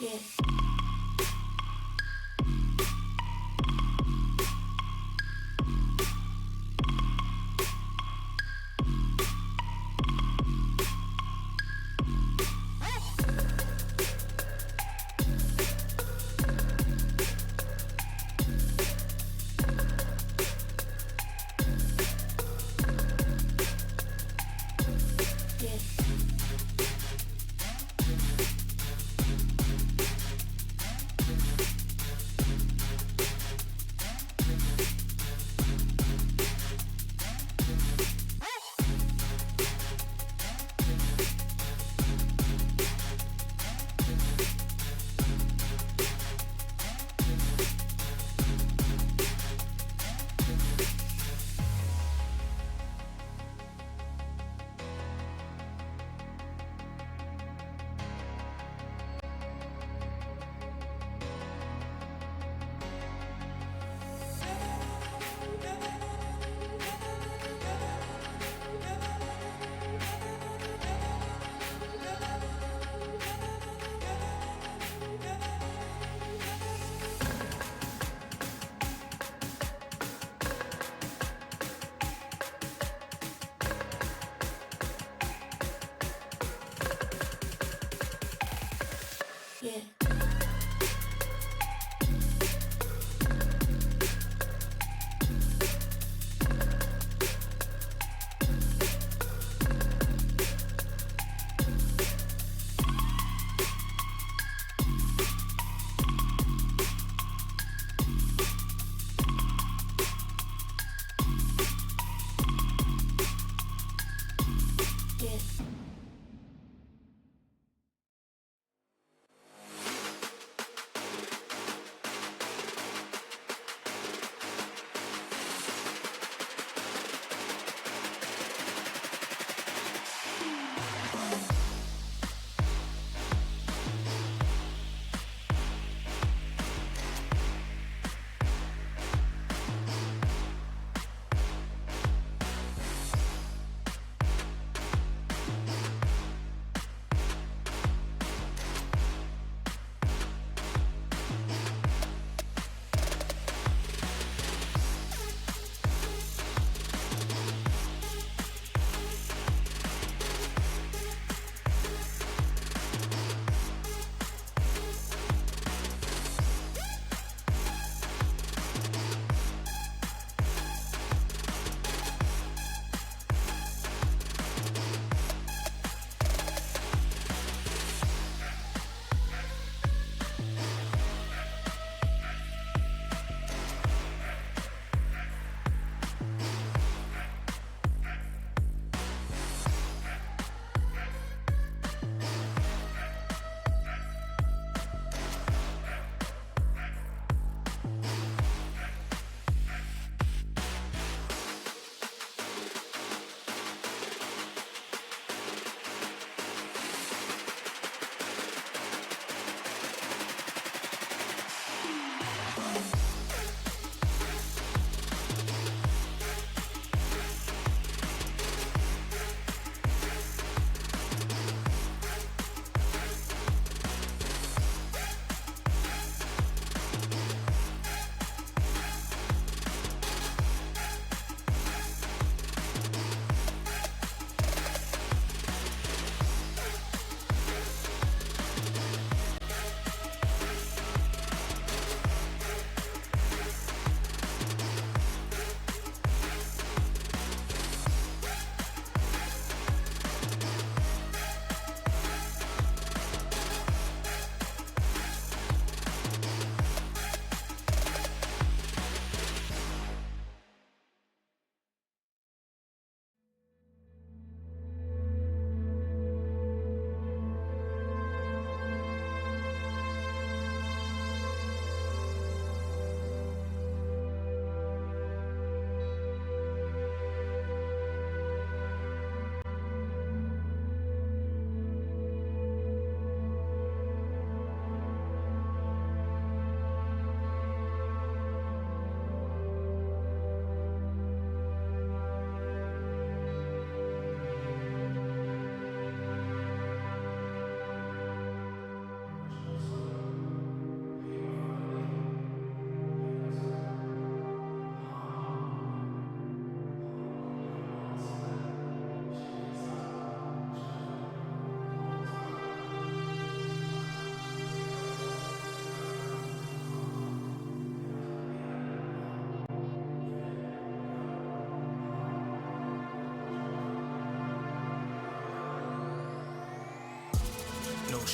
Yeah. Yeah. Yeah.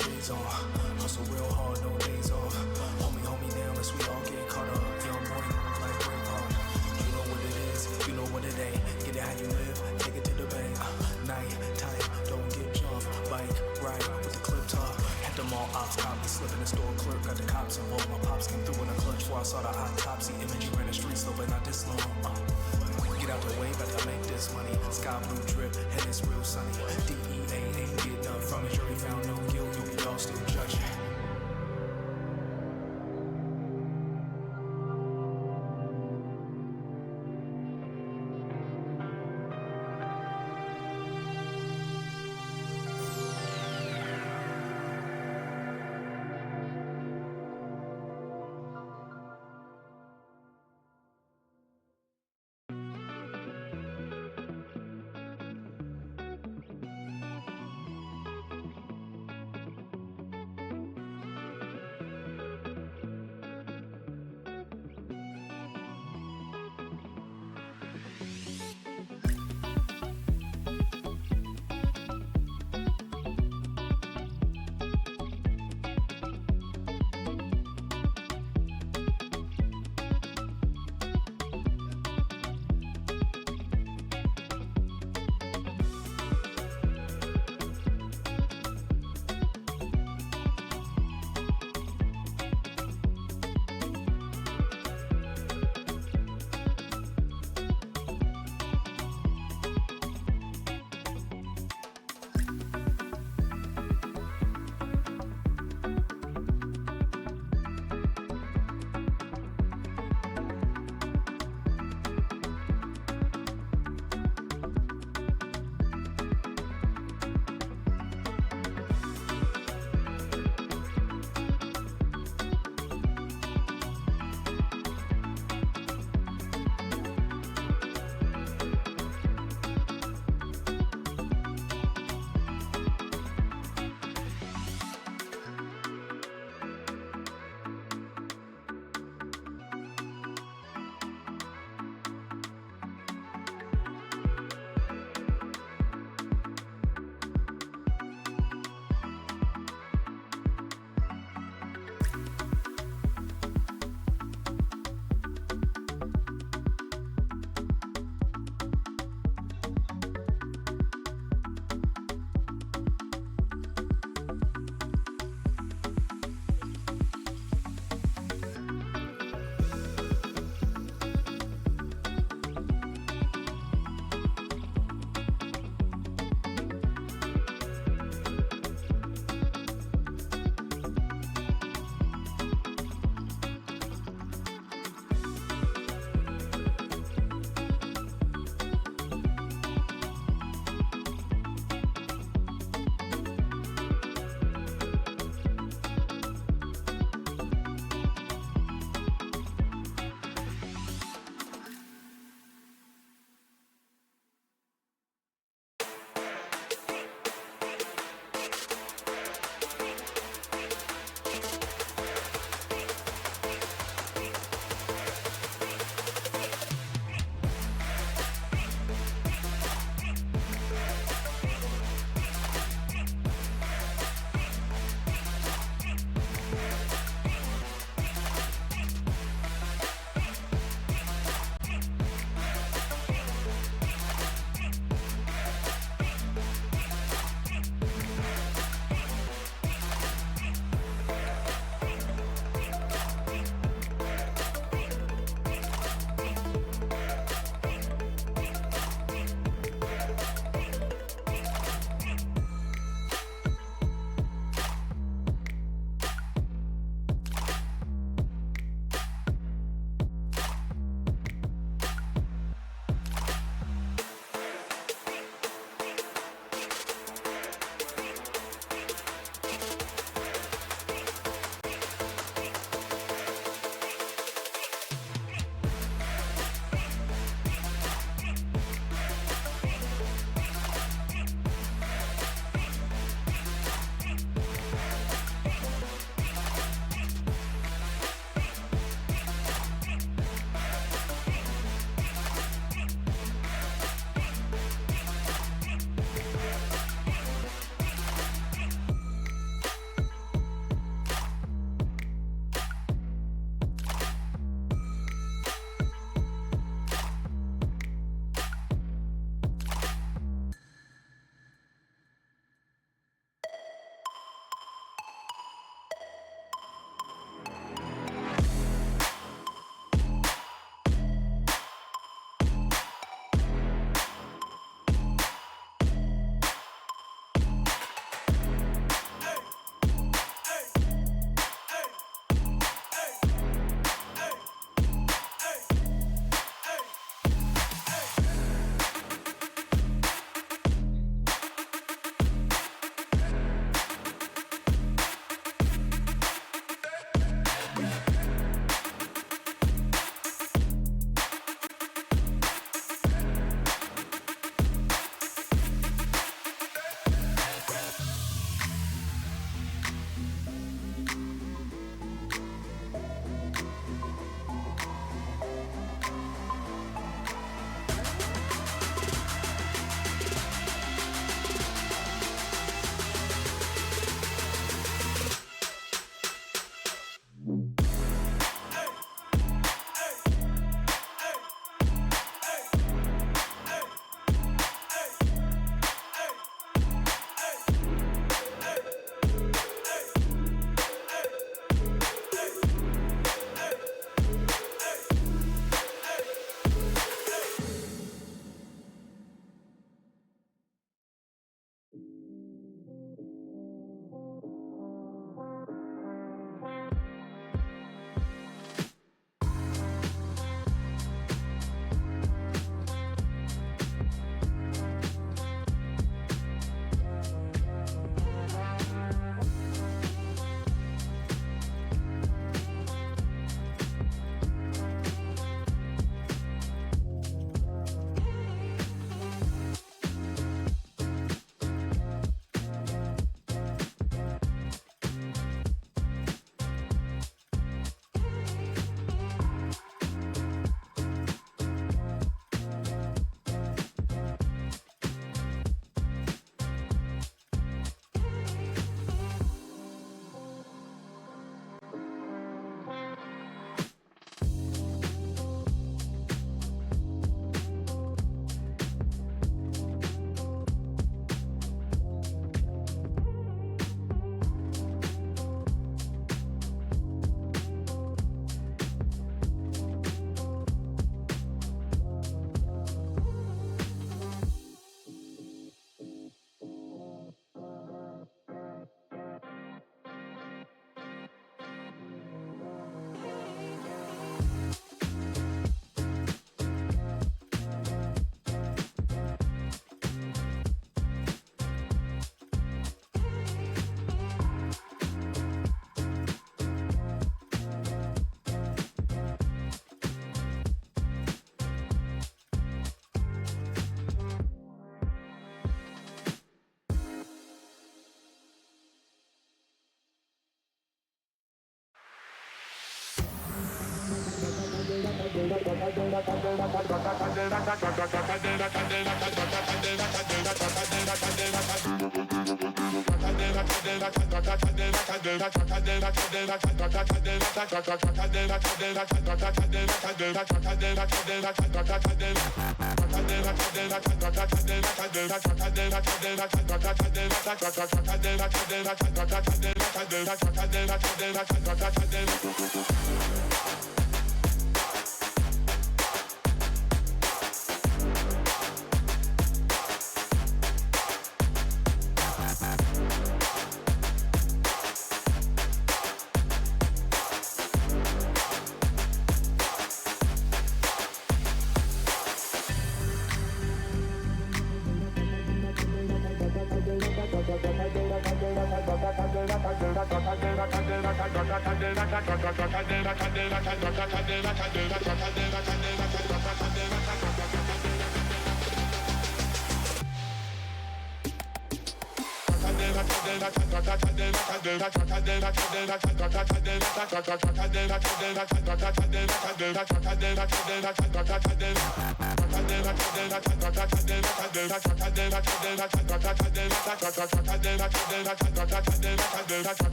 shades on. Hustle real hard, no days off. Hold me down, unless we all get caught up. Young boy, move like Braveheart. You know what it is, you know what it ain't. Get it how you live, take it to the bank. Night time, don't get jumped. Bike ride with the clip top. Had them all ops, caught me slipping. The store clerk got the cops involved. My pops came through in a clutch before I saw the autopsy. Imagery ran the streets, though, but not this long. Get out the way, about to make this money. Sky blue drip, and it's real sunny. DEA ain't getting up from it. Jury found no guilt, you'll be all still judging.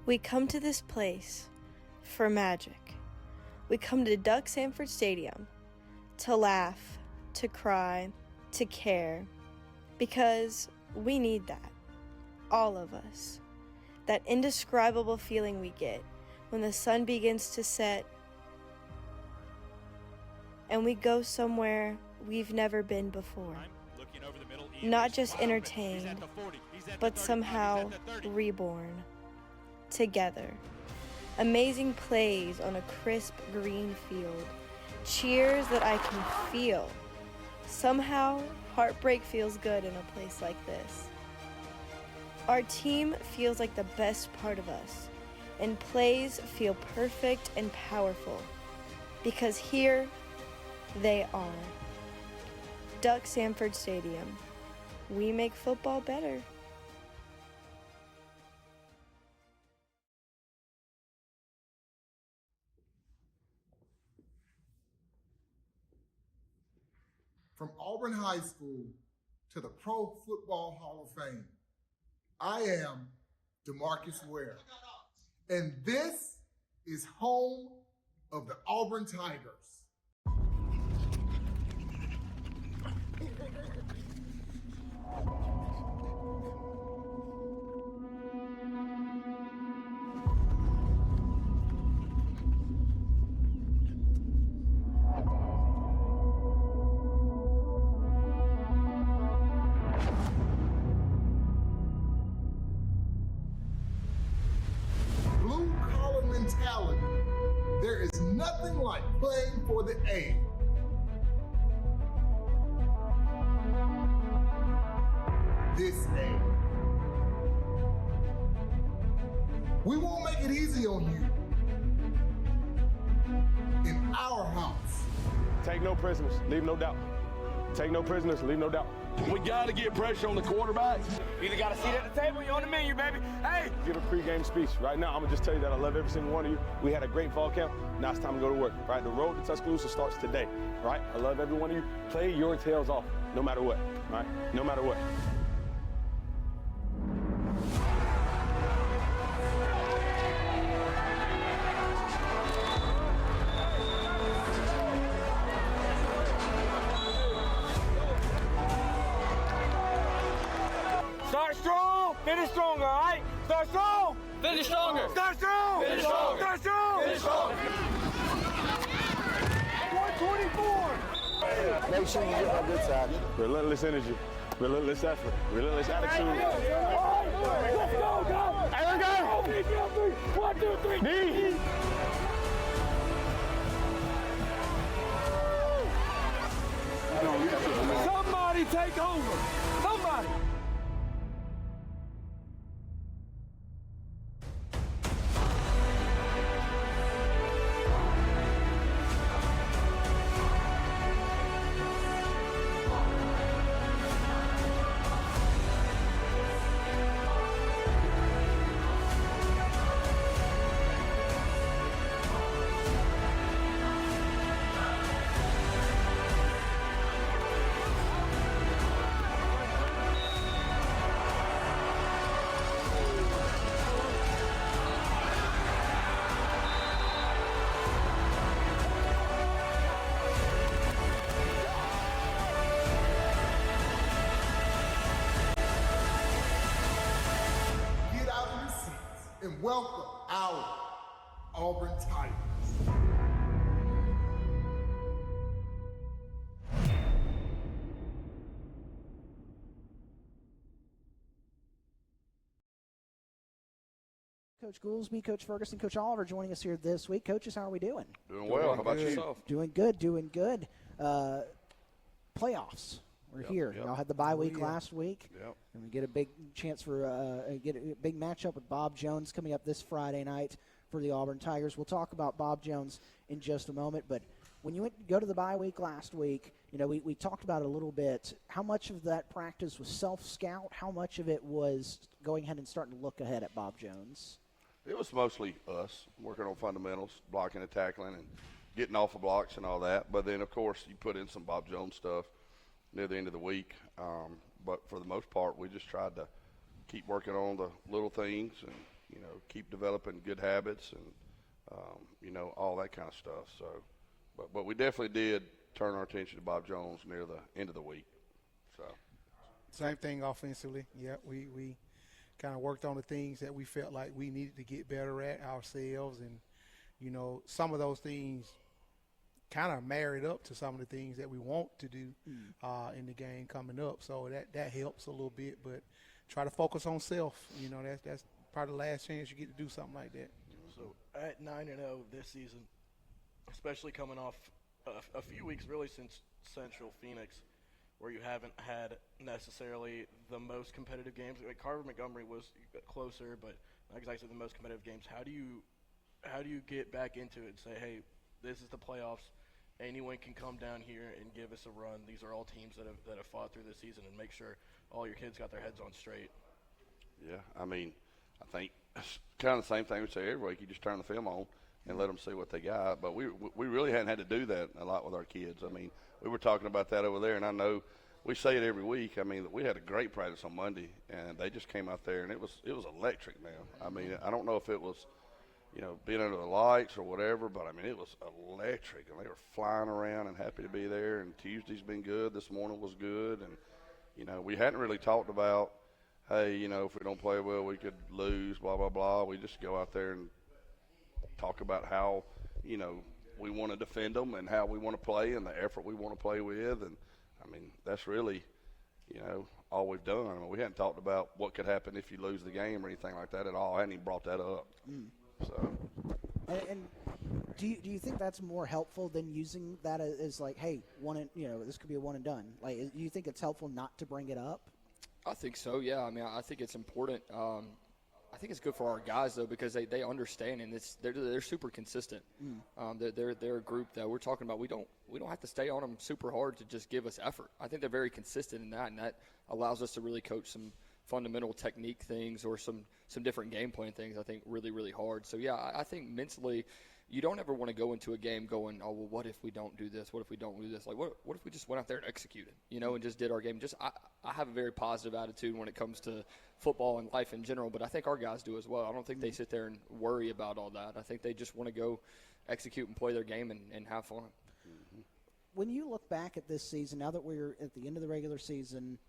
We come to this place for magic. We come to Duck Sanford Stadium to laugh, to cry, to care, because we need that, all of us. That indescribable feeling we get when the sun begins to set and we go somewhere we've never been before. Not just entertained, but somehow reborn. Together. Amazing plays on a crisp green field. Cheers that I can feel. Somehow, heartbreak feels good in a place like this. Our team feels like the best part of us, and plays feel perfect and powerful, because here they are. Duck Sanford Stadium. We make football better. From Auburn High School to the Pro Football Hall of Fame, I am DeMarcus Ware, and this is home of the Auburn Tigers. Blue-collar mentality. There is nothing like playing for the A. This A. We won't make it easy on you. In our house. Take no prisoners, leave no doubt. Take no prisoners, leave no doubt. We got to get pressure on the quarterback. You either got a seat at the table, you're on the menu, baby. Hey! Give a pregame speech. Right now, I'm going to just tell you that I love every single one of you. We had a great fall camp. Now it's time to go to work, right? The road to Tuscaloosa starts today, right? I love every one of you. Play your tails off, no matter what, right? No matter what. Start strong, finish stronger, all right? Start strong, Finish stronger. start strong, Finish stronger. start strong. Finish stronger. 124. Make sure you get on good side. Relentless energy, relentless effort, relentless attitude. Let's go, guys. Hey, let's go. 1, 2, 3. D. Somebody take over. Somebody. Get out of your seats and welcome our Auburn Tigers. Coach Goolsby, Coach Ferguson, Coach Oliver joining us here this week. Coaches, how are we doing? Doing well. How about you? Doing good, doing good. Playoffs. We're here. yep. Y'all had the bye week last week. Yep. And we get a big chance for get a big matchup with Bob Jones coming up this Friday night for the Auburn Tigers. We'll talk about Bob Jones in just a moment. But when you go to the bye week last week, you know, we talked about it a little bit. How much of that practice was self-scout? How much of it was going ahead and starting to look ahead at Bob Jones? It was mostly us working on fundamentals, blocking and tackling, and getting off of blocks and all that. But then, of course, you put in some Bob Jones stuff near the end of the week. But for the most part, we just tried to keep working on the little things and keep developing good habits and, all that kind of stuff. So, but we definitely did turn our attention to Bob Jones near the end of the week. So, same thing offensively. Yeah, we kind of worked on the things that we felt like we needed to get better at ourselves, and some of those things kind of married up to some of the things that we want to do in the game coming up. So that helps a little bit, but try to focus on self. That's probably the last chance you get to do something like that. So at 9-0 this season, especially coming off a few weeks really since Central Phoenix, where you haven't had necessarily the most competitive games. Like Carver Montgomery was closer, but not exactly the most competitive games. How do you get back into it and say, hey, this is the playoffs. Anyone can come down here and give us a run. These are all teams that have fought through this season, and make sure all your kids got their heads on straight. Yeah, I think it's kind of the same thing we say every week. You just turn the film on and let them see what they got. But we really hadn't had to do that a lot with our kids. We were talking about that over there, and I know we say it every week. We had a great practice on Monday, and they just came out there, and it was electric, man. I don't know if it was, being under the lights or whatever, but, it was electric, and they were flying around and happy to be there. And Tuesday's been good. This morning was good. And, we hadn't really talked about, hey, if we don't play well, we could lose, blah, blah, blah. We just go out there and talk about how, we want to defend them and how we want to play and the effort we want to play with. And, that's really, all we've done. We hadn't talked about what could happen if you lose the game or anything like that at all. I hadn't even brought that up. So. And do you think that's more helpful than using that as like, hey, this could be a one and done? Like, do you think it's helpful not to bring it up? I think so, yeah. I think it's important. I think it's good for our guys, though, because they understand, and they're super consistent. They're a group that we're talking about. We don't have to stay on them super hard to just give us effort. I think they're very consistent in that, and that allows us to really coach some fundamental technique things or some different game plan things, I think, really, really hard. So, yeah, I think mentally you don't ever want to go into a game going, oh, well, what if we don't do this? What if we don't do this? Like, what if we just went out there and executed, and just did our game? I have a very positive attitude when it comes to football and life in general, but I think our guys do as well. I don't think they sit there and worry about all that. I think they just want to go execute and play their game and have fun. When you look back at this season, now that we're at the end of the regular season,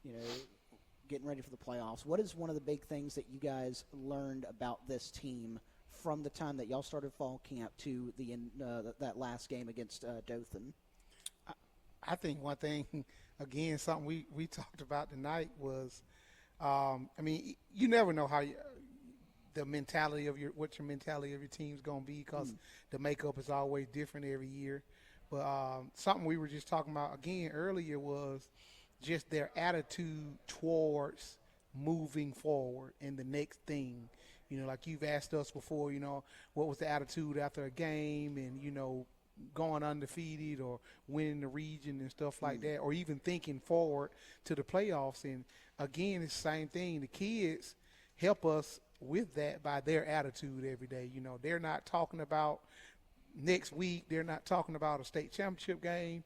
getting ready for the playoffs, what is one of the big things that you guys learned about this team from the time that y'all started fall camp to the end, that last game against Dothan? I think one thing, again, something we talked about tonight was, you never know how the mentality of what your mentality of your team's going to be, because the makeup is always different every year. But something we were just talking about again earlier was just their attitude towards moving forward and the next thing. Like you've asked us before, what was the attitude after a game and, going undefeated or winning the region and stuff like that, or even thinking forward to the playoffs. And, again, it's the same thing. The kids help us with that by their attitude every day. They're not talking about next week. They're not talking about a state championship game.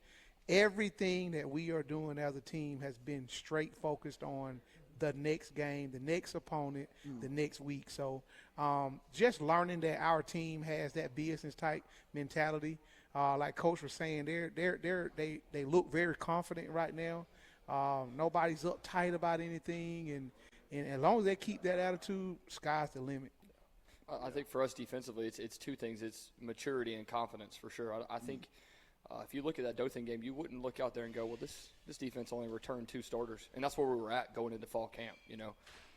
Everything that we are doing as a team has been straight focused on the next game, the next opponent, the next week. So just learning that our team has that business type mentality. Like Coach was saying, they look very confident right now. Nobody's uptight about anything, and as long as they keep that attitude, sky's the limit. I think for us defensively, it's two things. It's maturity and confidence for sure. I think if you look at that Dothan game, you wouldn't look out there and go, well, this defense only returned 2 starters. And that's where we were at going into fall camp.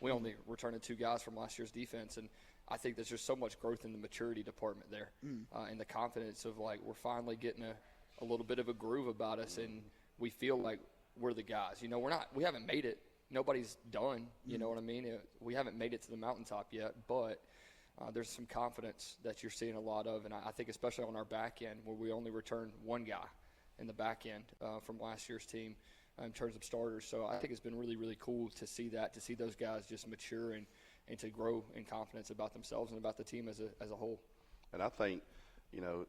We only returned 2 guys from last year's defense. And I think there's just so much growth in the maturity department there and the confidence of, like, we're finally getting a little bit of a groove about us, and we feel like we're the guys. We haven't made it. Nobody's done. You know what I mean? We haven't made it to the mountaintop yet, but there's some confidence that you're seeing a lot of, and I think especially on our back end, where we only returned 1 guy in the back end from last year's team in terms of starters. So I think it's been really, really cool to see that, to see those guys just mature and to grow in confidence about themselves and about the team as a whole. And I think,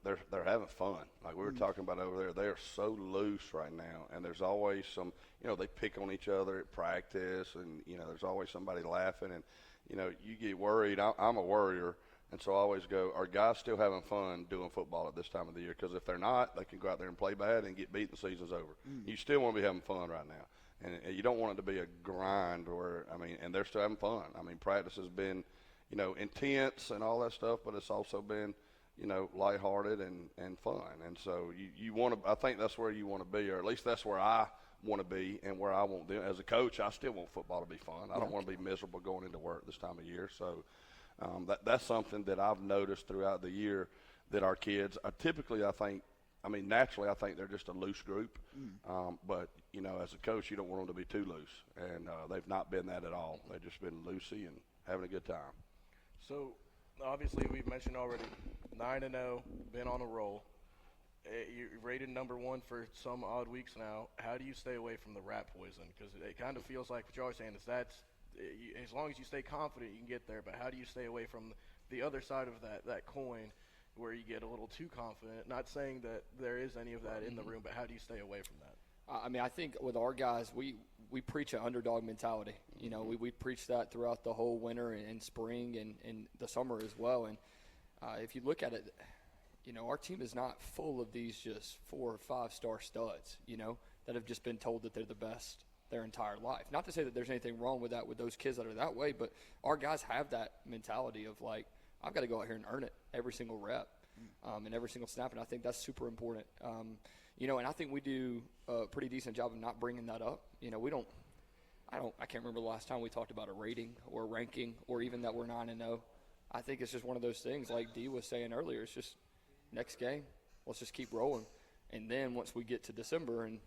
they're having fun. Like we were talking about over there, they are so loose right now, and there's always some, they pick on each other at practice, and, there's always somebody laughing. And, you know, you get worried. I'm a worrier, and so I always go, are guys still having fun doing football at this time of the year? Because if they're not, they can go out there and play bad and get beat, and the season's over. You still want to be having fun right now. And you don't want it to be a grind where, I mean, and they're still having fun. I mean, practice has been, you know, intense and all that stuff, but it's also been, you know, lighthearted and fun. And so you want to, I think that's where you want to be, or at least that's where I want to be and where I want them. As a coach, I still want football to be fun. I don't want to be miserable going into work this time of year. So that's something that I've noticed throughout the year, that our kids are typically, naturally, I think they're just a loose group. But, you know, as a coach, you don't want them to be too loose. And they've not been that at all. They've just been loosey and having a good time. So, obviously, we've mentioned already 9-0, been on a roll. You're rated number 1 for some odd weeks now. How do you stay away from the rat poison? Because it kind of feels like what you're always saying is as long as you stay confident, you can get there. But how do you stay away from the other side of that coin, where you get a little too confident? Not saying that there is any of that in the room, but how do you stay away from that? I mean, I think with our guys, we preach an underdog mentality. You know, we preach that throughout the whole winter and spring and the summer as well. And if you look at it, you know, our team is not full of these just 4 or 5 star studs, you know, that have just been told that they're the best their entire life. Not to say that there's anything wrong with that, with those kids that are that way, but our guys have that mentality of like, I've got to go out here and earn it every single rep and every single snap, and I think that's super important. You know, and I think we do a pretty decent job of not bringing that up. You know, I can't remember the last time we talked about a rating or a ranking or even that we're 9-0. I think it's just one of those things, like Dee was saying earlier, it's just next game, let's just keep rolling. And then once we get to December and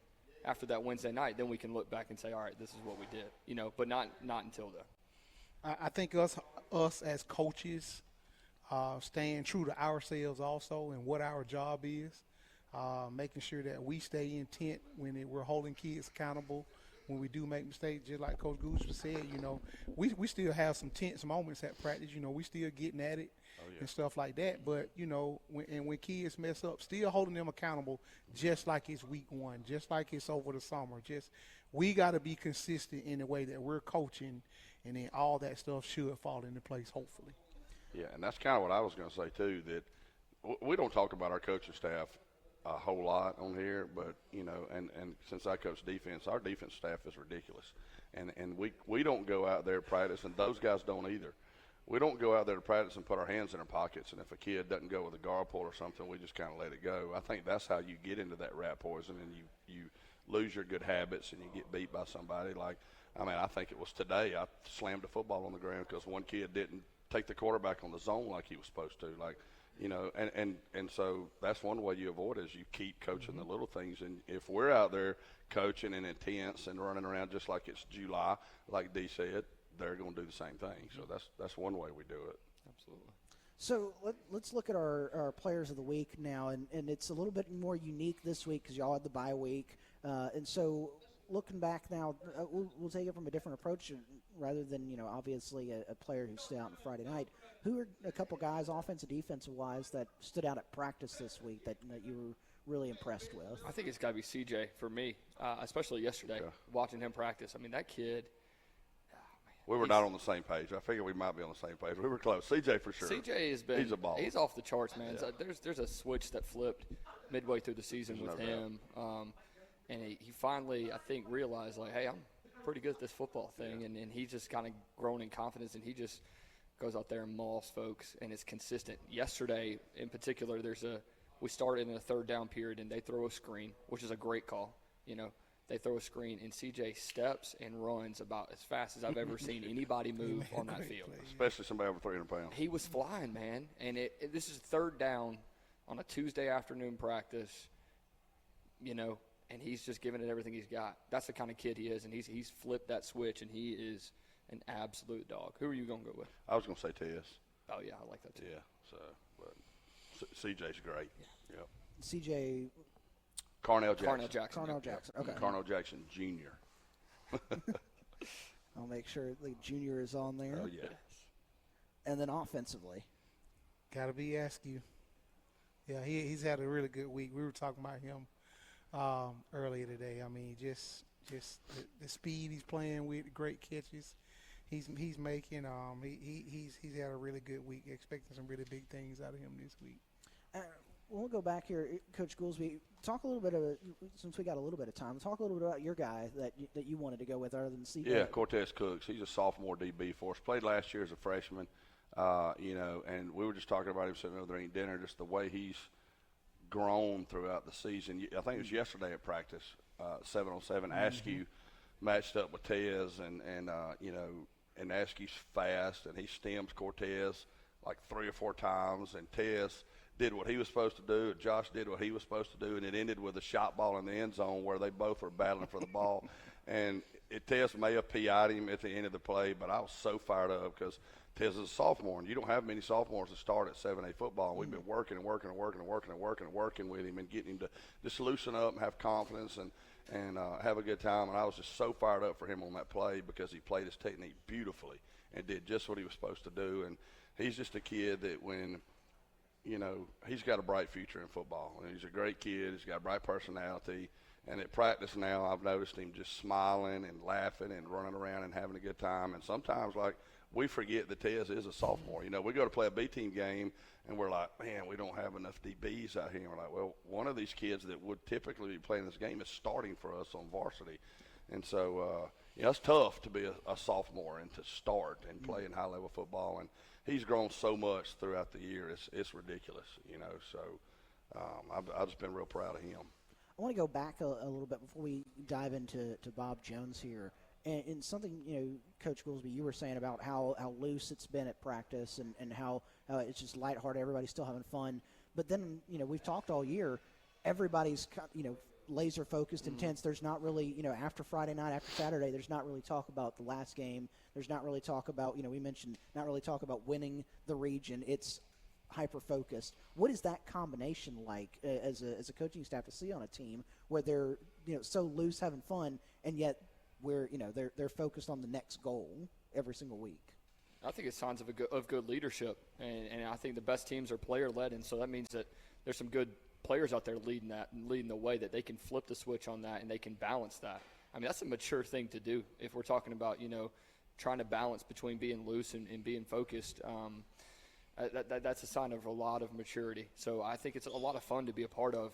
after that Wednesday night, then we can look back and say, all right, this is what we did, you know, but not until then. I think us as coaches, staying true to ourselves also and what our job is, making sure that we stay intent when we're holding kids accountable. When we do make mistakes, just like Coach Goose said, you know, we still have some tense moments at practice. You know, we still getting at it and stuff like that. But, you know, when kids mess up, still holding them accountable just like it's week 1, just like it's over the summer. We got to be consistent in the way that we're coaching, and then all that stuff should fall into place, hopefully. Yeah, and that's kind of what I was going to say, too, that we don't talk about our coaching staff a whole lot on here, but, you know, and since I coach defense, our defense staff is ridiculous. And we don't go out there to practice, and those guys don't either. We don't go out there to practice and put our hands in our pockets, and if a kid doesn't go with a guard pull or something, we just kind of let it go. I think that's how you get into that rat poison, and you lose your good habits and you get beat by somebody. Like, I mean, I think it was today I slammed a football on the ground because one kid didn't take the quarterback on the zone like he was supposed to. Like, you know, and so that's one way you avoid it, is you keep coaching the little things. And if we're out there coaching and intense and running around just like it's July, like Dee said, they're going to do the same thing. So that's one way we do it. Absolutely. So let's look at our players of the week now, and it's a little bit more unique this week because y'all had the bye week. And so looking back now, we'll take it from a different approach rather than, you know, obviously a player who stood out on Friday night. Who are a couple guys, offensive, defensive-wise, that stood out at practice this week that you were really impressed with? I think it's got to be CJ for me, especially yesterday, watching him practice. I mean, that kid – we were not on the same page. I figured we might be on the same page. We were close. CJ for sure. CJ has been – he's a baller. He's off the charts, man. Yeah. So there's a switch that flipped midway through the season with him. And he finally, I think, realized, like, hey, I'm pretty good at this football thing. And he's just kind of grown in confidence, and he just goes out there and mauls folks, and it's consistent. Yesterday, in particular, we started in a third down period, and they throw a screen, which is a great call. You know, they throw a screen, and CJ steps and runs about as fast as I've ever seen anybody move on that field. Especially somebody over 300 pounds. He was flying, man. And this is third down on a Tuesday afternoon practice, you know, and he's just giving it everything he's got. That's the kind of kid he is, and he's flipped that switch, and he is an absolute dog. Who are you going to go with? I was going to say Tess. Oh, yeah, I like that too. Yeah, so, but CJ's great. Yeah. Yep. CJ – Carnell Jackson. Carnell Jackson, okay. Carnell Jackson Jr. I'll make sure the junior is on there. Oh, yeah. And then offensively. Got to be Askew. Yeah, he's had a really good week. We were talking about him earlier today. I mean, just the speed he's playing with, great catches. he's making he's had a really good week. Expecting some really big things out of him this week. We'll go back here, Coach Goolsby. Talk a little bit since we got a little bit of time. Talk a little bit about your guy that you wanted to go with, other than CJ. Yeah, Cortez Cooks. He's a sophomore DB for us. Played last year as a freshman, and we were just talking about him sitting over there eating dinner. Just the way he's grown throughout the season. I think it was yesterday at practice, 7-on-7. Askew matched up with Tez, and Askew's fast, and he stems Cortez like 3 or 4 times, and Tez did what he was supposed to do, and Josh did what he was supposed to do, and it ended with a shot ball in the end zone where they both were battling for the ball. And Tez may have PI'd him at the end of the play, but I was so fired up because Tez is a sophomore, and you don't have many sophomores that start at 7A football. And we've been working with him and getting him to just loosen up and have confidence and have a good time. And I was just so fired up for him on that play because he played his technique beautifully and did just what he was supposed to do. And he's just a kid that when – he's got a bright future in football. And he's a great kid. He's got a bright personality. And at practice now, I've noticed him just smiling and laughing and running around and having a good time. And sometimes, we forget that Tez is a sophomore. We go to play a B-team game, and we're like, man, we don't have enough DBs out here. And we're like, well, one of these kids that would typically be playing this game is starting for us on varsity. And so, it's tough to be a sophomore and to start and play in high-level football. And he's grown so much throughout the year. It's ridiculous, So I've just been real proud of him. I want to go back a little bit before we dive into Bob Jones here. And something, Coach Goolsby, you were saying about how loose it's been at practice and how it's just lighthearted. Everybody's still having fun. But then, we've talked all year. Everybody's, laser focused, intense. There's not really, after Friday night, after Saturday, there's not really talk about the last game. There's not really talk about, we mentioned not really talk about winning the region. It's hyper focused. What is that combination like as a coaching staff to see on a team where they're so loose, having fun, and yet where they're focused on the next goal every single week? I think it's signs of good leadership, and I think the best teams are player led, and so that means that there's some good players out there leading the way, that they can flip the switch on that and they can balance that. I mean, that's a mature thing to do if we're talking about, trying to balance between being loose and being focused. That's a sign of a lot of maturity. So I think it's a lot of fun to be a part of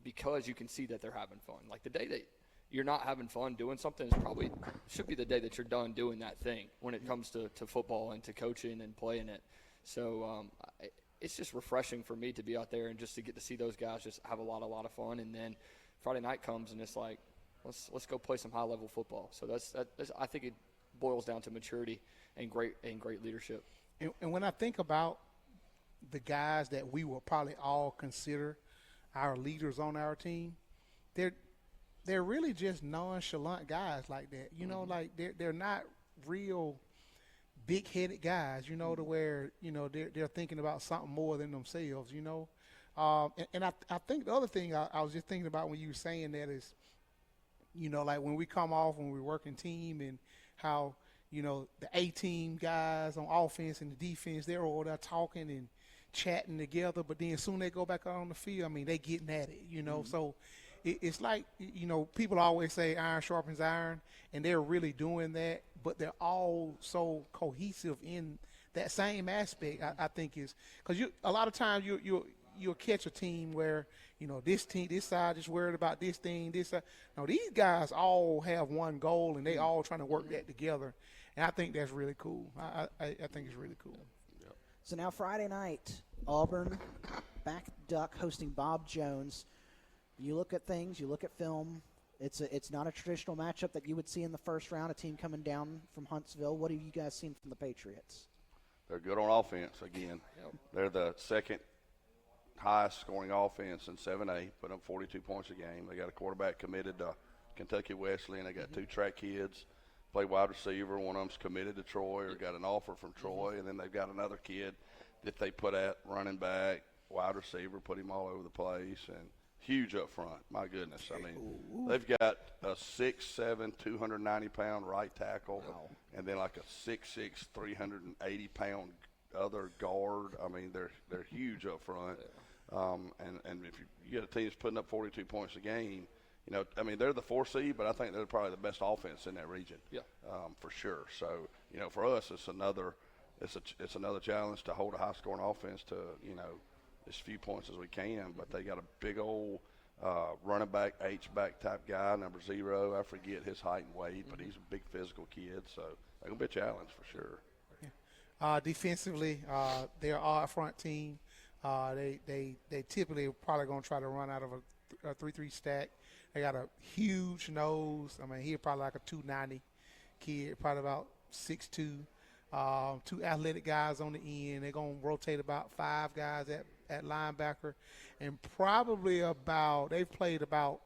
because you can see that they're having fun. Like the day that you're not having fun doing something should be the day that you're done doing that thing when it comes to football and to coaching and playing it. So it's just refreshing for me to be out there and just to get to see those guys just have a lot of fun. And then Friday night comes and it's like, let's go play some high-level football. So that's I think it boils down to maturity and great leadership. And when I think about the guys that we will probably all consider our leaders on our team, they're really just nonchalant guys like that. Like they're not real big-headed guys, to where, they're thinking about something more than themselves, And I think the other thing I was just thinking about when you were saying that is, like when we come off, when we're working team and how, the A-team guys on offense and the defense, they're all there talking and chatting together, but then as soon as they go back out on the field, they getting at it, So it's like, people always say iron sharpens iron, and they're really doing that, but they're all so cohesive in that same aspect. I think is because a lot of times you'll catch a team where this side just worried about this thing, this side. No, these guys all have one goal and they all trying to work that together, and I think that's really cool. I think it's really cool. Yep. So now Friday night, Auburn back Duck hosting Bob Jones. You look at things, you look at film. It's not a traditional matchup that you would see in the first round, a team coming down from Huntsville. What have you guys seen from the Patriots? They're good on offense again. Yep. They're the second highest scoring offense in 7A, put up 42 points a game. They got a quarterback committed to Kentucky Wesleyan. They got 2 track kids, play wide receiver. One of them's committed to Troy or got an offer from Troy. And then they've got another kid that they put at running back, wide receiver, put him all over the place. And huge up front. My goodness. I mean, they've got a 6'7", 290-pound right tackle, and then like a 6'6", 380-pound other guard. I mean, they're huge up front. And if you get a team that's putting up 42 points a game, you know, I mean, they're the 4 seed, but I think they're probably the best offense in that region. Yeah. For sure. So, you know, for us, it's another challenge to hold a high-scoring offense to, you know, as few points as we can. But they got a big old running back, H-back type guy, number 0. I forget his height and weight, but he's a big physical kid. So they're going to be a challenge for sure. Defensively, they're our front team. They typically probably going to try to run out of a 3-3 stack. They got a huge nose. I mean, he's probably like a 290 kid, probably about 6'2". 2 athletic guys on the end. They're going to rotate about 5 guys at linebacker, and probably they've played about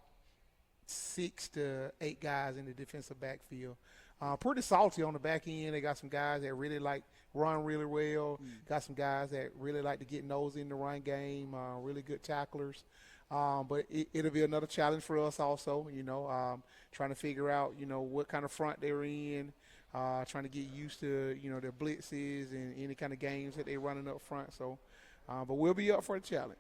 6 to 8 guys in the defensive backfield. Pretty salty on the back end. They got some guys that really run really well. Got some guys that really like to get nose in the run game, really good tacklers. But it'll be another challenge for us also, you know, trying to figure out, you know, what kind of front they're in, trying to get used to, you know, their blitzes and any kind of games that they're running up front. So, but we'll be up for the challenge.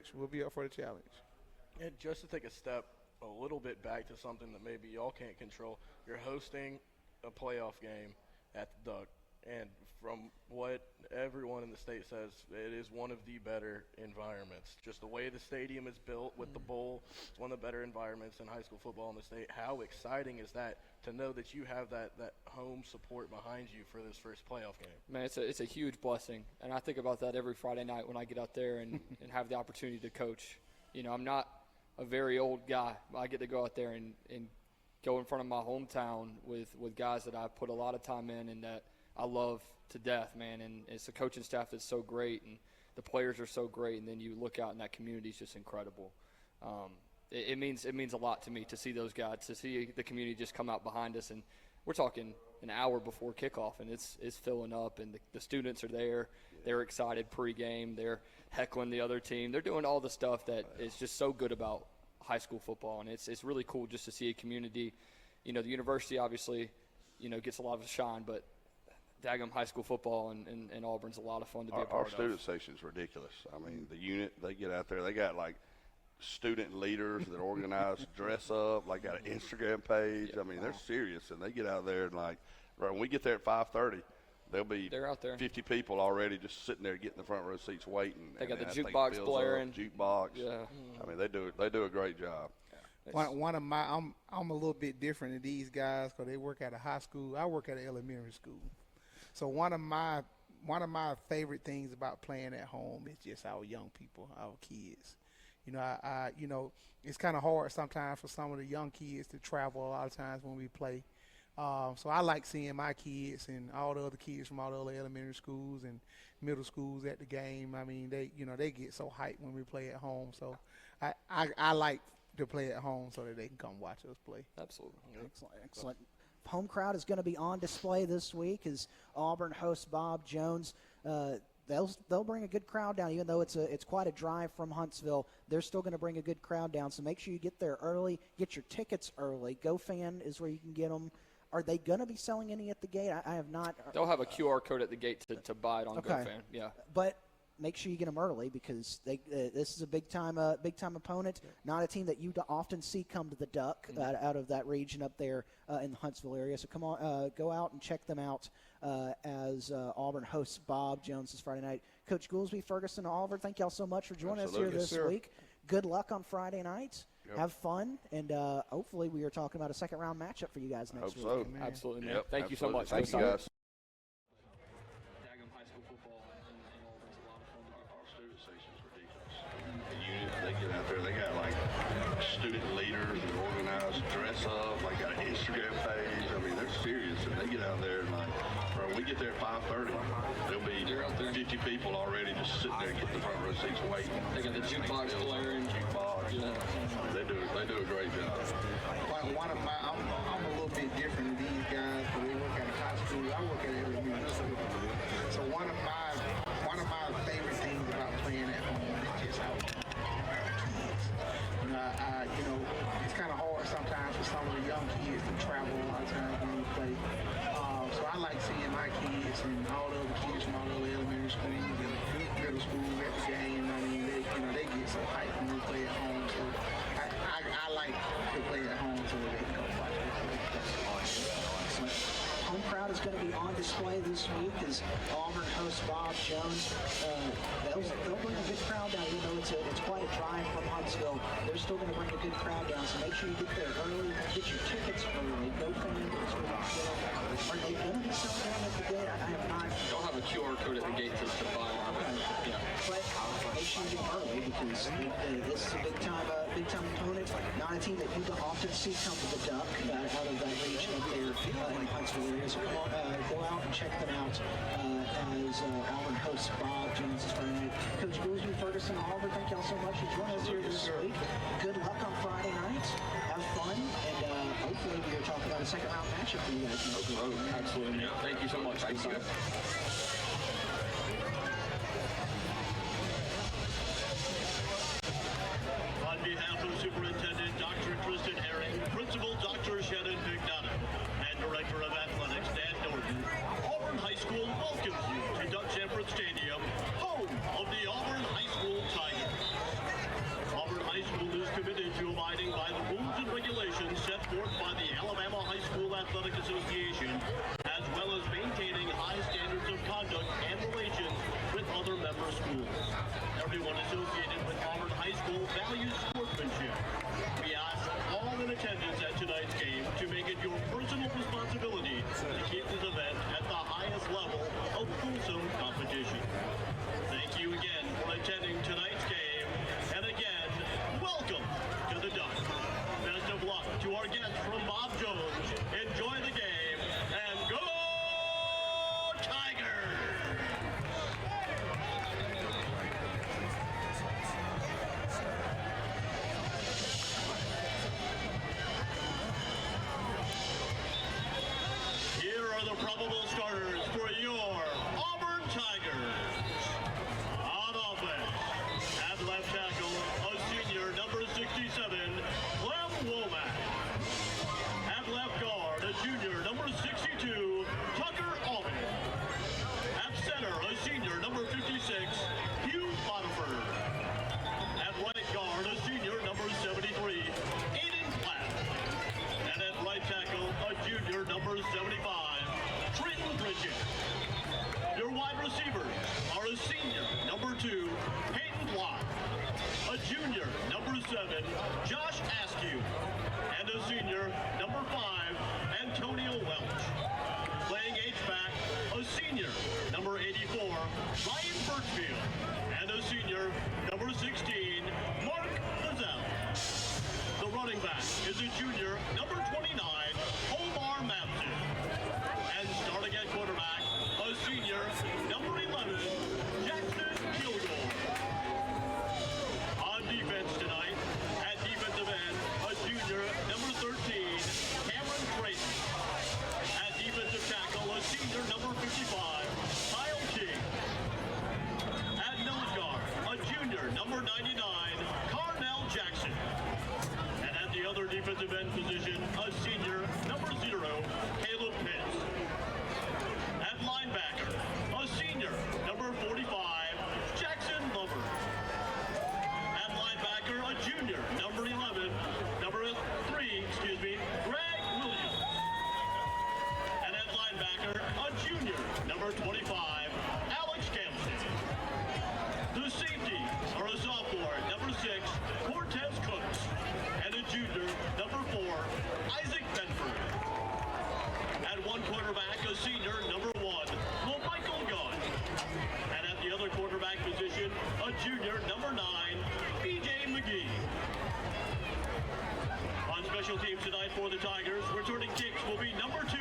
And just to take a step a little bit back to something that maybe y'all can't control, you're hosting a playoff game at the Duck, and from what everyone in the state says, it is one of the better environments. Just the way the stadium is built with the bowl, it's one of the better environments in high school football in the state. How exciting is that to know that you have that home support behind you for this first playoff game? Man, it's a huge blessing, and I think about that every Friday night when I get out there and have the opportunity to coach. You know, I'm not a very old guy. I get to go out there and go in front of my hometown with guys that I put a lot of time in and that I love to death, man. And it's a coaching staff that's so great, and the players are so great, and then you look out and that community is just incredible. It means a lot to me to see those guys, to see the community just come out behind us. And we're talking an hour before kickoff, and it's filling up, and the students are there. They're excited pregame. They're heckling the other team. They're doing all the stuff that is just so good about high school football, and it's really cool just to see a community. You know, the university obviously, you know, gets a lot of shine, but daggum high school football and Auburn's a lot of fun to be a part Our of. student section's ridiculous. I mean, the unit, they get out there, they got like student leaders that organize dress up, like got an Instagram page. I mean, they're serious, and they get out there and like, right when we get there at 5:30, they're out there. 50 people already just sitting there getting the front row seats waiting. They got the jukebox blaring. Jukebox. Yeah. I mean, they do a great job. One of my I'm a little bit different than these guys because they work at a high school. I work at an elementary school. So one of my favorite things about playing at home is just our young people, our kids. You know, I you know, it's kind of hard sometimes for some of the young kids to travel a lot of times when we play. So I like seeing my kids and all the other kids from all the other elementary schools and middle schools at the game. I mean, they get so hyped when we play at home. So I like to play at home so that they can come watch us play. Absolutely. Excellent. Home crowd is going to be on display this week as Auburn hosts Bob Jones. They'll bring a good crowd down, even though it's quite a drive from Huntsville. They're still going to bring a good crowd down, so make sure you get there early. Get your tickets early. GoFan is where you can get them. Are they going to be selling any at the gate? I have not. They'll have a QR code at the gate to buy it on GoFan. Yeah. But make sure you get them early because this is a big time opponent. Not a team that you often see come to the Duck out of that region up there in the Huntsville area. So come on, go out and check them out as Auburn hosts Bob Jones this Friday night. Coach Goolsby, Ferguson, Oliver, thank y'all so much for joining us here this week. Good luck on Friday night. Yep. Have fun, and hopefully we are talking about a second-round matchup for you guys next week. So. Absolutely, man. Yep, Thank you so much. Thank you, guys. High school football and Auburn's a lot of fun to be. Our student section's ridiculous. The unit, they get out there, they got like student leaders that organize dress up, like got an Instagram page. I mean, they're serious, and they get out there and like, when we get there at 5:30, there'll be 50 people already just sitting there getting the front row seats waiting. They got the jukebox blaring. Yeah. They do a great job. I'm a little bit different than these guys, but they work at a high school. I work at elementary school. So one of my favorite things about playing at home is just how kids. You know, it's kind of hard sometimes for some of the young kids to travel a lot of times when we play. So I like seeing my kids and all the other kids from all the other elementary schools and middle schools at the game. I mean, they get so hyped when we play at home. So I like to play at home until they hit the goal flag. Home crowd is going to be on display this week as Auburn hosts Bob Jones. They'll bring a good crowd down, even though it's quite a drive from Huntsville. They're still going to bring a good crowd down, so make sure you get there early, get your tickets early. Go fans. Are they going to be selling out at the gate? I have not. They'll have a QR code at the gate to buy one. Yeah. But make sure you get early because this is a big time opponent. Not a team that you don't often see come to the Duck out of that region up there in Huntsville area. So come on, go out and check them out as Auburn hosts Bob Jones this Friday night. Coach Goolsby, Ferguson, Auburn, thank y'all so much for joining us here this week. Good luck on Friday night. Have fun, and hopefully we'll talk about a second round matchup for you guys. Oh, absolutely. Thank you so much. Thank you. On behalf of Superintendent Dr. Kristen Herring, Principal Dr. Shannon McDonough, and Director of Athletics Dan Norton, Auburn High School welcomes you to Duck Sanford Stadium, home of the Auburn High School Tigers. Auburn High School is committed to abiding by the rules and regulations set forth by the Alabama High School Athletic Association, as well as maintaining high standards of conduct and relations with other member schools. Everyone associated with Auburn High School values sportsmanship. We ask all in attendance at tonight's game to make it your personal responsibility to keep this event at the highest level of wholesome competition. Thank you again for attending tonight's game, and again, welcome to the Duck. Best of luck to our guests from Bob Jones. Enjoy the game, and go Tigers! Here are the probable starters for your Auburn Tigers. On offense, at left tackle, a senior, number 67, Clem Womack. At left guard, a junior, number 62, Tucker Alvin. At center, a senior, number 56, Hugh Potiphar. At right guard, a senior, number 73, Aiden Platt. And at right tackle, a junior, number 75, Trenton Bridget. Your wide receivers are a senior, number 2, Peyton Block. A junior, number 7, Josh Askew. And a senior, number 5, Antonio Welch. Playing H-back, a senior, number 84, Ryan Birchfield. And a senior, number 16, Mark Lazell. The running back is a junior, number 29, Omar Mapson. And starting at quarterback, a senior, number 11, Jackson Kilgore. On defense tonight, at defensive end, a junior, number 13, Cameron Creighton. At defensive tackle, a senior, number 55, Kyle King. At nose guard, a junior, number 99, Carnell Jackson. And at the other defensive end position, a senior, number 0, Caleb Pitts. At linebacker, a senior, number 45, Jackson Lover. At linebacker, a junior, number 11, number 3, Greg Williams. And at linebacker, a junior, number 25, Alex Campson. The safeties are a sophomore, number 6, Cortez Cooks. And a junior, number 4, Isaac Benford. At one quarterback, a senior, number 1, Michael Gunn. And at the other quarterback position, a junior, number 9, BJ McGee. On special teams tonight for the Tigers, returning kicks will be number 2,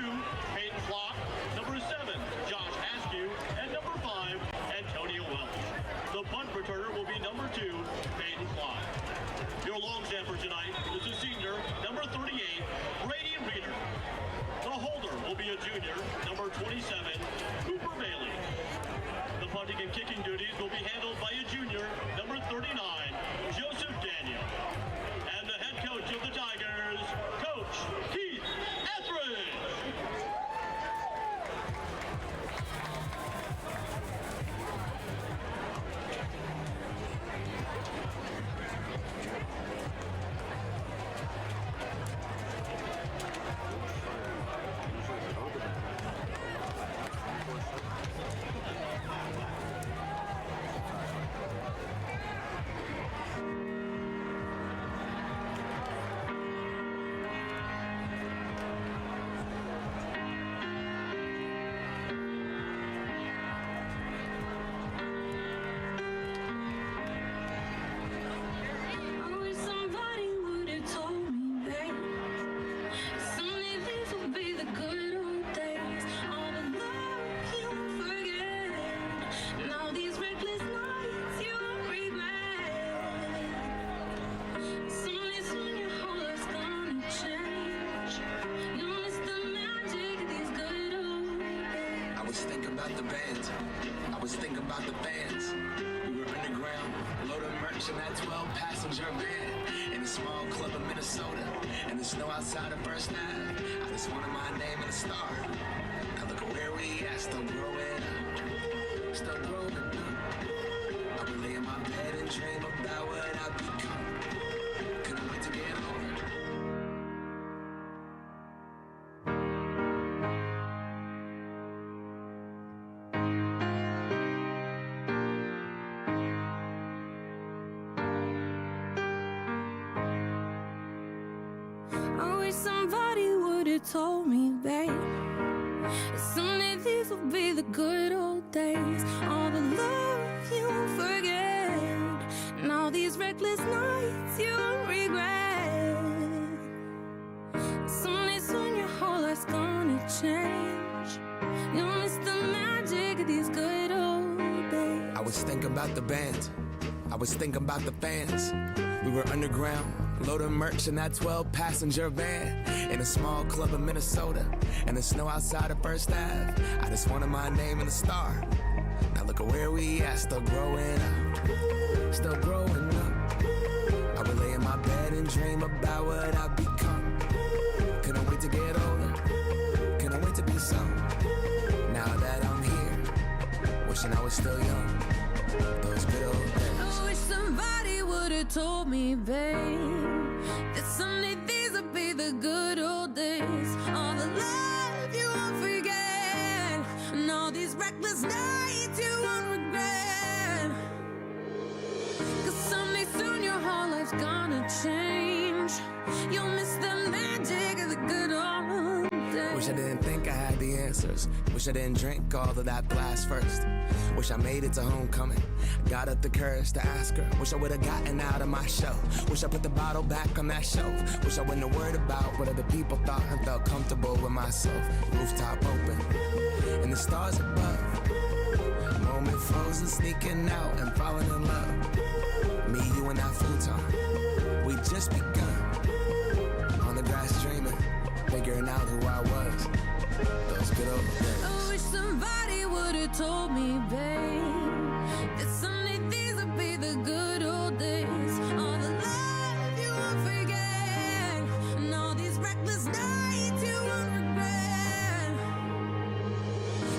Peyton Flock, number 7, Josh Askew, and number 5, Antonio Welch. The punt returner will be number 2, Peyton Flock. Your long snapper tonight is a senior, number 38, Brady Reeder. The holder will be a junior, number 27, Cooper Bailey. The punting and kicking duties will be handled by a junior, number 39, Joseph Daniel. And the head coach of the Tigers, Coach Keith Etheridge. band. I was thinking about the fans. We were underground, loaded merch in that 12-passenger van. In a small club in Minnesota, and the snow outside of First Ave. I just wanted my name and a star. Now look at where we at, still growing up. Still growing up. I would lay in my bed and dream about what I've become. Couldn't wait to get older. I wish somebody would have told me, babe, someday these will be the good old days. All the love you won't forget, and all these reckless nights you won't regret. Someday soon your whole life's gonna change. You'll miss the magic of these good old days. I was thinking about the band. I was thinking about the fans. We were underground, loading merch in that 12-passenger van. In a small club in Minnesota, and the snow outside of First Ave. I just wanted my name and a star. Now look at where we at, still growing up. Still growing up. I would lay in my bed and dream about what I've become. Couldn't wait to get older. Couldn't wait to be some. Now that I'm here, wishing I was still young. Those good old days. I wish somebody would have told me, babe, that someday these would be the good old days. All the love you won't forget, and all these reckless nights you won't regret. 'Cause someday soon your whole life's gonna change. You'll miss the magic of the good old days. Wish I didn't think I had the answers. Wish I didn't drink all of that blast first. Wish I made it to homecoming. Got up the courage to ask her. Wish I would have gotten out of my show. Wish I put the bottle back on that shelf. Wish I wouldn't have worried about what other people thought and felt comfortable with myself. Rooftop open and the stars above. Moment frozen, sneaking out and falling in love. Me, you, and that futon. We just begun. On the grass dreaming, figuring out who I was. Those good old days. I wish somebody would have told me, babe, that someday these would be the good old days. All the love you won't forget, and all these reckless nights you won't regret.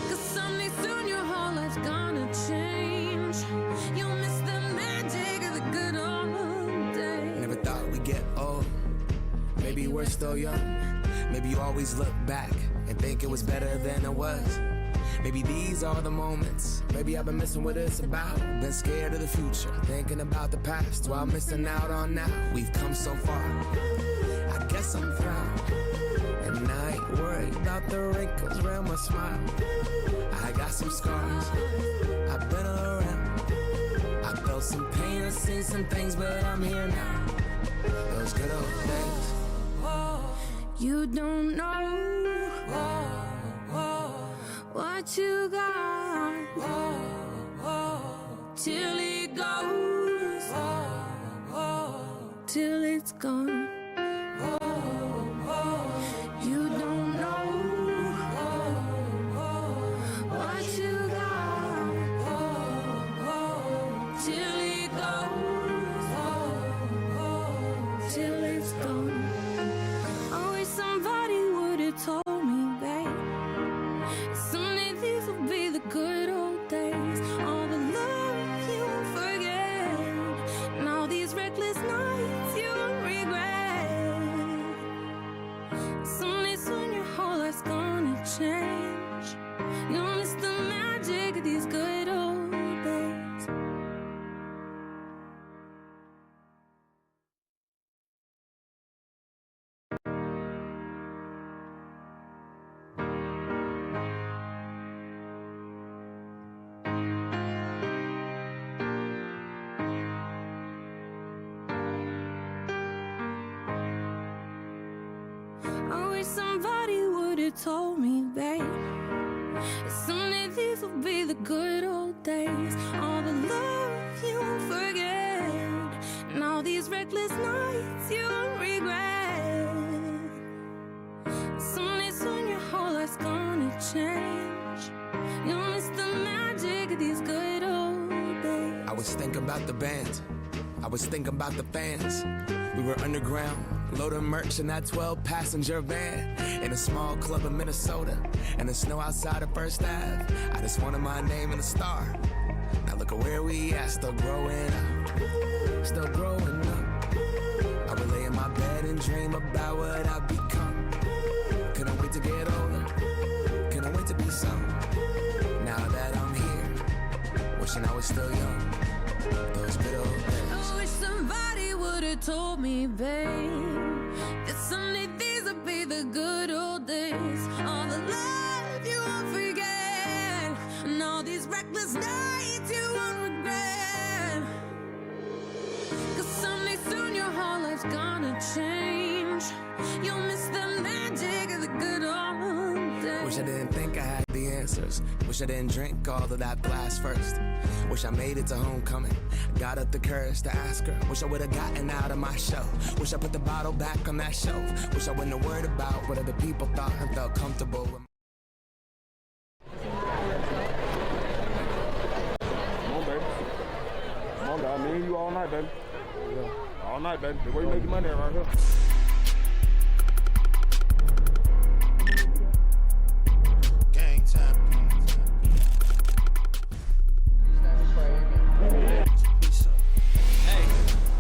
'Cause someday soon your whole life's gonna change. You'll miss the magic of the good old days. Never thought we'd get old. Maybe we're still young. Maybe you always look back and think it was better than it was. Maybe these are the moments. Maybe I've been missing what it's about. Been scared of the future, thinking about the past while missing out on now. We've come so far. I guess I'm proud, and I ain't worried about the wrinkles around my smile. I got some scars. I've been around. I felt some pain and seen some things, but I'm here now. Those good old days. You don't know what you got till it goes, till it's gone. You don't know what you got till it goes, till it's gone. I wish somebody would have told me, babe, someday these will be the good old days. All the love you won't forget, and all these reckless nights you won't regret. Someday soon your whole life's gonna change. You'll miss the magic of these good old days. I wish somebody would have told me, babe, someday these will be the good old days. All the love you won't forget, and all these reckless nights you won't regret. Someday soon your whole life's gonna change. You'll miss the was thinking about the band. I was thinking about the fans. We were underground, loading merch in that 12-passenger van in a small club in Minnesota, and the snow outside of First Ave. I just wanted my name and a star. Now look at where we at, still growing up, still growing up. I would lay in my bed and dream about what I've become. Couldn't wait to get older, couldn't wait to be some. Now that I'm here, wishing I was still young. Those good old days. I wish somebody would have told me, babe, that someday these would be the good old days. All the love you won't forget, and all these reckless nights you won't regret. 'Cause someday soon your whole life's gonna change. You'll miss the magic of the good old days. Wish I didn't think I had the answers. Wish I didn't drink all of that blast first. Wish I made it to homecoming. Got up the courage to ask her. Wish I would have gotten out of my show. Wish I put the bottle back on that shelf. Wish I wouldn't have worried about what other people thought and felt comfortable with. Come on, baby. Come on, dog. Me and you all night, baby. Yeah. All night, baby. Where you make your money around here? Gang time. Hey,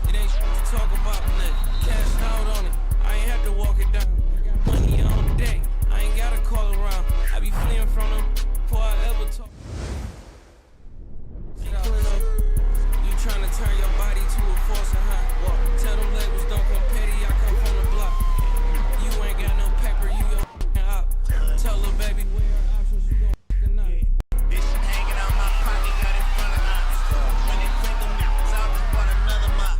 it ain't shit to talk about, man. Cash out on it. I ain't have to walk it down. Money on the day. I ain't gotta call around. I be fleeing from them before I ever talk. You trying to turn your body to a force of high. Tell them labels don't come petty. I come from the block. You ain't got no paper. You your up. Tell her baby where your options you gon' fucking up. This shit hanging out my pocket, got in front of us. When they print them, I just bought another mop.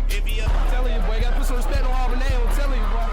If you up, I'm telling you, boy, you gotta put some respect on Auburn name. I'm telling you, boy.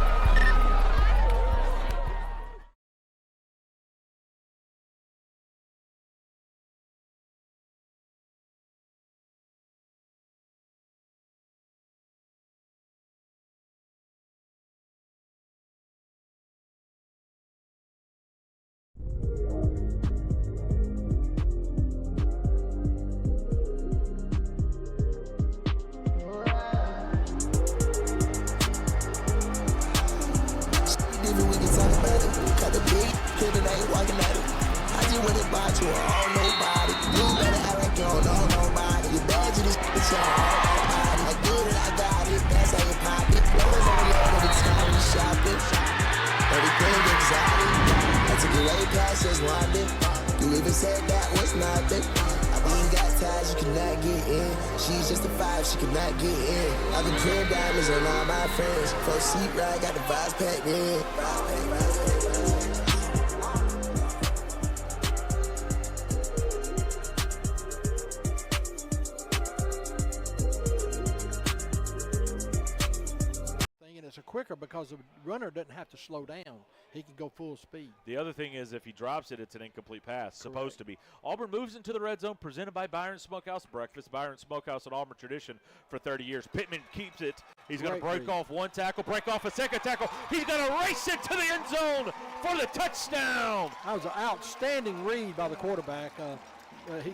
Even we can talk about it. Cut the beat, hit it, ain't walking at it. I just went and bought you all nobody. You better act like you don't know nobody. You bad, you just bitch, you all nobody. I good and I got it, that's how you pop it. Flowers on the road every time you shopping. Everything exotic. I took it way past just London. You even said that was nothing. We ain't got ties, you cannot get in. She's just a 5, she cannot get in. I've been putting diamonds on all my friends. First seat ride, got the vibes packed in. And it's a quicker because the runner doesn't have to slow down. He can go full speed. The other thing is if he drops it, it's an incomplete pass. Supposed to be. Auburn moves into the red zone, presented by Byron Smokehouse Breakfast. Byron Smokehouse, an Auburn tradition for 30 years. Pittman keeps it. He's going to break off one tackle, break off a second tackle. He's going to race it to the end zone for the touchdown. That was an outstanding read by the quarterback. He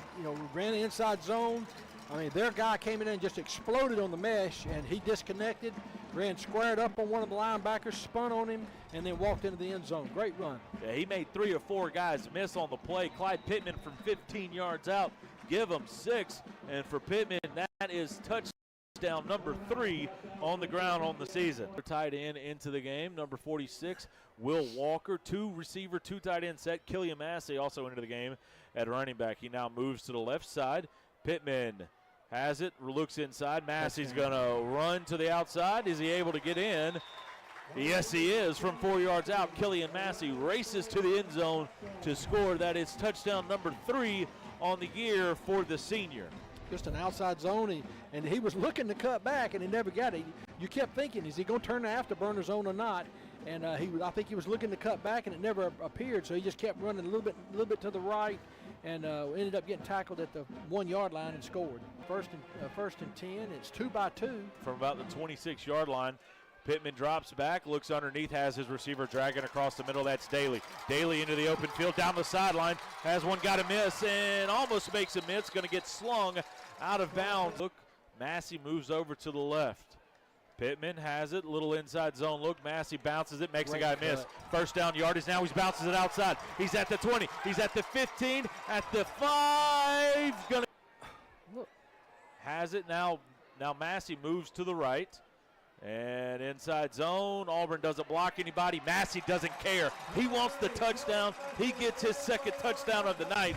ran the inside zone. I mean, their guy came in and just exploded on the mesh, and he disconnected, ran squared up on one of the linebackers, spun on him, and then walked into the end zone. Great run. Yeah, he made 3 or 4 guys miss on the play. Clyde Pittman from 15 yards out, give him 6. And for Pittman, that is touchdown number 3 on the ground on the season. Tight end into the game, number 46, Will Walker. 2 receiver, 2 tight end set. Killian Massey also into the game at running back. He now moves to the left side. Pittman has it, looks inside. Massey's going to run to the outside. Is he able to get in? Yes, he is. From 4 yards out, Killian Massey races to the end zone to score. That is touchdown number 3 on the year for the senior. Just an outside zone, and he was looking to cut back, and he never got it. You kept thinking, is he going to turn the afterburner zone or not? And I think he was looking to cut back, and it never appeared, so he just kept running a little bit to the right, and ended up getting tackled at the 1 yard line and scored. First and 10. It's 2 by 2 from about the 26-yard line. Pittman drops back, looks underneath, has his receiver dragging across the middle. That's Daly. Daly into the open field, down the sideline, has one, got a miss, and almost makes a miss. Going to get slung out of bounds. Look, Massey moves over to the left. Pittman has it, little inside zone look. Massey bounces it, makes a guy miss. First down yardage. Now he bounces it outside. He's at the 20. He's at the 15. At the 5. Gonna has it now. Now Massey moves to the right. And inside zone, Auburn doesn't block anybody. Massey doesn't care. He wants the touchdown. He gets his second touchdown of the night.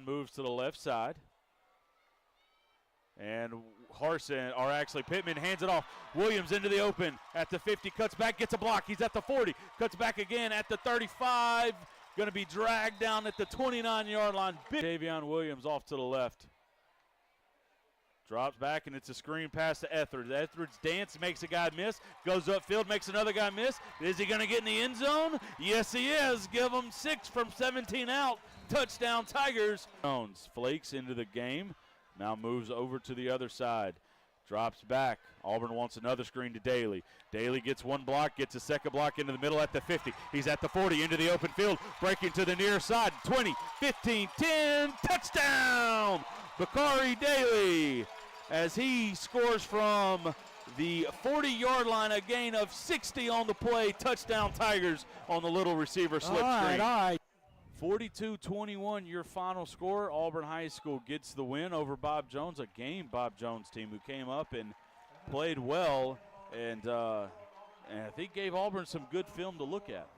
Moves to the left side. And Pittman hands it off. Williams into the open at the 50, cuts back, gets a block. He's at the 40, cuts back again at the 35. Going to be dragged down at the 29-yard line. Davion Williams off to the left. Drops back, and it's a screen pass to Etheridge. Etheridge dance, makes a guy miss, goes upfield, makes another guy miss. Is he going to get in the end zone? Yes, he is. Give him 6 from 17 out. Touchdown Tigers. Jones flakes into the game. Now moves over to the other side. Drops back. Auburn wants another screen to Daly. Daly gets one block, gets a second block into the middle at the 50. He's at the 40, into the open field, breaking to the near side. 20, 15, 10, touchdown! Bakari Daly, as he scores from the 40-yard line, a gain of 60 on the play. Touchdown Tigers on the little receiver slip screen. All right. 42-21 your final score. Auburn High School gets the win over Bob Jones, a game Bob Jones team who came up and played well, and I think gave Auburn some good film to look at.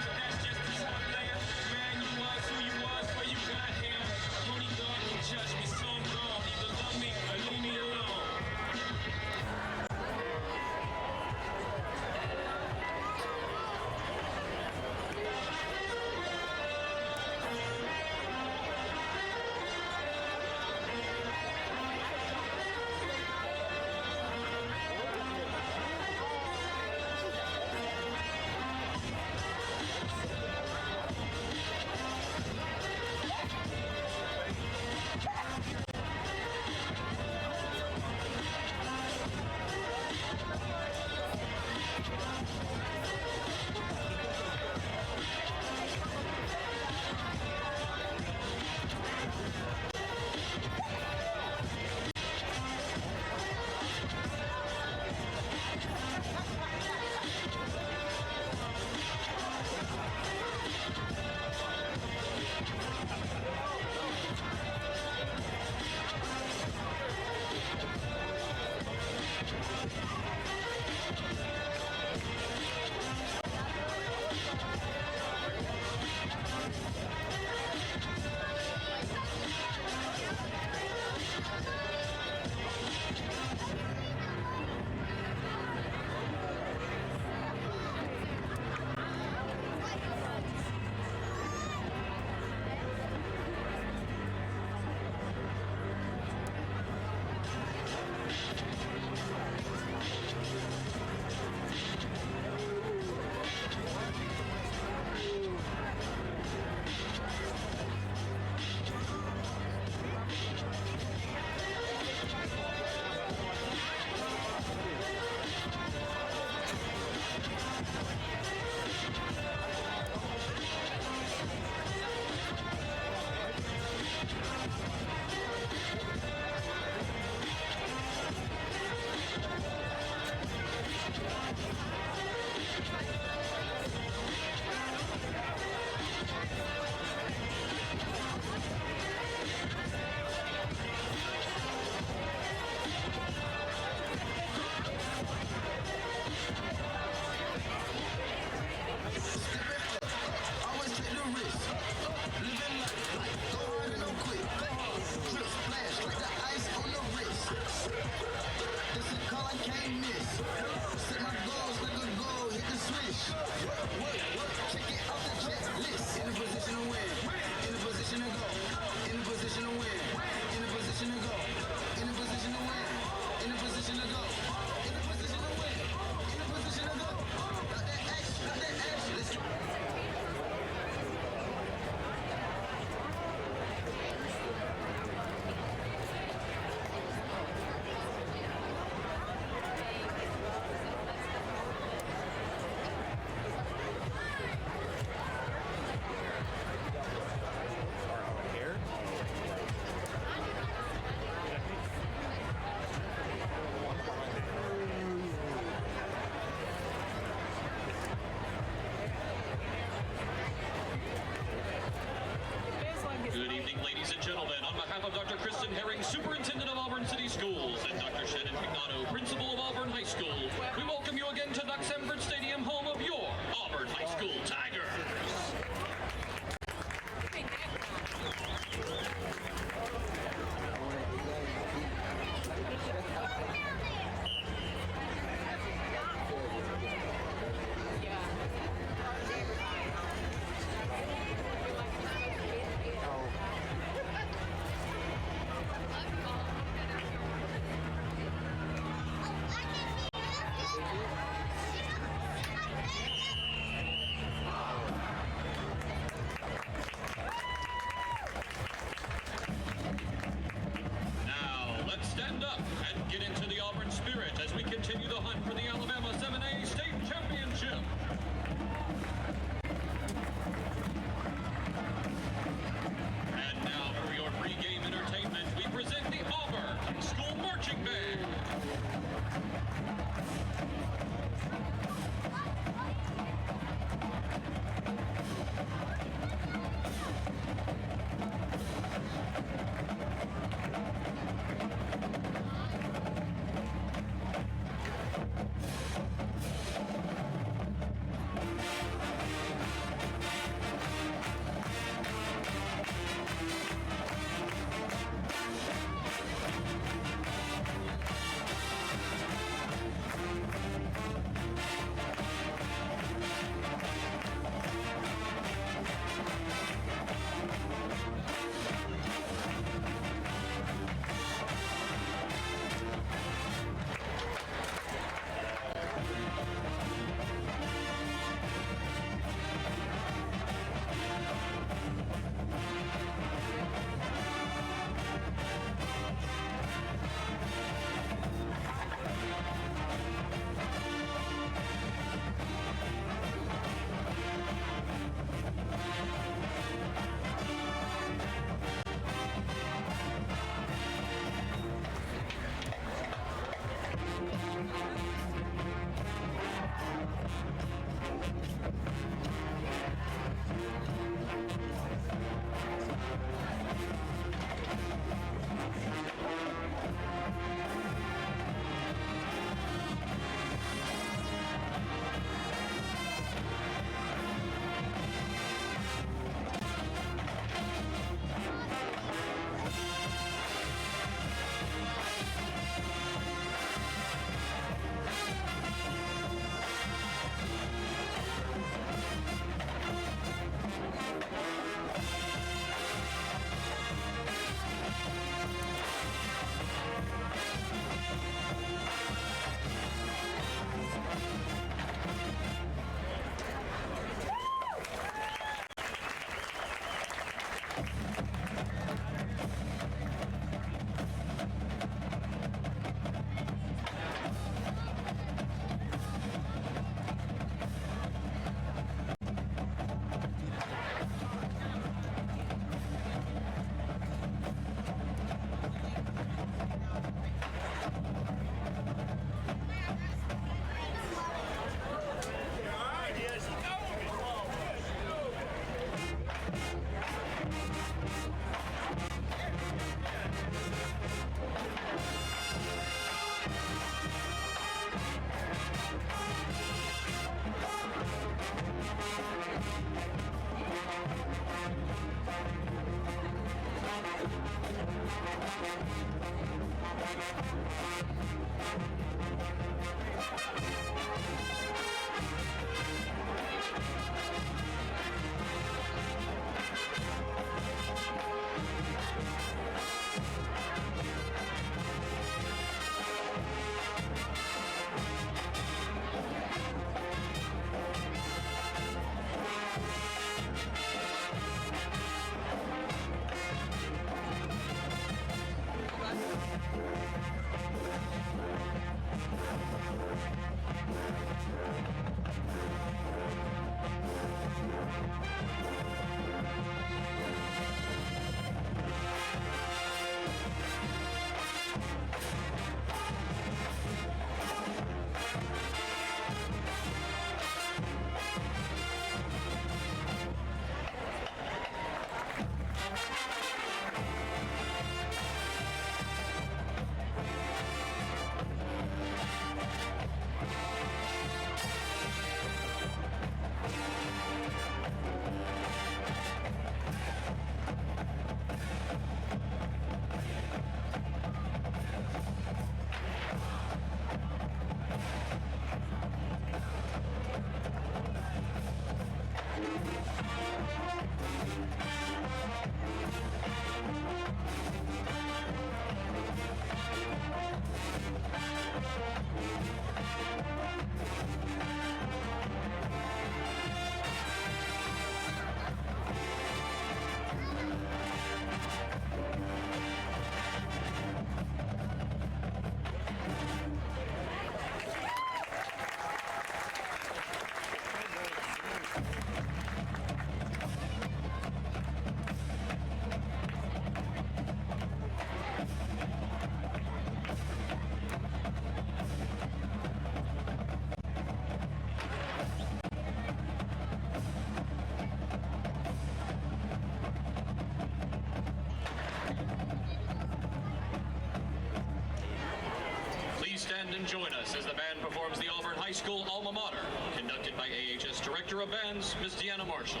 join us as the band performs the Auburn High School alma mater, conducted by AHS Director of Bands, Ms. Deanna Marshall.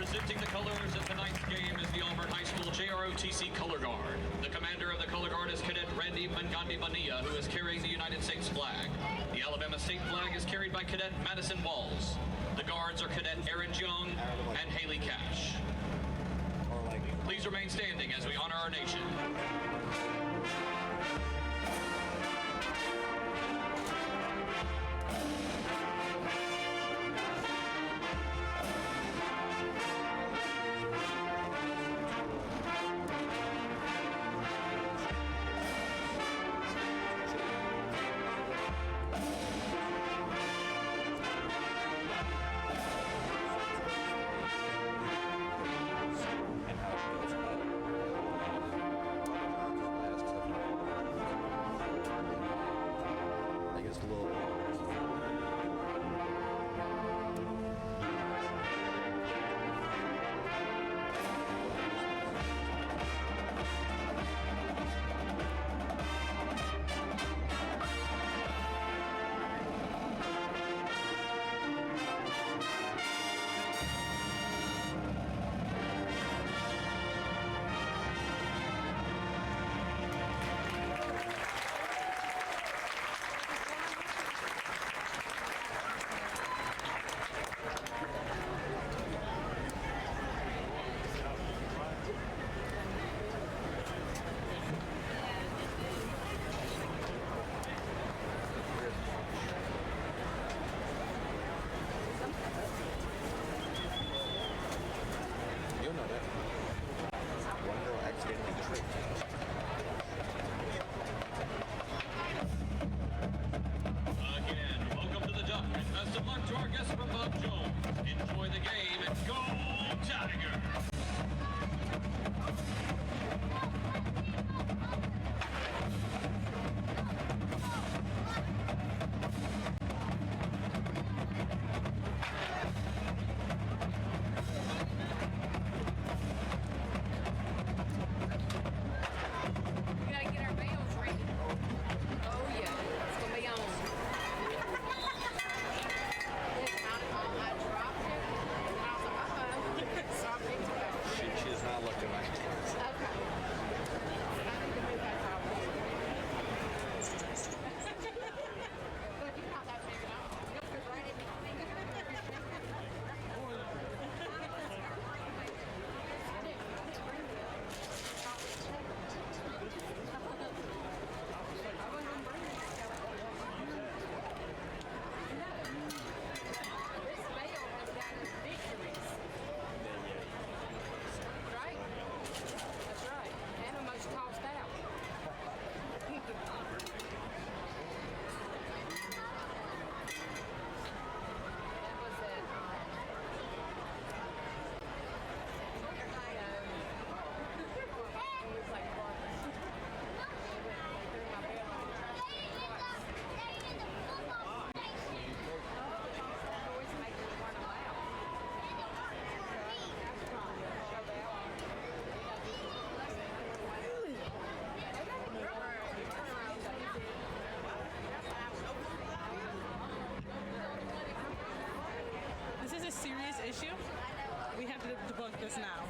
Presenting the colors of tonight's game is the Auburn High School JROTC Color Guard. The commander of the Color Guard is Cadet Randy Mangandi Bania, who is carrying the United States flag. The Alabama state flag is carried by Cadet Madison Walls. The guards are Cadet Aaron Jung and Haley Cash. Please remain standing as we honor our nation. Serious issue. We have to debunk this now.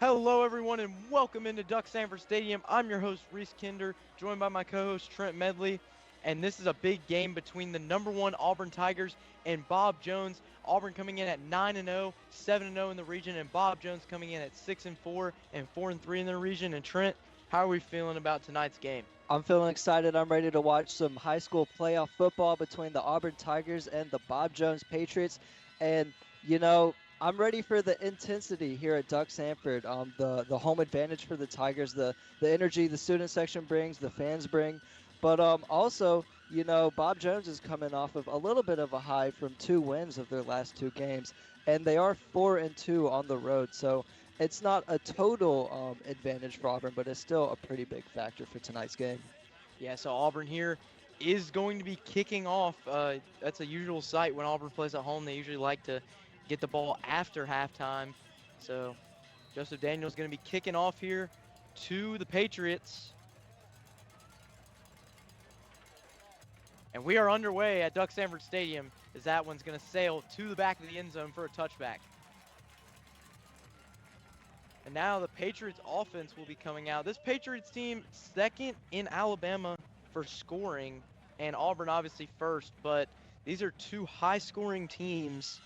Hello, everyone, and welcome into Duck Sanford Stadium. I'm your host, Reese Kinder, joined by my co-host, Trent Medley. And this is a big game between the #1 Auburn Tigers and Bob Jones. Auburn coming in at 9-0, 7-0 in the region, and Bob Jones coming in at 6-4 and 4-3 in the region. And Trent, how are we feeling about tonight's game? I'm feeling excited. I'm ready to watch some high school playoff football between the Auburn Tigers and the Bob Jones Patriots. And, you know, I'm ready for the intensity here at Duck Sanford. The home advantage for the Tigers, the energy the student section brings, the fans bring. But also, you know, Bob Jones is coming off of a little bit of a high from 2 wins of their last 2 games. And they are 4-2 on the road. So it's not a total advantage for Auburn, but it's still a pretty big factor for tonight's game. Yeah, so Auburn here is going to be kicking off. That's a usual sight when Auburn plays at home. They usually like to get the ball after halftime. So Joseph Daniels going to be kicking off here to the Patriots. And we are underway at Duck Sanford Stadium as that one's going to sail to the back of the end zone for a touchback. And now the Patriots offense will be coming out. This Patriots team second in Alabama for scoring, and Auburn obviously first, but these are 2 high-scoring teams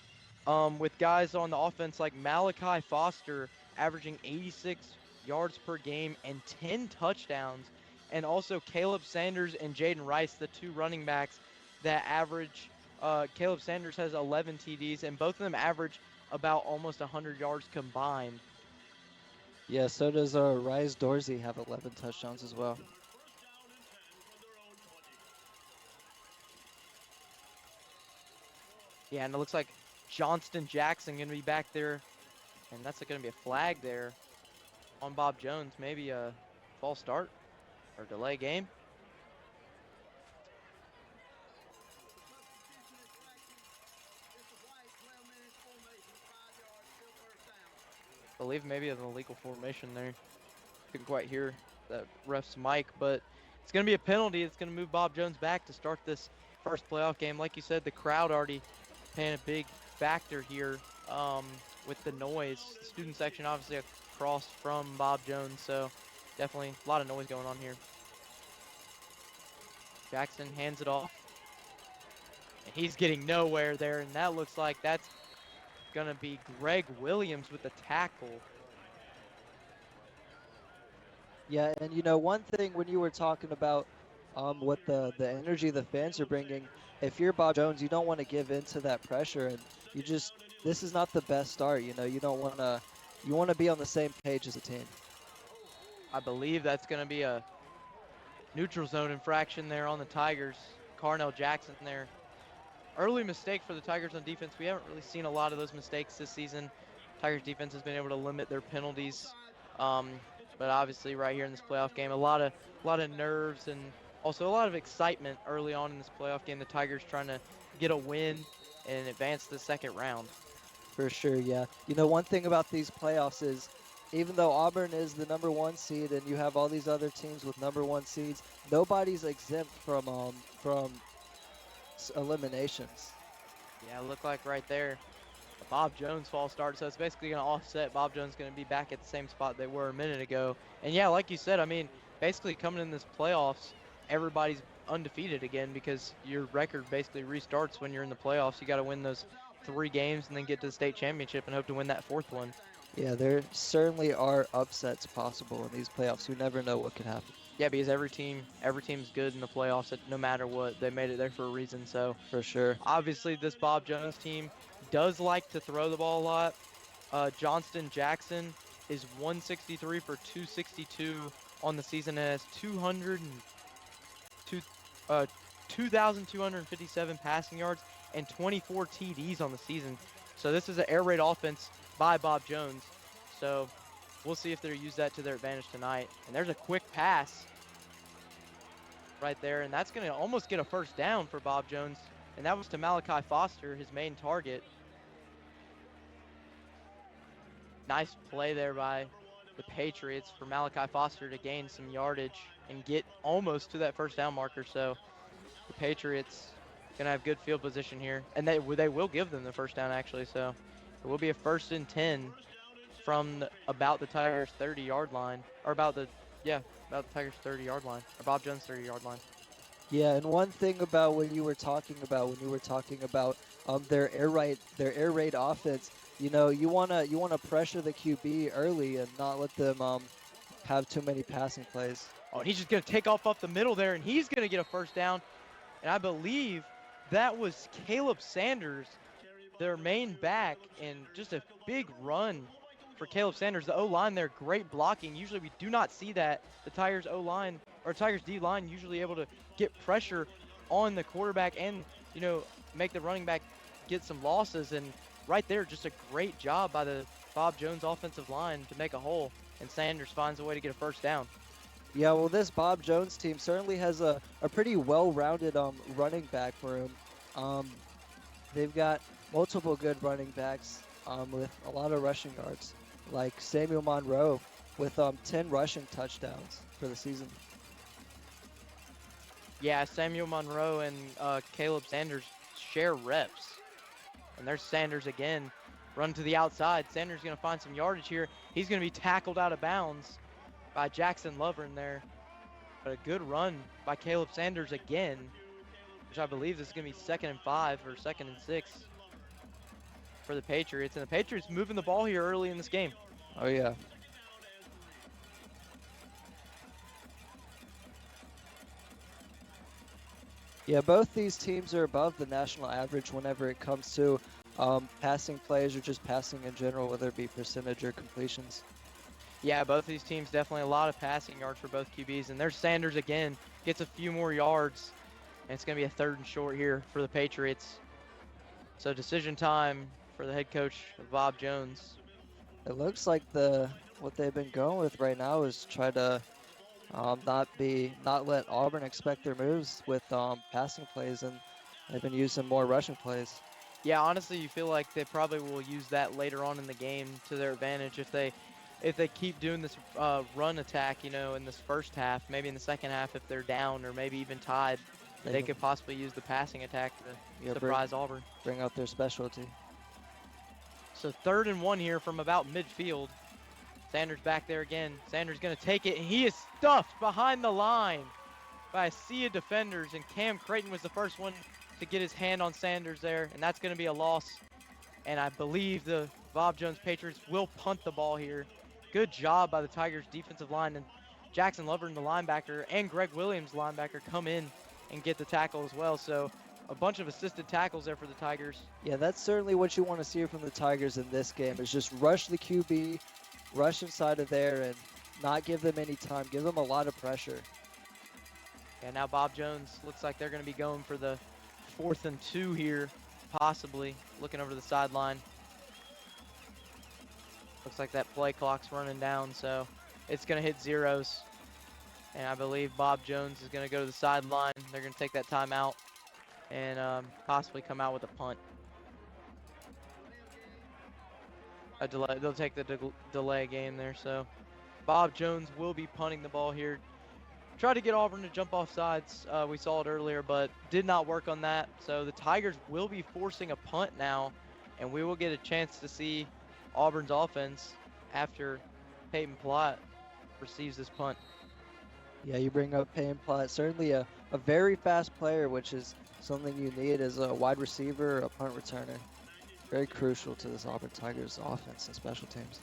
with guys on the offense like Malachi Foster averaging 86 yards per game and 10 touchdowns, and also Caleb Sanders and Jaden Rice, the 2 running backs that average. Caleb Sanders has 11 TDs, and both of them average about almost 100 yards combined. Yeah, so does Rice Dorsey have 11 touchdowns as well. Yeah, and it looks like Johnston Jackson going to be back there, and that's going to be a flag there on Bob Jones. Maybe a false start or delay game. I believe maybe an illegal formation there. Couldn't quite hear that ref's mic, but it's going to be a penalty. It's going to move Bob Jones back to start this first playoff game. Like you said, the crowd already playing a big factor here with the noise. The student section obviously across from Bob Jones, so definitely a lot of noise going on here. Jackson hands it off, and he's getting nowhere there, and that looks like that's going to be Greg Williams with the tackle. Yeah, and you know, one thing when you were talking about what the energy the fans are bringing, if you're Bob Jones, you don't want to give in to that pressure, and this is not the best start. You know, you want to be on the same page as a team. I believe that's going to be a neutral zone infraction there on the Tigers. Carnell Jackson there. Early mistake for the Tigers on defense. We haven't really seen a lot of those mistakes this season. Tigers defense has been able to limit their penalties. But obviously right here in this playoff game, a lot of nerves and also a lot of excitement early on in this playoff game. The Tigers trying to get a win and advance to the second round. For sure, yeah. You know, one thing about these playoffs is even though Auburn is the #1 seed and you have all these other teams with #1 seeds, nobody's exempt from eliminations. Yeah, look like right there, a Bob Jones false start. So it's basically going to offset. Bob Jones going to be back at the same spot they were a minute ago. And yeah, like you said, I mean, basically coming in this playoffs, everybody's undefeated again because your record basically restarts when you're in the playoffs. You got to win those 3 games and then get to the state championship and hope to win that 4th one. Yeah, there certainly are upsets possible in these playoffs. You never know what could happen. Yeah, because every team's good in the playoffs. No matter what, they made it there for a reason. So for sure, obviously this Bob Jones team does like to throw the ball a lot. Johnston Jackson is 163 for 262 on the season and has 2,257 passing yards and 24 TDs on the season. So this is an air raid offense by Bob Jones. So we'll see if they'll use that to their advantage tonight. And there's a quick pass right there, and that's going to almost get a first down for Bob Jones. And that was to Malachi Foster, his main target. Nice play there by the Patriots for Malachi Foster to gain some yardage and get almost to that first down marker. So the Patriots going to have good field position here. And they will give them the first down, actually. So it will be a 1st and 10 from about the Tigers 30-yard line, or about the Tigers 30-yard line, or Bob Jones 30-yard line. Yeah, and one thing about when you were talking about their air raid offense, you wanna pressure the QB early and not let them have too many passing plays. Oh, and he's just gonna take off the middle there, and he's gonna get a first down. And I believe that was Caleb Sanders, their main back, and just a big run for Caleb Sanders. The O-line there, great blocking. Usually we do not see that. The Tigers O-line, or Tigers D-line, usually able to get pressure on the quarterback and, make the running back get some losses. And right there, just a great job by the Bob Jones offensive line to make a hole, and Sanders finds a way to get a first down. Yeah, well, this Bob Jones team certainly has a pretty well-rounded running back for him. They've got multiple good running backs with a lot of rushing yards, like Samuel Monroe with 10 rushing touchdowns for the season. Yeah, Samuel Monroe and Caleb Sanders share reps. And there's Sanders again, run to the outside. Sanders going to find some yardage here. He's going to be tackled out of bounds by Jackson Lovren there. But a good run by Caleb Sanders again, which I believe is going to be 2nd and 5 or 2nd and 6 for the Patriots. And the Patriots moving the ball here early in this game. Oh, yeah. Yeah, both these teams are above the national average whenever it comes to passing plays or just passing in general, whether it be percentage or completions. Yeah, both these teams definitely a lot of passing yards for both QBs. And there's Sanders again, gets a few more yards. And it's going to be a 3rd and short here for the Patriots. So decision time for the head coach, Bob Jones. It looks like what they've been going with right now is try to not let Auburn expect their moves with passing plays, and they've been using more rushing plays. Yeah, honestly, you feel like they probably will use that later on in the game to their advantage if they keep doing this run attack, in this first half. Maybe in the second half, if they're down or maybe even tied, they could possibly use the passing attack to surprise Auburn. Bring out their specialty. So 3rd and 1 here from about midfield. Sanders back there again. Sanders going to take it, and he is stuffed behind the line by a sea of defenders, and Cam Creighton was the first one to get his hand on Sanders there, and that's going to be a loss. And I believe the Bob Jones Patriots will punt the ball here. Good job by the Tigers defensive line, and Jackson Lovren, the linebacker, and Greg Williams, linebacker, come in and get the tackle as well. So a bunch of assisted tackles there for the Tigers. Yeah, that's certainly what you want to see from the Tigers in this game, is just rush the QB, rush inside of there, and not give them any time. Give them a lot of pressure. And now Bob Jones looks like they're going to be going for the 4th and 2 here, possibly. Looking over the sideline. Looks like that play clock's running down, so it's going to hit zeros. And I believe Bob Jones is going to go to the sideline. They're going to take that timeout and possibly come out with a punt. A delay. They'll take the delay game there. So Bob Jones will be punting the ball here. Tried to get Auburn to jump off sides. We saw it earlier, but did not work on that. So the Tigers will be forcing a punt now, and we will get a chance to see Auburn's offense after Peyton Plott receives this punt. Yeah, you bring up Peyton Plott. Certainly a very fast player, which is something you need as a wide receiver or a punt returner. Very crucial to this Auburn Tigers offense and special teams.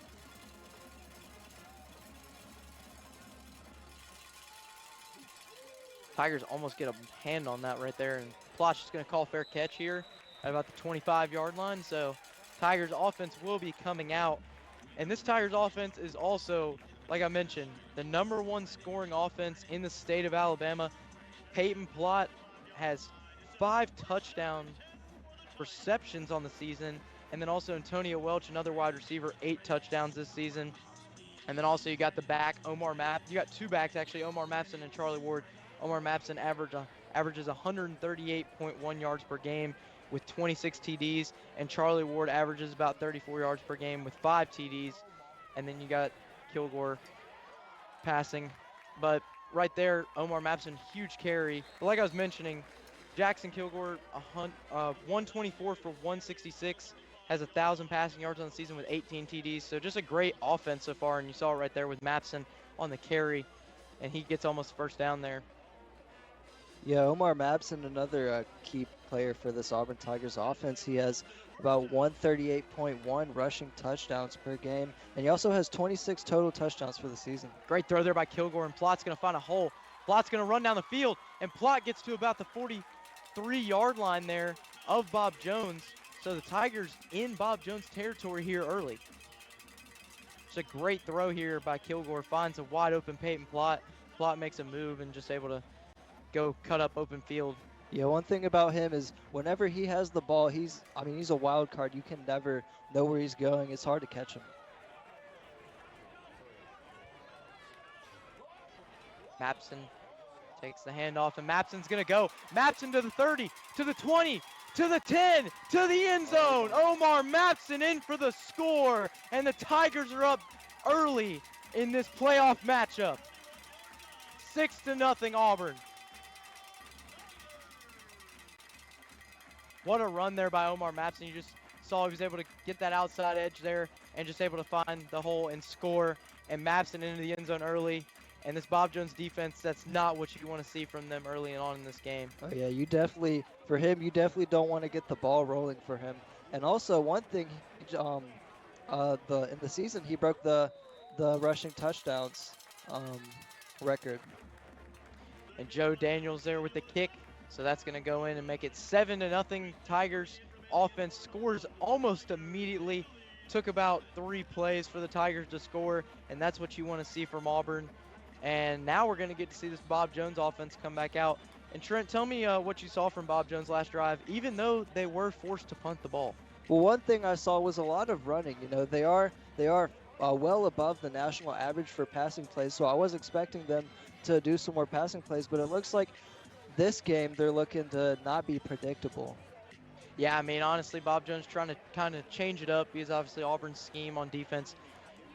Tigers almost get a hand on that right there, and Plott's just going to call fair catch here at about the 25-yard line. So Tigers offense will be coming out, and this Tigers offense is also, like I mentioned, the #1 scoring offense in the state of Alabama. Peyton Plott has 5 touchdown receptions on the season, and then also Antonio Welch, another wide receiver, 8 touchdowns this season. And then also you got the back, Omar Mapp. You got 2 backs actually, Omar Mapson and Charlie Ward. Omar Mapson averages 138.1 yards per game with 26 TDs, and Charlie Ward averages about 34 yards per game with 5 TDs. And then you got Kilgore passing. But right there, Omar Mapson, huge carry. But like I was mentioning, Jackson Kilgore, 124 for 166. has 1,000 passing yards on the season with 18 TDs. So just a great offense so far, and you saw it right there with Mapson on the carry, and he gets almost first down there. Yeah, Omar Mapson, another key player for this Auburn Tigers offense. He has about 138.1 rushing touchdowns per game, and he also has 26 total touchdowns for the season. Great throw there by Kilgore, and Plott's going to find a hole. Plott's going to run down the field, and Plott gets to about the 43-yard line there of Bob Jones. So the Tigers in Bob Jones territory here early. It's a great throw here by Kilgore. Finds a wide open Peyton Plott. Plott makes a move and just able to go cut up open field. Yeah, one thing about him is whenever he has the ball, he's a wild card. You can never know where he's going. It's hard to catch him. Mapson takes the handoff, and Mapson's going to go. Mapson to the 30, to the 20, to the 10, to the end zone. Omar Mapson in for the score, and the Tigers are up early in this playoff matchup. 6-0 Auburn. What a run there by Omar Mapson. You just saw he was able to get that outside edge there and just able to find the hole and score. And Mapson into the end zone early. And this Bob Jones defense, that's not what you want to see from them early on in this game. Oh yeah, you definitely don't want to get the ball rolling for him. And also one thing, in the season he broke the rushing touchdowns record. And Joe Daniels there with the kick. So that's going to go in and make it 7-0. Tigers offense scores almost immediately. Took about 3 plays for the Tigers to score, and that's what you want to see from Auburn. And now we're going to get to see this Bob Jones offense come back out. And Trent, tell me what you saw from Bob Jones last drive, even though they were forced to punt the ball. Well, one thing I saw was a lot of running. You know, they are well above the national average for passing plays, so I was expecting them to do some more passing plays, but it looks like this game they're looking to not be predictable. Yeah, I mean, honestly, Bob Jones trying to kind of change it up because obviously Auburn's scheme on defense,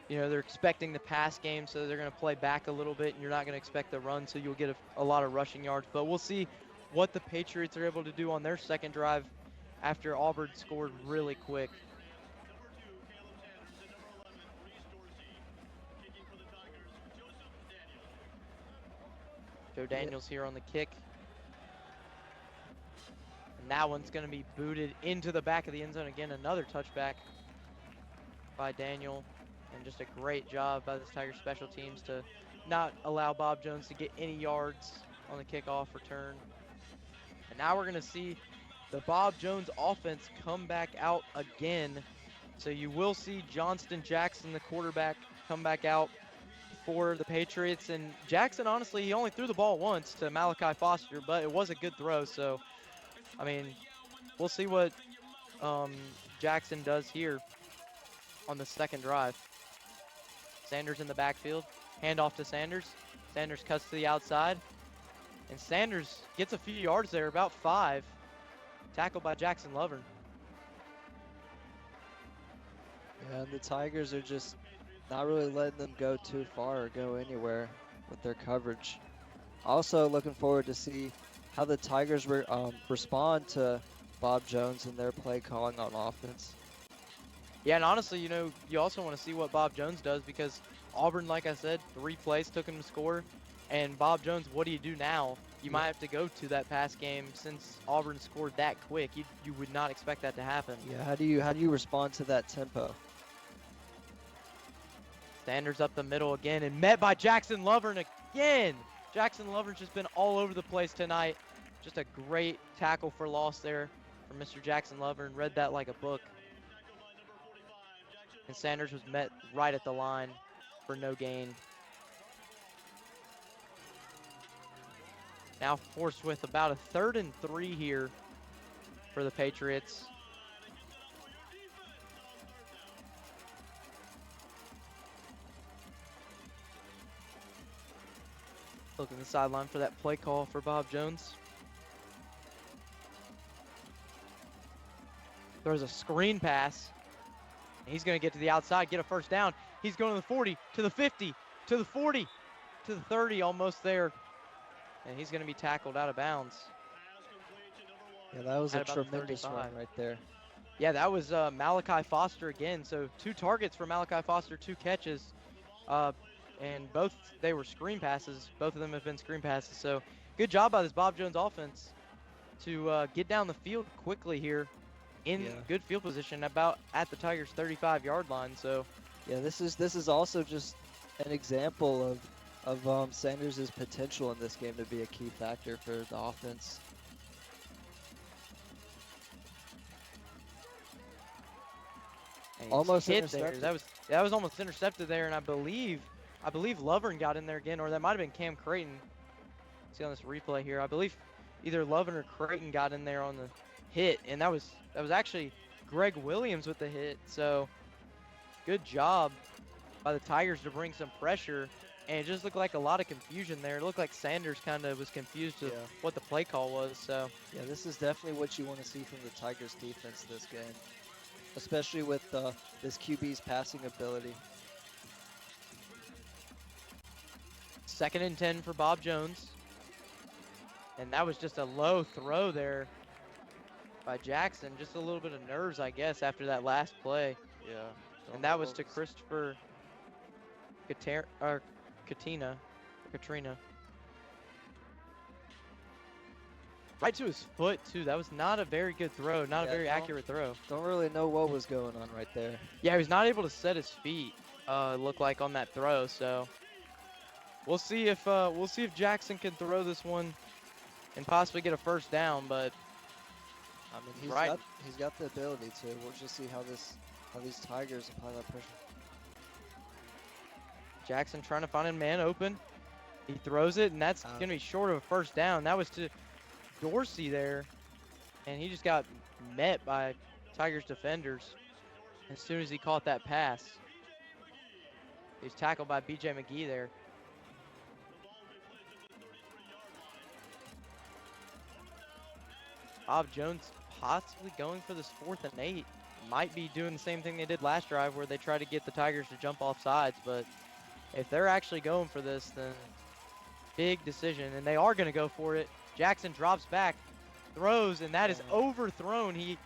you know, they're expecting the pass game, so they're going to play back a little bit, and you're not going to expect the run, so you'll get a lot of rushing yards. But we'll see what the Patriots are able to do on their second drive after Auburn scored really quick. Joe Daniels here on the kick. And that one's going to be booted into the back of the end zone. Again, another touchback by Daniel. And just a great job by this Tiger special teams to not allow Bob Jones to get any yards on the kickoff return. And now we're going to see the Bob Jones offense come back out again. So you will see Johnston Jackson, the quarterback, come back out for the Patriots. And Jackson, honestly, he only threw the ball once to Malachi Foster, but it was a good throw. So, I mean, we'll see what Jackson does here on the second drive. Sanders in the backfield, handoff to Sanders. Sanders cuts to the outside, and Sanders gets a few yards there, about 5. Tackled by Jackson Lovern. Yeah, and the Tigers are just not really letting them go too far or go anywhere with their coverage. Also looking forward to see how the Tigers respond to Bob Jones and their play calling on offense. Yeah, and honestly, you know, you also want to see what Bob Jones does because Auburn, like I said, 3 plays took him to score. And Bob Jones, what do you do now? You might have to go to that pass game since Auburn scored that quick. You would not expect that to happen. Yeah, how do you respond to that tempo? Sanders up the middle again and met by Jackson Lovern again. Jackson Lovern's just been all over the place tonight. Just a great tackle for loss there from Mr. Jackson Lovern. Read that like a book. And Sanders was met right at the line for no gain. Now forced with about a 3rd and 3 here for the Patriots. Looking the sideline for that play call for Bob Jones. There's a screen pass. He's going to get to the outside, get a first down. He's going to the 40, to the 50, to the 40, to the 30, almost there. And he's going to be tackled out of bounds. Yeah, that was a tremendous run right there. Yeah, that was Malachi Foster again. So 2 targets for Malachi Foster, 2 catches. And both, they were screen passes. Both of them have been screen passes. So good job by this Bob Jones offense to get down the field quickly here in good field position about at the Tigers' 35-yard line. So yeah, this is also just an example of Sanders' potential in this game to be a key factor for the offense. Almost hit intercepted. there. That was almost intercepted there, and I believe Lovern got in there again, or that might have been Cam Creighton. See on this replay here, I believe either Lovern or Creighton got in there on the hit, and that was actually Greg Williams with the hit. So good job by the Tigers to bring some pressure, and it just looked like a lot of confusion there. It looked like Sanders kind of was confused with what the play call was. So yeah, this is definitely what you want to see from the Tigers defense this game, especially with this QB's passing ability. 2nd and 10 for Bob Jones. And that was just a low throw there by Jackson. Just a little bit of nerves, I guess, after that last play. Yeah. And that was to Christopher Katrina. Right to his foot, too. That was not a very good throw, not a very accurate throw. Don't really know what was going on right there. Yeah, he was not able to set his feet, looked like, on that throw. So we'll see if Jackson can throw this one and possibly get a first down. But I mean, he's got the ability to. We'll just see how these Tigers apply that pressure. Jackson trying to find a man open. He throws it, and that's going to be short of a first down. That was to Dorsey there, and he just got met by Tigers defenders as soon as he caught that pass. He was tackled by B.J. McGee there. Bob Jones possibly going for this 4th and 8. Might be doing the same thing they did last drive where they tried to get the Tigers to jump off sides, but if they're actually going for this, then big decision, and they are going to go for it. Jackson drops back, throws, and that is overthrown. He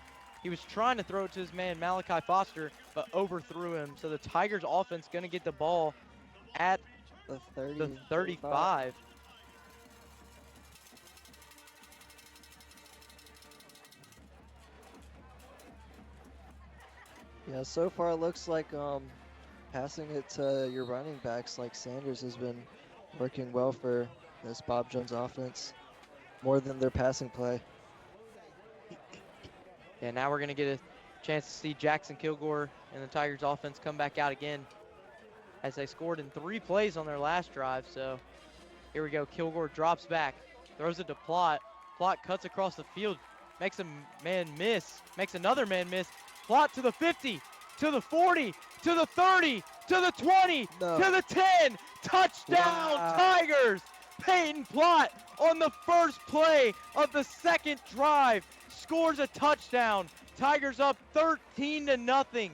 was trying to throw it to his man Malachi Foster, but overthrew him. So the Tigers offense going to get the ball at the 35. Yeah, so far it looks like passing it to your running backs like Sanders has been working well for this Bob Jones offense, more than their passing play. Yeah, now we're going to get a chance to see Jackson Kilgore and the Tigers offense come back out again as they scored in 3 plays on their last drive. So here we go. Kilgore drops back, throws it to Plott. Plott cuts across the field, makes a man miss, makes another man miss. Plott to the 50, to the 40, to the 30, to the 20, to the 10. Touchdown, Tigers! Peyton Plott on the first play of the 2nd drive scores a touchdown. Tigers up 13-0.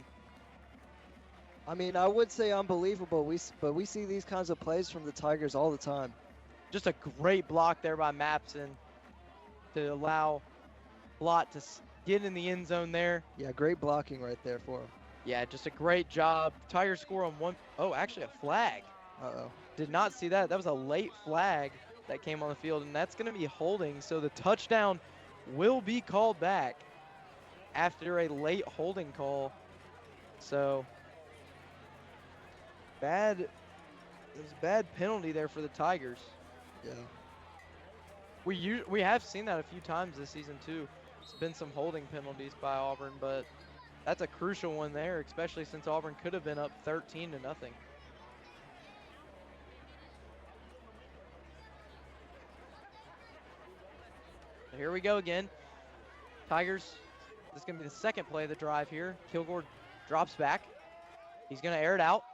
I mean, I would say unbelievable, but we see these kinds of plays from the Tigers all the time. Just a great block there by Mapson to allow Plott to get in the end zone there. Yeah, great blocking right there for him. Yeah, just a great job. Tigers score on one. Oh, actually a flag. Uh-oh. Did not see that. That was a late flag that came on the field, and that's going to be holding. So the touchdown will be called back after a late holding call. So it was a bad penalty there for the Tigers. Yeah. We have seen that a few times this season too. There's been some holding penalties by Auburn, but that's a crucial one there, especially since Auburn could have been up 13-0. Here we go again. Tigers, this is going to be the 2nd play of the drive here. Kilgore drops back. He's going to air it out.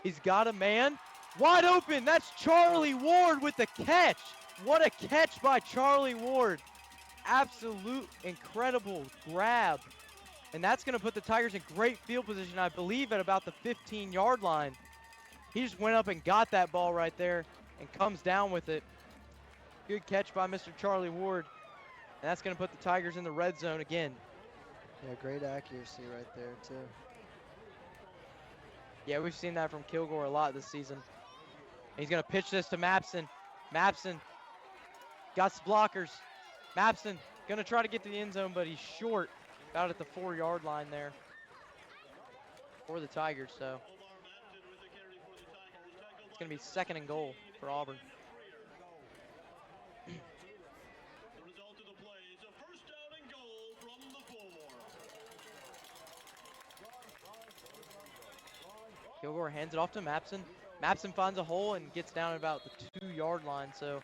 He's got a man wide open. That's Charlie Ward with the catch. What a catch by Charlie Ward. Absolute incredible grab. And that's going to put the Tigers in great field position, I believe, at about the 15-yard line. He just went up and got that ball right there and comes down with it. Good catch by Mr. Charlie Ward. And that's going to put the Tigers in the red zone again. Yeah, great accuracy right there, too. Yeah, we've seen that from Kilgore a lot this season. He's going to pitch this to Mapson. Mapson got some blockers. Mapson going to try to get to the end zone, but he's short, about at the 4-yard line there for the Tigers. So it's going to be 2nd and goal for Auburn. Kilgore hands it off to Mapson. Mapson finds a hole and gets down at about the 2-yard line. So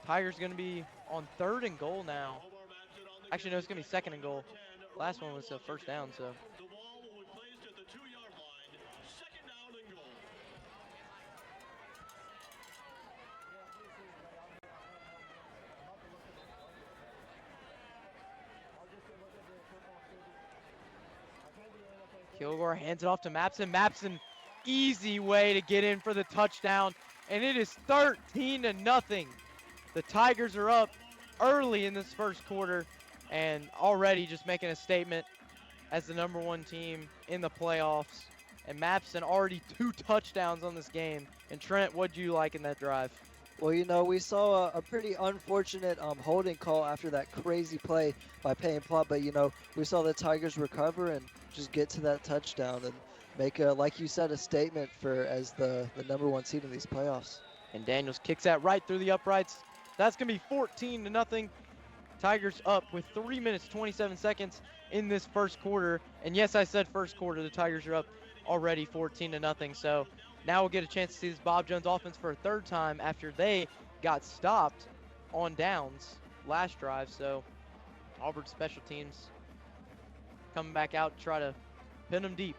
Tigers going to be on 3rd and goal now. Actually, no, it's going to be 2nd and goal. Last one was a 1st down, so. Kilgore hands it off to Mapson. Mapson, easy way to get in for the touchdown. And it is 13-0. The Tigers are up early in this first quarter and already just making a statement as the #1 team in the playoffs. And Mapson already 2 touchdowns on this game. And Trent, what'd you like in that drive? Well, you know, we saw a pretty unfortunate holding call after that crazy play by Payne Plot, but, you know, we saw the Tigers recover and just get to that touchdown and make, like you said, a statement for as the #1 seed in these playoffs. And Daniels kicks that right through the uprights. That's going to be 14-0. Tigers up with 3 minutes, 27 seconds in this first quarter. And yes, I said first quarter. The Tigers are up already 14-0. So now we'll get a chance to see this Bob Jones offense for a 3rd time after they got stopped on downs last drive. So Auburn special teams coming back out to try to pin them deep.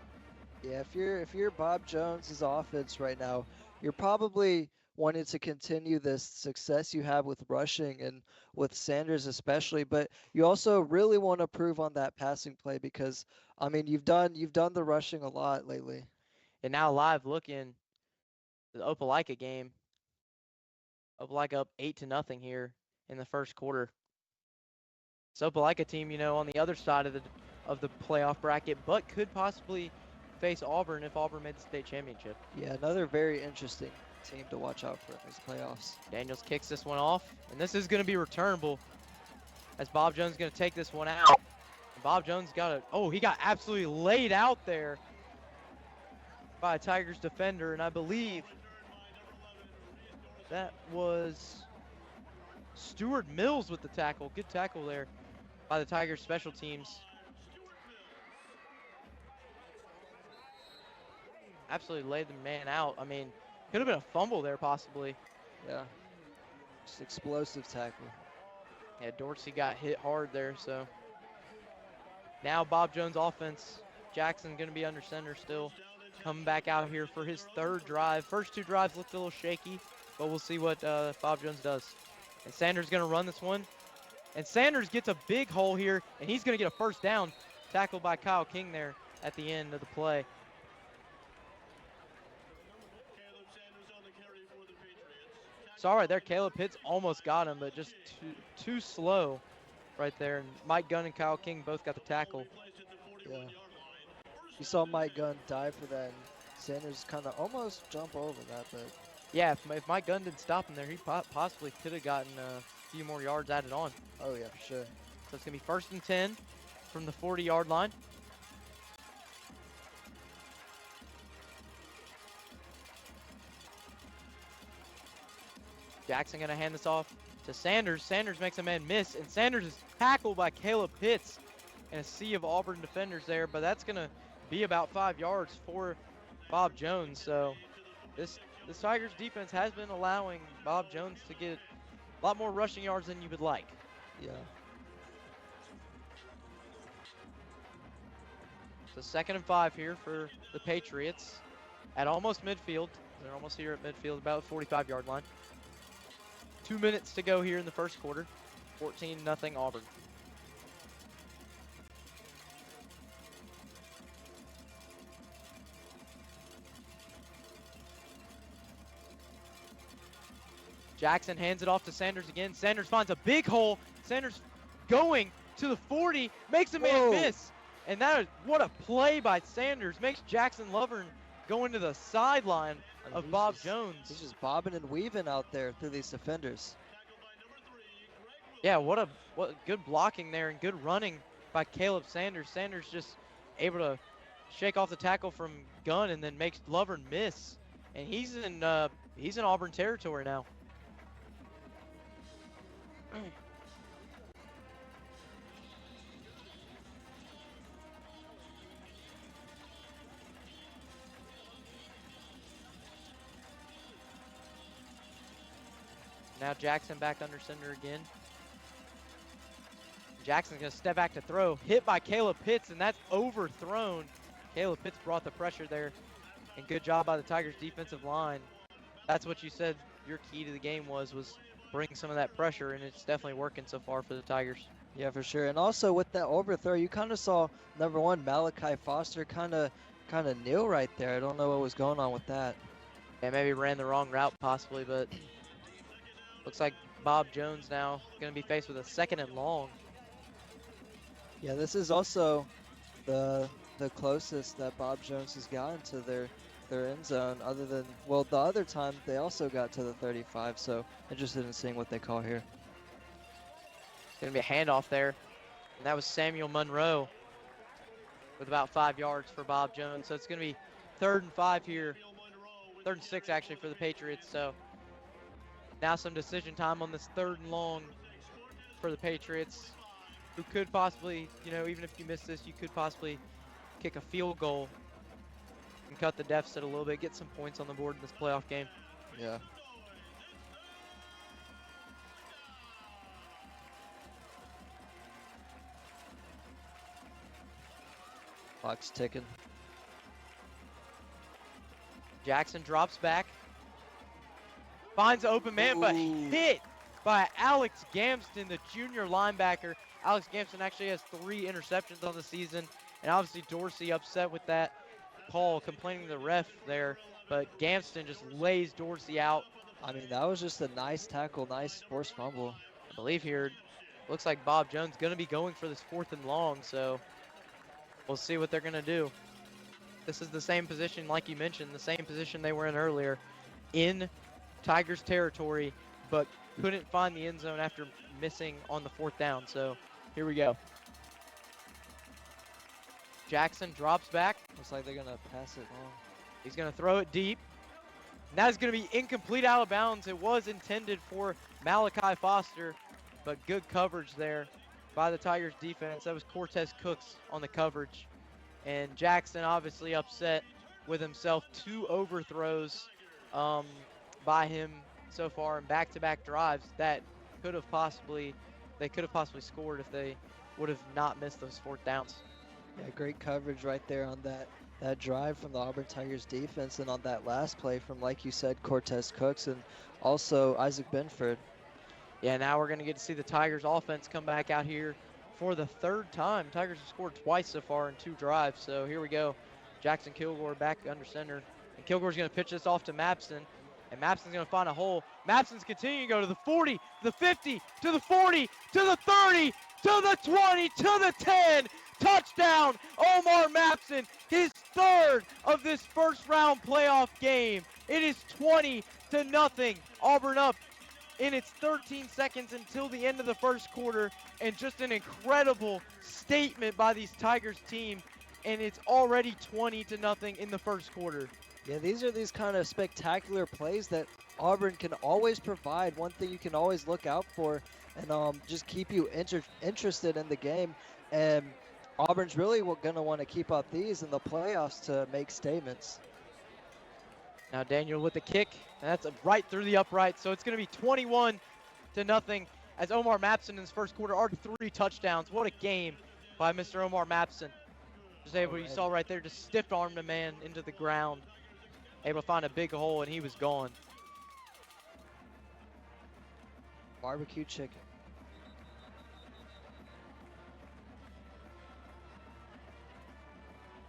Yeah, if you're Bob Jones's offense right now, you're probably wanting to continue this success you have with rushing and with Sanders especially, but you also really want to improve on that passing play because I mean you've done the rushing a lot lately. And now live looking the Opelika game. Opelika up 8-0 here in the first quarter. So Opelika team, you know, on the other side of the playoff bracket, but could possibly face Auburn if Auburn made the state championship. Yeah, another very interesting team to watch out for in these playoffs. Daniels kicks this one off, and this is going to be returnable as Bob Jones is going to take this one out. And Bob Jones he got absolutely laid out there by a Tigers defender, and I believe that was Stuart Mills with the tackle. Good tackle there by the Tigers special teams. Absolutely laid the man out. I mean, could have been a fumble there possibly. Yeah, just explosive tackle. Yeah, Dorsey got hit hard there, so. Now Bob Jones offense. Jackson going to be under center still. Coming back out here for his 3rd drive. First 2 drives looked a little shaky, but we'll see what Bob Jones does. And Sanders going to run this one. And Sanders gets a big hole here, and he's going to get a 1st down. Tackled by Kyle King there at the end of the play. So all right there, Caleb Pitts almost got him, but just too slow right there. And Mike Gunn and Kyle King both got the tackle. Yeah. You saw Mike Gunn dive for that, and Sanders kind of almost jump over that, but. Yeah, if Mike Gunn didn't stop him there, he possibly could have gotten a few more yards added on. Oh yeah, for sure. So it's going to be 1st and 10 from the 40-yard line. Jackson going to hand this off to Sanders. Sanders makes a man miss, and Sanders is tackled by Caleb Pitts and a sea of Auburn defenders there, but that's going to be about 5 yards for Bob Jones. So this Tigers defense has been allowing Bob Jones to get a lot more rushing yards than you would like. Yeah. So 2nd and 5 here for the Patriots at almost midfield. They're almost here at midfield, about the 45-yard line. 2 minutes to go here in the first quarter. 14-0 Auburn. Jackson hands it off to Sanders again. Sanders finds a big hole. Sanders going to the 40, makes a man miss. And that is, what a play by Sanders, makes Jackson Lovern go into the sideline of Bob Jones. He's just bobbing and weaving out there through these defenders. Yeah, what good blocking there and good running by Caleb Sanders. Sanders just able to shake off the tackle from Gunn and then makes Lovern miss. And he's in Auburn territory now. Now Jackson back under center again. Jackson's going to step back to throw. Hit by Caleb Pitts, and that's overthrown. Caleb Pitts brought the pressure there. And good job by the Tigers defensive line. That's what you said your key to the game was bring some of that pressure, and it's definitely working so far for the Tigers. Yeah, for sure. And also with that overthrow, you kind of saw, number one, Malachi Foster kind of kneel right there. I don't know what was going on with that. Yeah, maybe ran the wrong route possibly, but looks like Bob Jones now going to be faced with a 2nd and long. Yeah, this is also the closest that Bob Jones has gotten to their end zone, other than, well, the other time they also got to the 35, so interested in seeing what they call here. It's going to be a handoff there, and that was Samuel Monroe with about 5 yards for Bob Jones. So it's going to be 3rd and 5 here, 3rd and 6 actually for the Patriots. So now some decision time on this 3rd and long for the Patriots, who could possibly, even if you miss this, you could possibly kick a field goal and cut the deficit a little bit, get some points on the board in this playoff game. Yeah. Clock's ticking. Jackson drops back, finds an open man, but hit by Alex Gamston, the junior linebacker. Alex Gamston actually has 3 interceptions on the season, and obviously Dorsey upset with that call, complaining to the ref there, but Gamston just lays Dorsey out. I mean, that was just a nice tackle, nice forced fumble. I believe here, looks like Bob Jones going to be going for this 4th and long, so we'll see what they're going to do. This is the same position, like you mentioned, the same position they were in earlier, in Tigers territory, but couldn't find the end zone after missing on the 4th down. So here we go. Jackson drops back. Looks like they're going to pass it long. He's going to throw it deep. And that is going to be incomplete, out of bounds. It was intended for Malachi Foster, but good coverage there by the Tigers defense. That was Cortez Cooks on the coverage. And Jackson obviously upset with himself. 2 overthrows by him so far in back-to-back drives that they could have possibly scored if they would have not missed those 4th downs. Yeah, great coverage right there on that drive from the Auburn Tigers defense, and on that last play from, like you said, Cortez Cooks and also Isaac Benford. Yeah, now we're going to get to see the Tigers offense come back out here for the 3rd time. Tigers have scored twice so far in 2 drives, so here we go. Jackson Kilgore back under center, and Kilgore's going to pitch this off to Mapson, and Mapson's going to find a hole. Mapson's continuing to go to the 40, the 50, to the 40, to the 30, to the 20, to the 10. Touchdown, Omar Mapson, his 3rd of this 1st round playoff game. It is 20-0. Auburn up in its 13 seconds until the end of the 1st quarter, and just an incredible statement by these Tigers team, and it's already 20-0 in the 1st quarter. Yeah, these are these kind of spectacular plays that Auburn can always provide. One thing you can always look out for, and just keep you interested in the game. And Auburn's really going to want to keep up these in the playoffs to make statements. Now Daniel with the kick, and that's right through the upright, so it's going to be 21-0 as Omar Mapson in his 1st quarter already 3 touchdowns. What a game by Mr. Omar Mapson. Just able, you saw right there, just stiff-armed a man into the ground. Able to find a big hole, and he was gone. Barbecue chicken.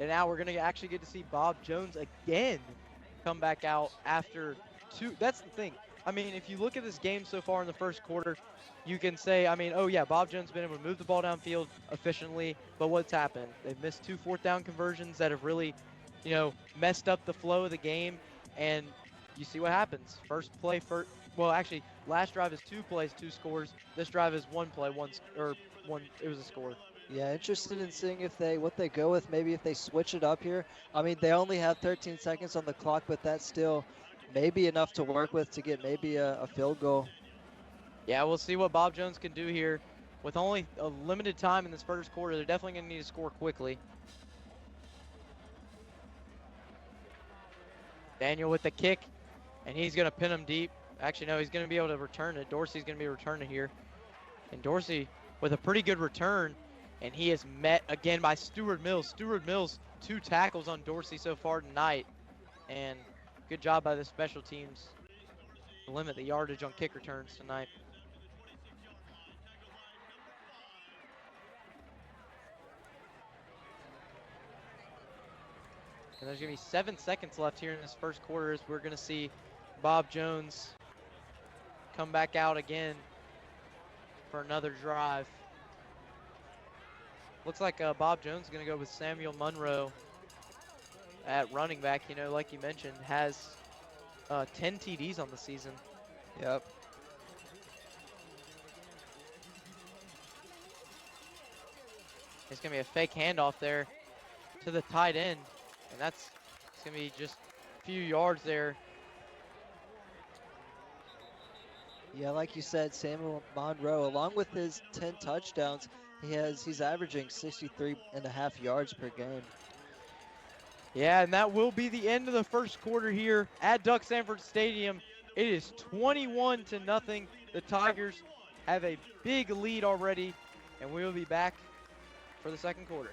And now we're going to actually get to see Bob Jones again come back out after 2. That's the thing. I mean, if you look at this game so far in the first quarter, you can say, I mean, oh yeah, Bob Jones has been able to move the ball downfield efficiently, but what's happened? They've missed 2 fourth down conversions that have really, messed up the flow of the game, and you see what happens. First play, well, actually, last drive is 2 plays, 2 scores. This drive is 1 play, it was a score. Yeah, interested in seeing what they go with, maybe if they switch it up here. I mean, they only have 13 seconds on the clock, but that's still maybe enough to work with to get maybe a field goal. Yeah, we'll see what Bob Jones can do here. With only a limited time in this first quarter, they're definitely going to need to score quickly. Daniel with the kick, and he's going to pin him deep. Actually, no, he's going to be able to return it. Dorsey's going to be returning here. And Dorsey with a pretty good return, and he is met again by Stewart Mills. Stewart Mills, 2 tackles on Dorsey so far tonight. And good job by the special teams to limit the yardage on kick returns tonight. And there's going to be 7 seconds left here in this first quarter as we're going to see Bob Jones come back out again for another drive. Looks like Bob Jones is going to go with Samuel Monroe at running back. Like you mentioned, has 10 TDs on the season. Yep. It's going to be a fake handoff there to the tight end. And it's going to be just a few yards there. Yeah, like you said, Samuel Monroe, along with his 10 touchdowns, he's averaging 63.5 yards per game. Yeah, and that will be the end of the first quarter here at Duck Sanford Stadium. It is 21-0. The Tigers have a big lead already, and we will be back for the second quarter.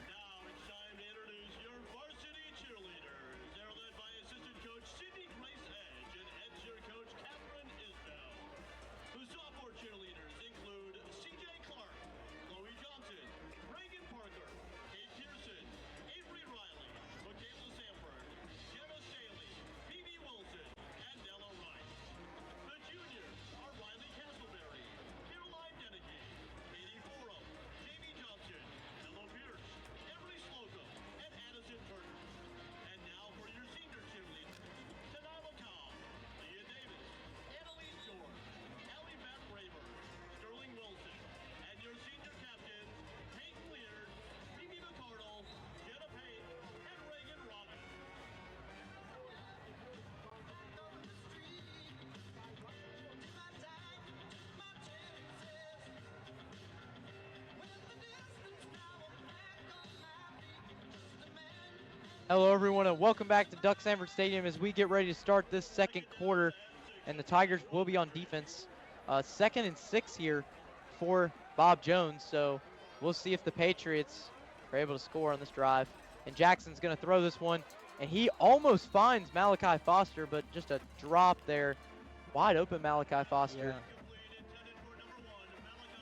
Hello, everyone, and welcome back to Duck Sanford Stadium as we get ready to start this second quarter, and the Tigers will be on defense. 2nd and 6 here for Bob Jones, so we'll see if the Patriots are able to score on this drive. And Jackson's going to throw this one, and he almost finds Malachi Foster, but just a drop there. Wide open Malachi Foster. Yeah.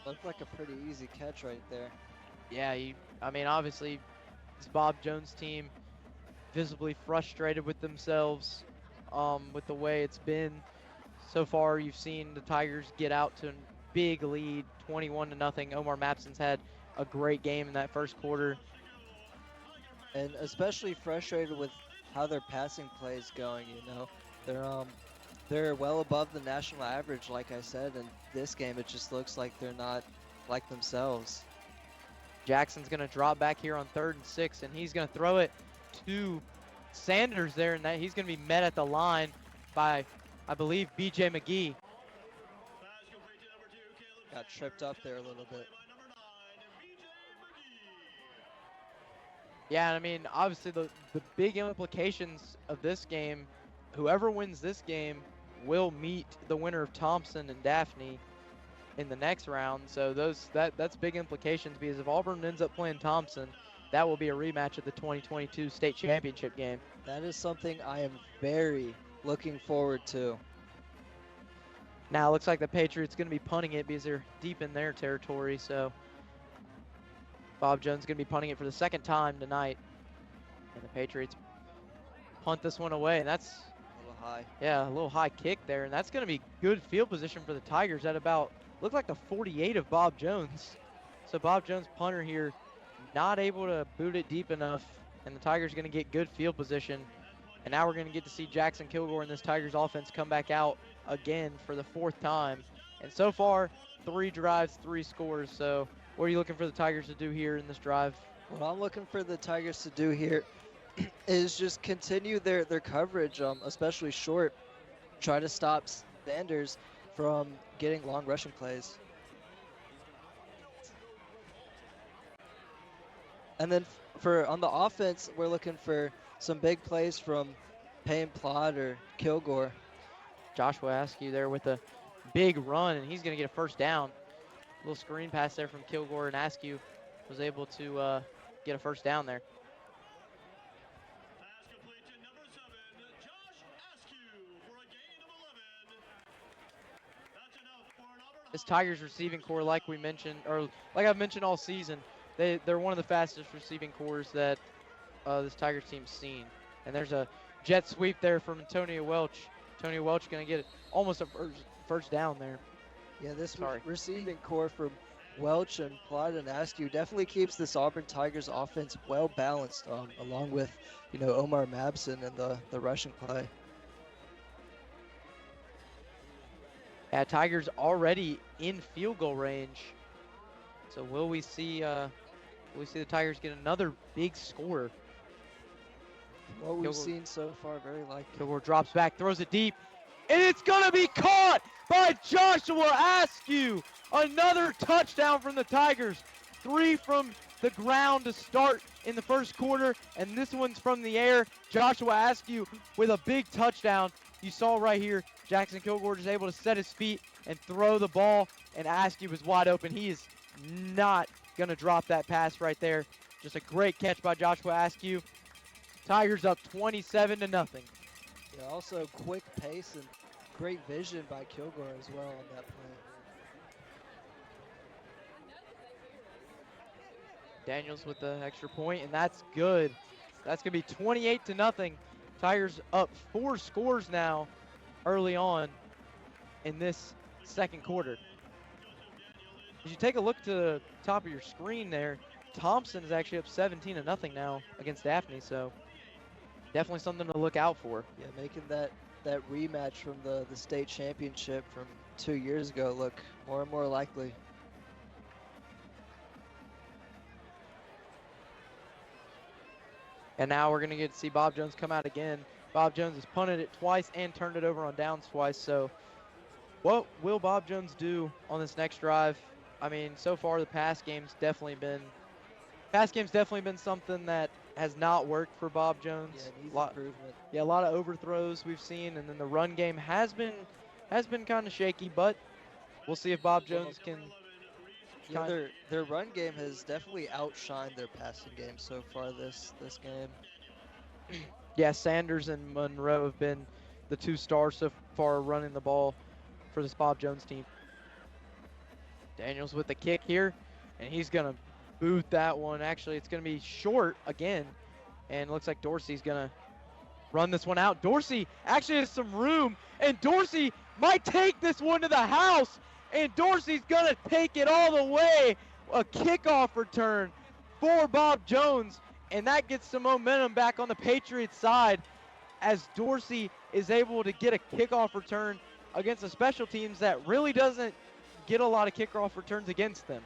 Looked like a pretty easy catch right there. Yeah, obviously, this Bob Jones team visibly frustrated with themselves with the way it's been so far. You've seen the Tigers get out to a big lead, 21-0. Omar Mapson's had a great game in that first quarter. And especially frustrated with how their passing play is going, They're well above the national average, like I said, and this game it just looks like they're not like themselves. Jackson's going to drop back here on 3rd and 6, and he's going to throw it to Sanders there, and that he's going to be met at the line by, I believe, B.J. McGee. Got tripped up there a little bit. Yeah, obviously the big implications of this game, whoever wins this game will meet the winner of Thompson and Daphne in the next round. So that's big implications, because if Auburn ends up playing Thompson, that will be a rematch of the 2022 state championship game. That is something I am very looking forward to. Now it looks like the Patriots going to be punting it because they're deep in their territory. So Bob Jones going to be punting it for the 2nd time tonight. And the Patriots punt this one away. And that's high. Yeah, a little high kick there, and that's going to be good field position for the Tigers at about, look like the 48 of Bob Jones. So Bob Jones, punter here, not able to boot it deep enough, and the Tigers going to get good field position. And now we're going to get to see Jackson Kilgore and this Tigers offense come back out again for the 4th time. And so far, 3 drives, 3 scores. So what are you looking for the Tigers to do here in this drive? What I'm looking for the Tigers to do here is just continue their coverage, especially short. Try to stop Sanders from getting long rushing plays. And then on the offense, we're looking for some big plays from Payne Plott or Kilgore. Joshua Askew there with a big run, and he's going to get a first down. A little screen pass there from Kilgore, and Askew was able to get a first down there. This Tigers receiving core, like we mentioned, or like I've mentioned all season, they're one of the fastest receiving cores that this Tigers team's seen. And there's a jet sweep there from Antonio Welch. Antonio Welch going to get almost a first down there. Yeah, this receiving core from Welch and Plott and Askew definitely keeps this Auburn Tigers offense well balanced, along with, Omar Mabson and the rushing play. Yeah, Tigers already in field goal range. So will we see the Tigers get another big score? What we've seen so far, very likely. Kilgore drops back, throws it deep, and it's going to be caught by Joshua Askew. Another touchdown from the Tigers. 3 from the ground to start in the first quarter, and this one's from the air. Joshua Askew with a big touchdown. You saw right here, Jackson Kilgore is able to set his feet and throw the ball, and Askew was wide open. He is not going to drop that pass right there. Just a great catch by Joshua Askew. Tigers up 27-0. Yeah, also quick pace and great vision by Kilgore as well on that play. Daniels with the extra point, and that's good. That's going to be 28-0. Tigers up 4 scores now early on in this second quarter. As you take a look to the top of your screen there, Thompson is actually up 17-0 now against Daphne, so definitely something to look out for. Yeah, making that rematch from the state championship from 2 years ago look more and more likely. And now we're going to get to see Bob Jones come out again. Bob Jones has punted it twice and turned it over on downs twice. So what will Bob Jones do on this next drive? I mean, so far the pass game's definitely been something that has not worked for Bob Jones. Yeah, needs improvement. Yeah, a lot of overthrows we've seen, and then the run game has been kind of shaky, but we'll see if Bob Jones can. Yeah, their run game has definitely outshined their passing game so far this game. Yeah, Sanders and Monroe have been the 2 stars so far running the ball for this Bob Jones team. Daniels with the kick here, and he's going to boot that one. Actually, it's going to be short again, and it looks like Dorsey's going to run this one out. Dorsey actually has some room, and Dorsey might take this one to the house, and Dorsey's going to take it all the way. A kickoff return for Bob Jones, and that gets some momentum back on the Patriots side as Dorsey is able to get a kickoff return against the special teams that really doesn't get a lot of kickoff returns against them.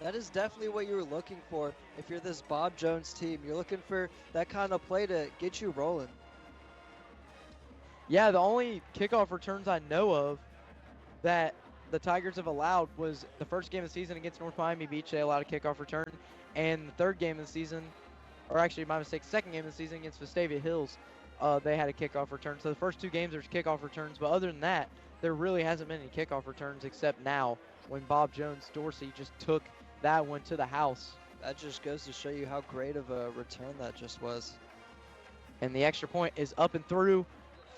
That is definitely what you were looking for if you're this Bob Jones team. You're looking for that kind of play to get you rolling. Yeah, the only kickoff returns I know of that the Tigers have allowed was the first game of the season against North Miami Beach. They allowed a kickoff return. And the third game of the season, or actually my mistake, second game of the season against Vestavia Hills, they had a kickoff return. So the first 2 games there's kickoff returns, but other than that, there really hasn't been any kickoff returns except now when Bob Jones Dorsey just took that one to the house. That just goes to show you how great of a return that just was. And the extra point is up and through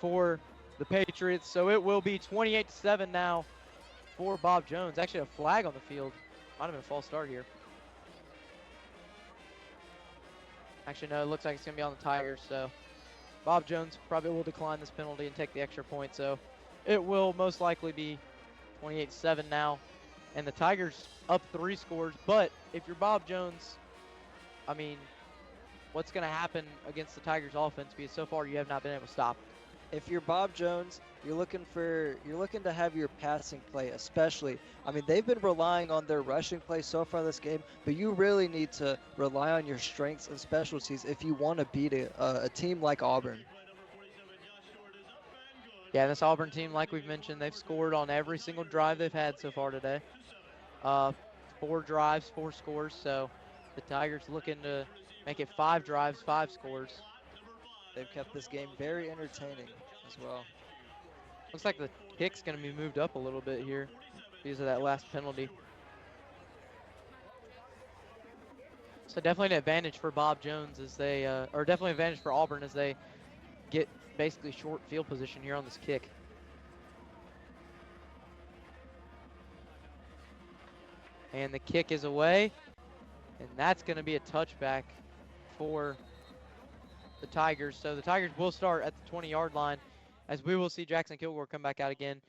for the Patriots. So it will be 28-7 now for Bob Jones. Actually a flag on the field. Might have been a false start here. Actually, no, it looks like it's going to be on the Tigers. So Bob Jones probably will decline this penalty and take the extra point, so it will most likely be 28-7 now. And the Tigers up 3 scores, but if you're Bob Jones, I mean, what's going to happen against the Tigers offense, because so far you have not been able to stop it. If you're Bob Jones, you're looking to have your passing play, especially. I mean, they've been relying on their rushing play so far this game, but you really need to rely on your strengths and specialties if you want to beat a team like Auburn. Yeah, this Auburn team, like we've mentioned, they've scored on every single drive they've had so far today. 4 drives, 4 scores, so the Tigers looking to make it 5 drives, 5 scores. They've kept this game very entertaining as well. Looks like the kick's going to be moved up a little bit here because of that last penalty. So definitely an advantage for Bob Jones as they, or definitely an advantage for Auburn as they get basically short field position here on this kick. And the kick is away, and that's going to be a touchback for the Tigers. So the Tigers will start at the 20-yard line as we will see Jackson Kilgore come back out again.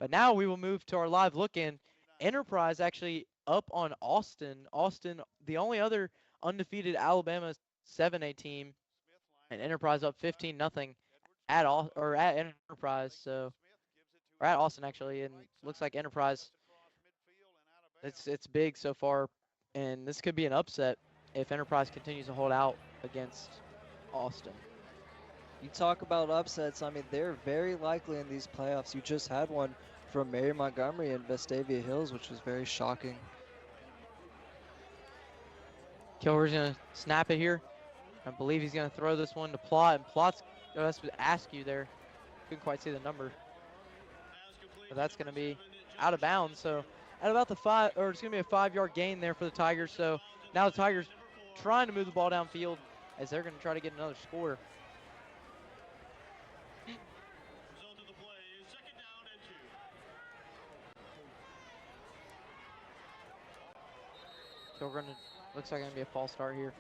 But now we will move to our live look-in. Enterprise actually up on Austin. Austin, the only other undefeated Alabama 7A team, and Enterprise up 15-0 at Enterprise. So, or at Austin actually, and looks like Enterprise. It's big so far, and this could be an upset if Enterprise continues to hold out against Austin. You talk about upsets, I mean, they're very likely in these playoffs. You just had one from Mary Montgomery and Vestavia Hills, which was very shocking. Kilgore's going to snap it here. I believe he's going to throw this one to Plott, and Plott's, that's what Askew there. Couldn't quite see the number. But that's going to be out of bounds, so at about the 5, or it's going to be a 5-yard gain there for the Tigers. So now the Tigers trying to move the ball downfield as they're going to try to get another score. So we're going to, looks like going to be a false start here.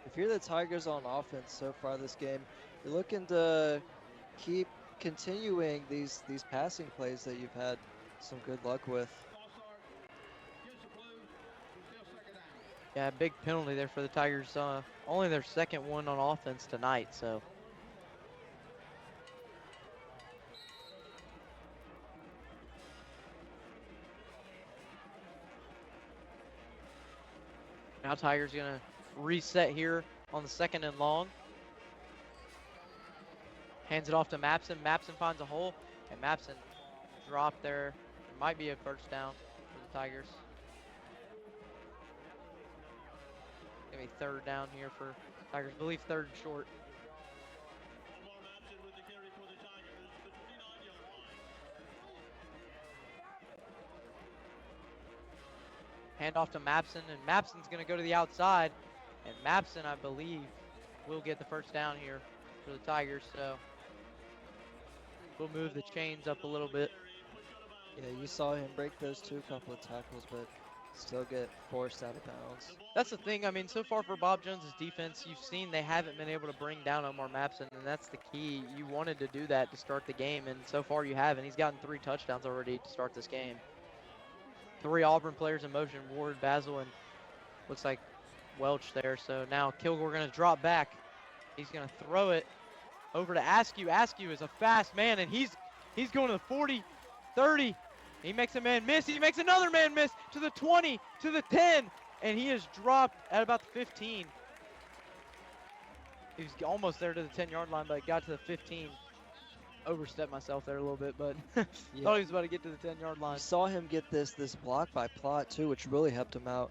If you're the Tigers on offense so far this game, you're looking to keep continuing these passing plays that you've had some good luck with. Yeah, big penalty there for the Tigers. Only their second one on offense tonight, so. Now Tigers gonna reset here on the 2nd and long. Hands it off to Mapson. Mapson finds a hole, and Mapson dropped there. It might be a first down for the Tigers. Maybe 3rd down here for Tigers. I believe 3rd and short. Hand off to Mapson, and Mapson's going to go to the outside, and Mapson, I believe, will get the first down here for the Tigers, so we'll move the chains up a little bit. Yeah, you saw him break those 2 couple of tackles, but still get forced out of bounds. That's the thing. I mean, so far for Bob Jones' defense, you've seen they haven't been able to bring down Omar Mapson, and that's the key. You wanted to do that to start the game, and so far you haven't. He's gotten 3 touchdowns already to start this game. 3 Auburn players in motion, Ward, Basil, and looks like Welch there. So now Kilgore going to drop back. He's going to throw it over to Askew. Askew is a fast man, and he's going to the 40, 30. He makes a man miss. He makes another man miss to the 20, to the 10, and he is dropped at about the 15. He was almost there to the 10-yard line, but got to the 15. Overstepped myself there a little bit, but thought he was about to get to the 10-yard line. You saw him get this block by Plott too, which really helped him out.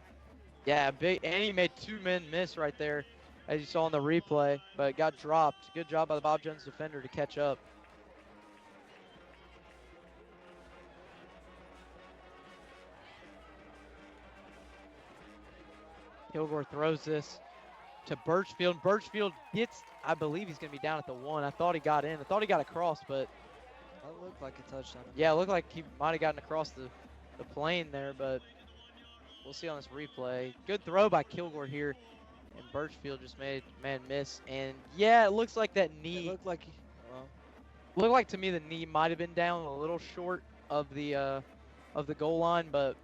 Yeah, big, and he made 2 men miss right there, as you saw in the replay, but got dropped. Good job by the Bob Jones defender to catch up. Kilgore throws this to Birchfield. Birchfield gets, I believe he's going to be down at the 1. I thought he got in. I thought he got across, but. That looked like a touchdown. Yeah, it looked like he might have gotten across the plane there, but we'll see on this replay. Good throw by Kilgore here. And Birchfield just made man miss. And yeah, it looks like that knee. It looked like, Looked like to me the knee might have been down a little short of the goal line, but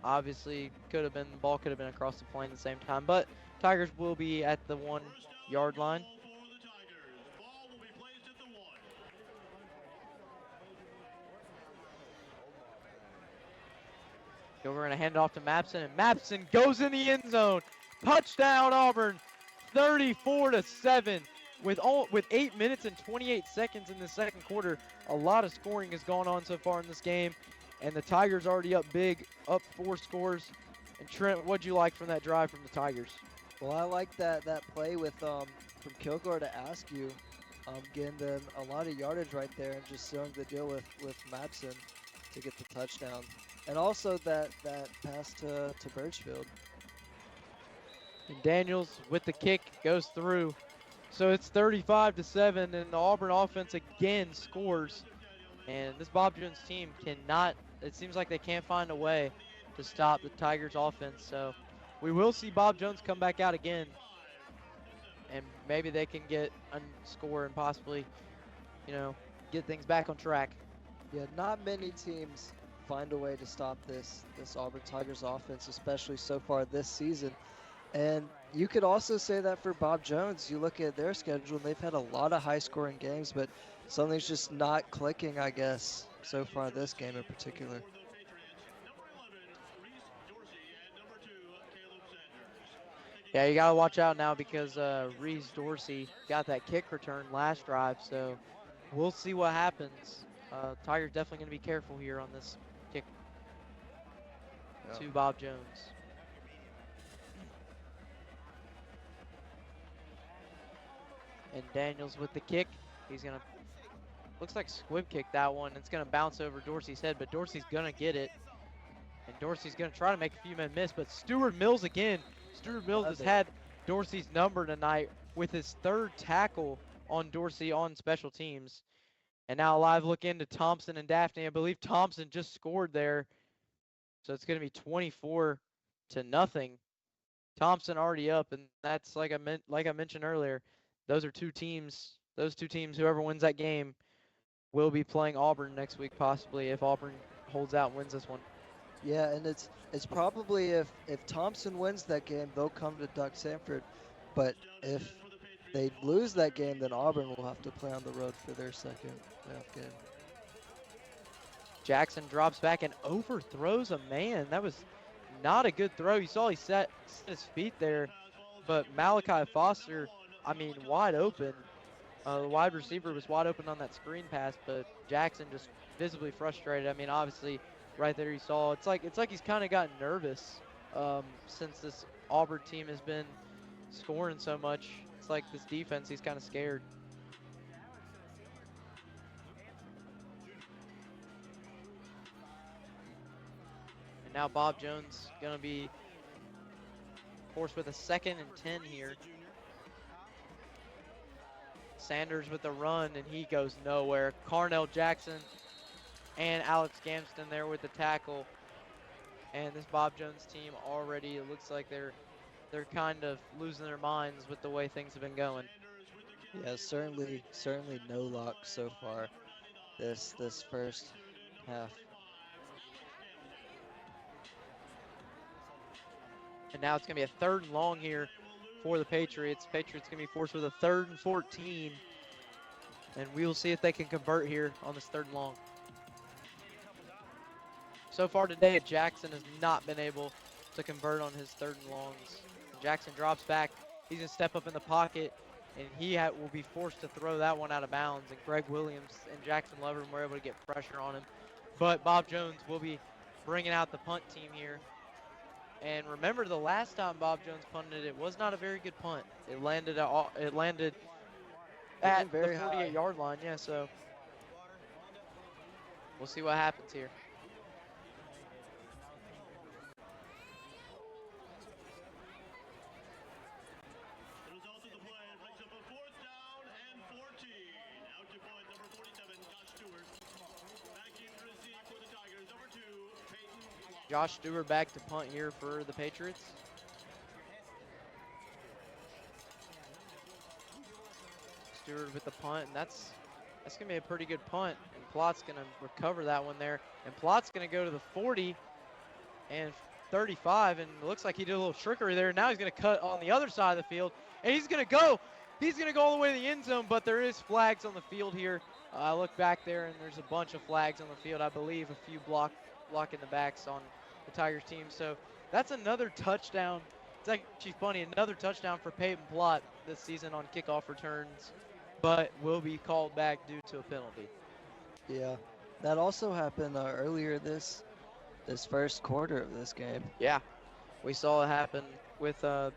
obviously the ball could have been across the plane at the same time. But Tigers will be at the 1 yard line. So we're going to hand it off to Mapson, and Mapson goes in the end zone. Touchdown Auburn, 34-7. With 8 minutes and 28 seconds in the second quarter, a lot of scoring has gone on so far in this game, and the Tigers already up big, up 4 scores. And Trent, what'd you like from that drive from the Tigers? Well, I like that play with from Kilgore to Askew, getting them a lot of yardage right there and just sealing the deal with Mapson to get the touchdown. And also that pass to Birchfield. And Daniels with the kick goes through. So it's 35-7, and the Auburn offense again scores. And this Bob Jones team cannot, it seems like they can't find a way to stop the Tigers offense. So we will see Bob Jones come back out again. And maybe they can get a score and possibly, get things back on track. Yeah, not many teams find a way to stop this Auburn Tigers offense, especially so far this season. And you could also say that for Bob Jones. You look at their schedule, and they've had a lot of high-scoring games, but something's just not clicking, I guess, so far this game in particular. Yeah, you got to watch out now because Reese Dorsey got that kick return last drive, so we'll see what happens. Tigers definitely going to be careful here on this kick to Bob Jones. And Daniels with the kick. He's going to, looks like squib kick that one. It's going to bounce over Dorsey's head, but Dorsey's going to get it. And Dorsey's going to try to make a few men miss, but Stuart Mills again. Stuart Mills has had Dorsey's number tonight with his 3rd tackle on Dorsey on special teams. And now a live look into Thompson and Daphne. I believe Thompson just scored there. So it's going to be 24-0. Thompson already up, and that's like I mentioned earlier. Those two teams, whoever wins that game, will be playing Auburn next week, possibly, if Auburn holds out and wins this one. Yeah, and it's probably if Thompson wins that game, they'll come to Doug Sanford. But if they lose that game, then Auburn will have to play on the road for their second playoff game. Jackson drops back and overthrows a man. That was not a good throw. You saw he set his feet there, but Malachi Foster, wide open. The wide receiver was wide open on that screen pass, but Jackson just visibly frustrated. Obviously, right there you saw it's like he's kind of gotten nervous since this Auburn team has been scoring so much. It's like this defense, he's kind of scared. And now Bob Jones going to be forced with a 2nd and 10 here. Sanders with the run, and he goes nowhere. Carnell Jackson and Alex Gamston there with the tackle. And this Bob Jones team already, it looks like they're kind of losing their minds with the way things have been going. Yeah, certainly no luck so far this first half. And now it's going to be a 3rd and long here for the Patriots. Patriots going to be forced with a 3rd and 14. And we will see if they can convert here on this 3rd and long. So far today, Jackson has not been able to convert on his 3rd and longs. Jackson drops back. He's going to step up in the pocket, and he will be forced to throw that one out of bounds. And Greg Williams and Jackson Lovern were able to get pressure on him. But Bob Jones will be bringing out the punt team here. And remember, the last time Bob Jones punted, it was not a very good punt. It landed at the 48-yard line. Yeah, so we'll see what happens here. Josh Stewart back to punt here for the Patriots. Stewart with the punt, and that's going to be a pretty good punt. And Plott's going to recover that one there. And Plott's going to go to the 40 and 35, and it looks like he did a little trickery there. Now he's going to cut on the other side of the field, and he's going to go. He's going to go all the way to the end zone, but there is flags on the field here. I look back there, and there's a bunch of flags on the field. I believe a few blocking the backs on the Tigers team. So that's another touchdown. It's actually funny, another touchdown for Peyton Plott this season on kickoff returns, but will be called back due to a penalty. Yeah, that also happened earlier this first quarter of this game. Yeah, we saw it happen with the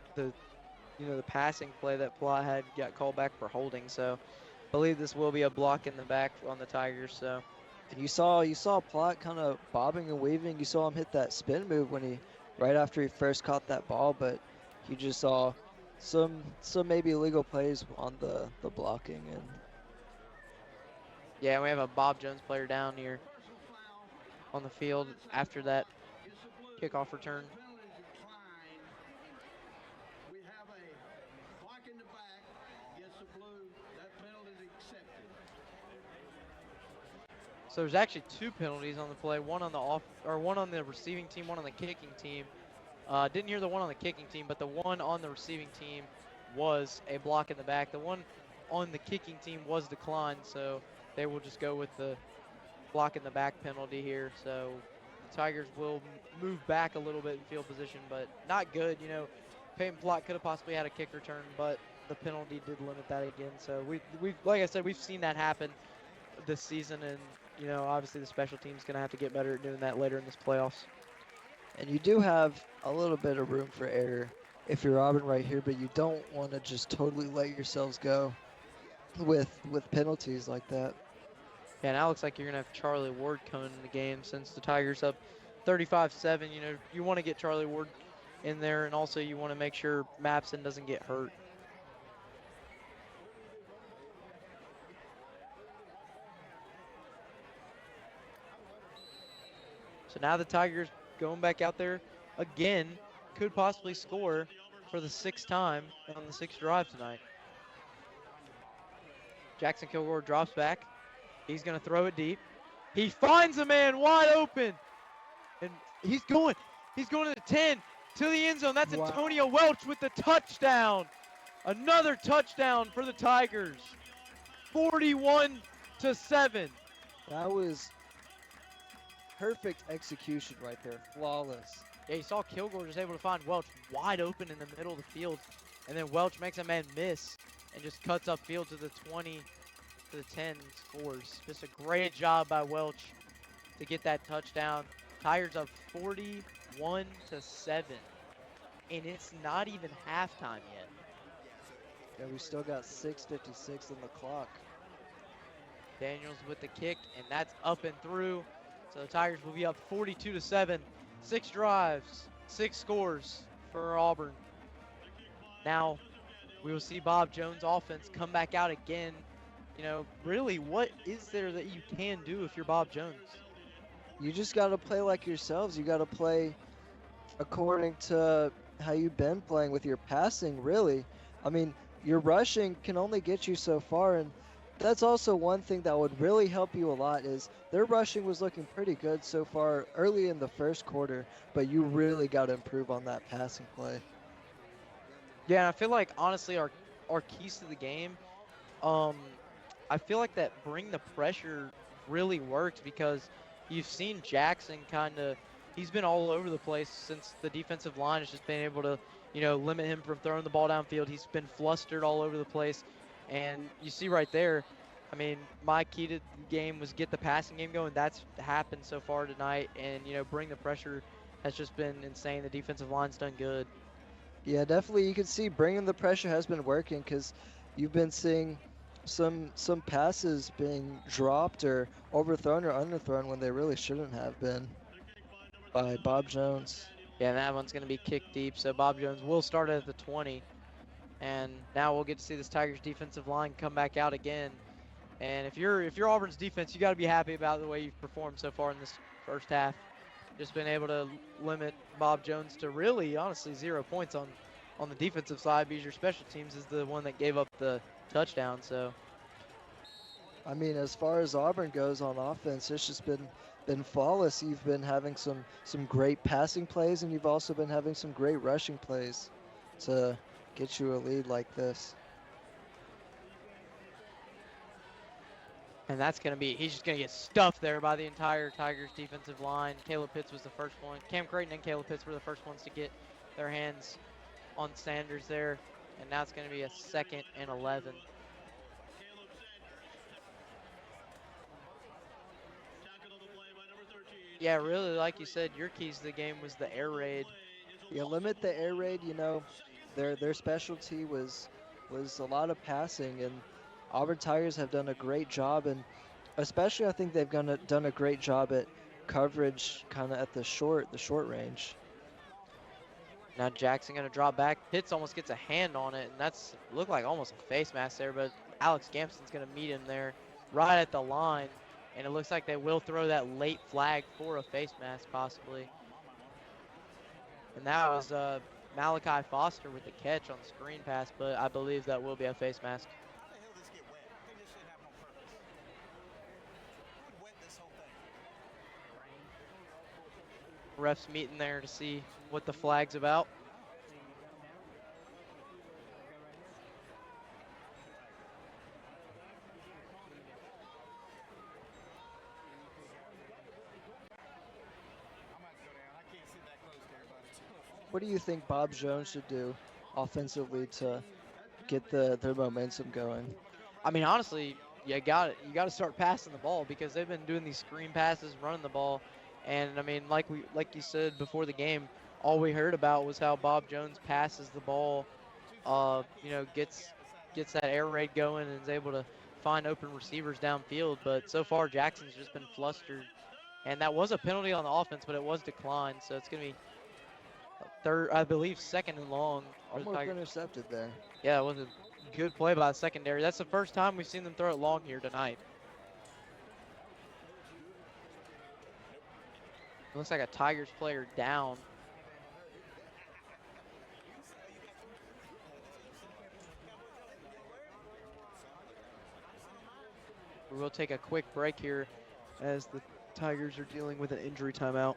passing play that Plott had got called back for holding. So I believe this will be a block in the back on the Tigers. So, and you saw Plott kind of bobbing and weaving. You saw him hit that spin move right after he first caught that ball, but you just saw some maybe illegal plays on the blocking. And yeah, we have a Bob Jones player down here on the field after that kickoff return. So there's actually 2 penalties on the play, one on the receiving team, one on the kicking team. Didn't hear the one on the kicking team, but the one on the receiving team was a block in the back. The one on the kicking team was declined, so they will just go with the block in the back penalty here. So the Tigers will move back a little bit in field position, but not good. You know, Peyton Plott could have possibly had a kick return, but the penalty did limit that again. So we like I said, we've seen that happen this season, and you know, obviously the special team's going to have to get better at doing that later in this playoffs. And you do have a little bit of room for error if you're Auburn right here, but you don't want to just totally let yourselves go with penalties like that. Yeah, now it looks like you're going to have Charlie Ward coming in the game since the Tigers up 35-7. You know, you want to get Charlie Ward in there, and also you want to make sure Mapson doesn't get hurt. So now the Tigers going back out there again, could possibly score for the 6th time on the 6th drive tonight. Jackson Kilgore drops back. He's going to throw it deep. He finds a man wide open. And he's going to the 10, to the end zone. That's Antonio Welch with the touchdown. Another touchdown for the Tigers. 41-7. That was perfect execution right there. Flawless. Yeah, you saw Kilgore just able to find Welch wide open in the middle of the field. And then Welch makes a man miss and just cuts upfield to the 20, to the 10, and scores. Just a great job by Welch to get that touchdown. Tigers up 41-7. And it's not even halftime yet. Yeah, we still got 6:56 on the clock. Daniels with the kick, and that's up and through. So the Tigers will be up 42-7. 6 drives, 6 scores for Auburn. Now we will see Bob Jones' offense come back out again. You know, really, what is there that you can do if you're Bob Jones? You just got to play like yourselves. You got to play according to how you've been playing with your passing, really. I mean, your rushing can only get you so far, and that's also one thing that would really help you a lot is their rushing was looking pretty good so far early in the first quarter, but you really got to improve on that passing play. Yeah, I feel like, honestly, our keys to the game, I feel like that bring the pressure really worked because you've seen Jackson he's been all over the place since the defensive line has just been able to, you know, limit him from throwing the ball downfield. He's been flustered all over the place. And you see right there, I mean, my key to the game was get the passing game going. That's happened so far tonight. And, you know, bring the pressure has just been insane. The defensive line's done good. Yeah, definitely. You can see bringing the pressure has been working because you've been seeing some passes being dropped or overthrown or underthrown when they really shouldn't have been by Bob Jones. Yeah, and that one's going to be kicked deep. So Bob Jones will start at the 20. And now we'll get to see this Tigers defensive line come back out again. And if you're Auburn's defense, you got to be happy about the way you've performed so far in this first half. Just been able to limit Bob Jones to really, honestly, 0 points on on the defensive side because your special teams is the one that gave up the touchdown. So, I mean, as far as Auburn goes on offense, it's just been flawless. You've been having some great passing plays, and you've also been having some great rushing plays to get you a lead like this. and that's going to be, he's just going to get stuffed there by the entire Tigers defensive line. Caleb Pitts was the first one. Cam Creighton and Caleb Pitts were the first ones to get their hands on Sanders there. And now it's going to be a 2nd and 11. Yeah, really, like you said, your keys to the game was the air raid. Yeah, limit the air raid. You know, their specialty was a lot of passing, and Auburn Tigers have done a great job, and especially I think they've done a great job at coverage, kind of at the short range. Now Jackson going to drop back. Pitts almost gets a hand on it, and that's looked like almost a face mask there, but Alex Gamston's going to meet him there right at the line, and it looks like they will throw that late flag for a face mask possibly. And that was Malachi Foster with the catch on the screen pass, but I believe that will be a face mask. Refs meeting there to see what the flag's about. What do you think Bob Jones should do offensively to get their momentum going? I mean, honestly, you got to start passing the ball because they've been doing these screen passes, running the ball. And I mean, like you said before the game, all we heard about was how Bob Jones passes the ball, gets that air raid going and is able to find open receivers downfield. But so far, Jackson's just been flustered, and that was a penalty on the offense, but it was declined. So it's gonna be third, I believe, 2nd and long. Almost intercepted there. Yeah, it was a good play by the secondary. That's the first time we've seen them throw it long here tonight. Looks like a Tigers player down. We will take a quick break here as the Tigers are dealing with an injury timeout.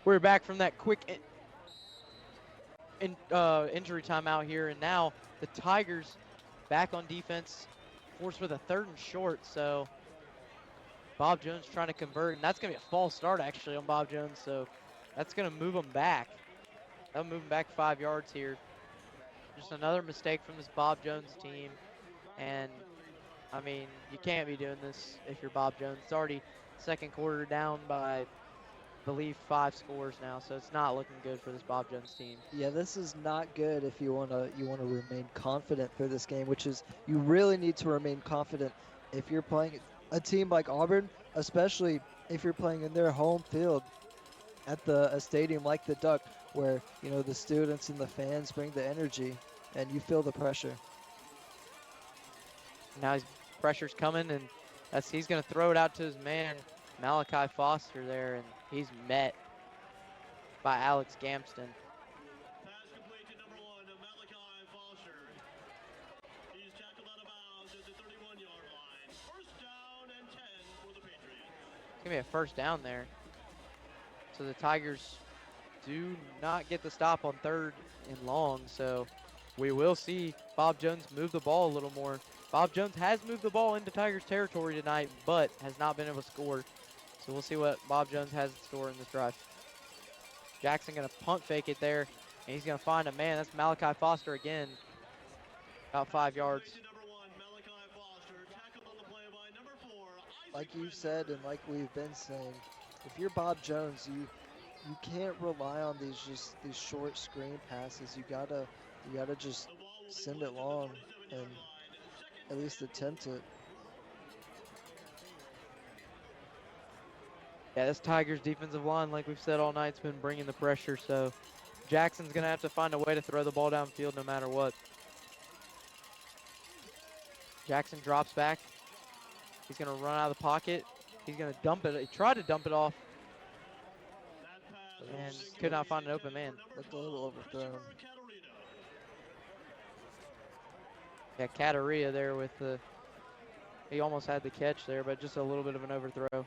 We're back from that quick injury timeout here, and now the Tigers back on defense, forced with a 3rd and short. So Bob Jones trying to convert, and that's going to be a false start actually on Bob Jones. So that's going to move them back. That'll move them back 5 yards here. Just another mistake from this Bob Jones team, and I mean, you can't be doing this if you're Bob Jones. It's already 2nd quarter down by, I believe, 5 scores now, so it's not looking good for this Bob Jones team. Yeah, this is not good if you want to remain confident for this game, which is you really need to remain confident if you're playing a team like Auburn, especially if you're playing in their home field at a stadium like the Duck, where the students and the fans bring the energy and you feel the pressure. Now his pressure's coming, and he's going to throw it out to his man Malachi Foster there, and he's met by Alex Gamston. It's going to be a first down there. So the Tigers do not get the stop on 3rd and long, so we will see Bob Jones move the ball a little more. Bob Jones has moved the ball into Tigers territory tonight, but has not been able to score. So we'll see what Bob Jones has in store in this drive. Jackson going to punt fake it there, and he's going to find a man. That's Malachi Foster again, about 5 yards. Like you said, and like we've been saying, if you're Bob Jones, you can't rely on these short screen passes. You gotta just send it long and at least attempt it. Yeah, this Tigers defensive line, like we've said all night, has been bringing the pressure. So Jackson's going to have to find a way to throw the ball downfield no matter what. Jackson drops back. He's going to run out of the pocket. He's going to dump it. He tried to dump it off and could not find an open man. Looked a little overthrown. Yeah, Cataria there with the, he almost had the catch there, but just a little bit of an overthrow.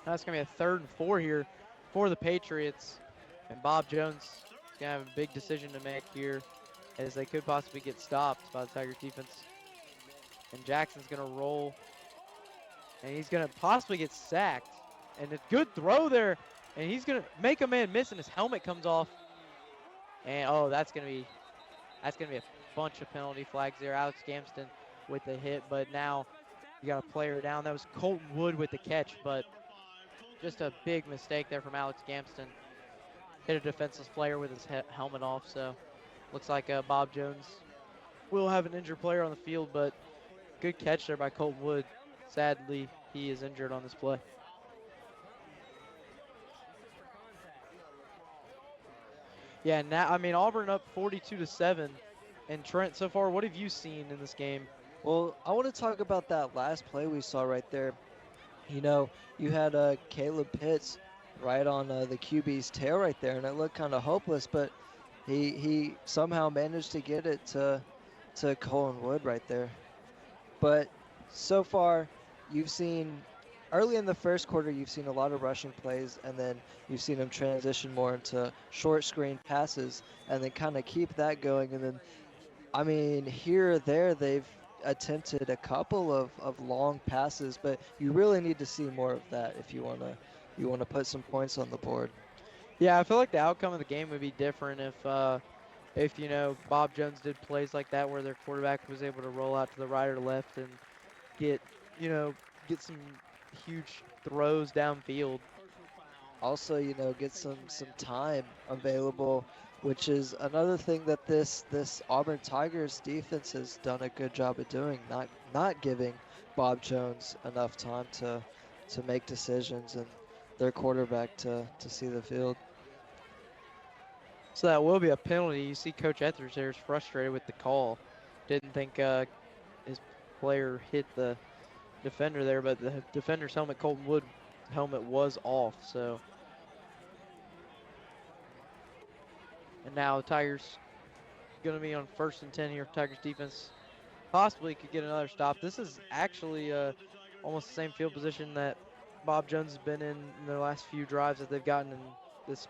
That's going to be a 3rd and 4 here for the Patriots. And Bob Jones is going to have a big decision to make here, as they could possibly get stopped by the Tigers defense. And Jackson's going to roll, and he's going to possibly get sacked. And a good throw there, and he's going to make a man miss, and his helmet comes off. And oh, that's going to be a bunch of penalty flags there. Alex Gamston with the hit, but now you got a player down. That was Colton Wood with the catch, but just a big mistake there from Alex Gamston. Hit a defenseless player with his helmet off, so looks like Bob Jones will have an injured player on the field, but good catch there by Colton Wood. Sadly, he is injured on this play. Yeah, now, I mean, Auburn up 42-7. And Trent, so far, what have you seen in this game? Well, I want to talk about that last play we saw right there. You know, you had Caleb Pitts right on the QB's tail right there, and it looked kind of hopeless, but he somehow managed to get it to Colin Wood right there. But so far, you've seen, early in the first quarter, you've seen a lot of rushing plays, and then you've seen them transition more into short screen passes, and then kind of keep that going. And then, I mean, here or there, they've attempted a couple of long passes, but you really need to see more of that if you want to put some points on the board. Yeah, I feel like the outcome of the game would be different if you know, Bob Jones did plays like that where their quarterback was able to roll out to the right or left and get some huge throws downfield. Also, you know, get some time available, which is another thing that this Auburn Tigers defense has done a good job of doing, not giving Bob Jones enough time to make decisions and their quarterback to see the field. So that will be a penalty. You see Coach Ethers there is frustrated with the call. Didn't think his player hit the defender there, but the defender's helmet, Colton Wood helmet, was off. So, and now the Tigers going to be on 1st and 10 here. Tigers defense possibly could get another stop. This is actually almost the same field position that Bob Jones has been in their last few drives that they've gotten in this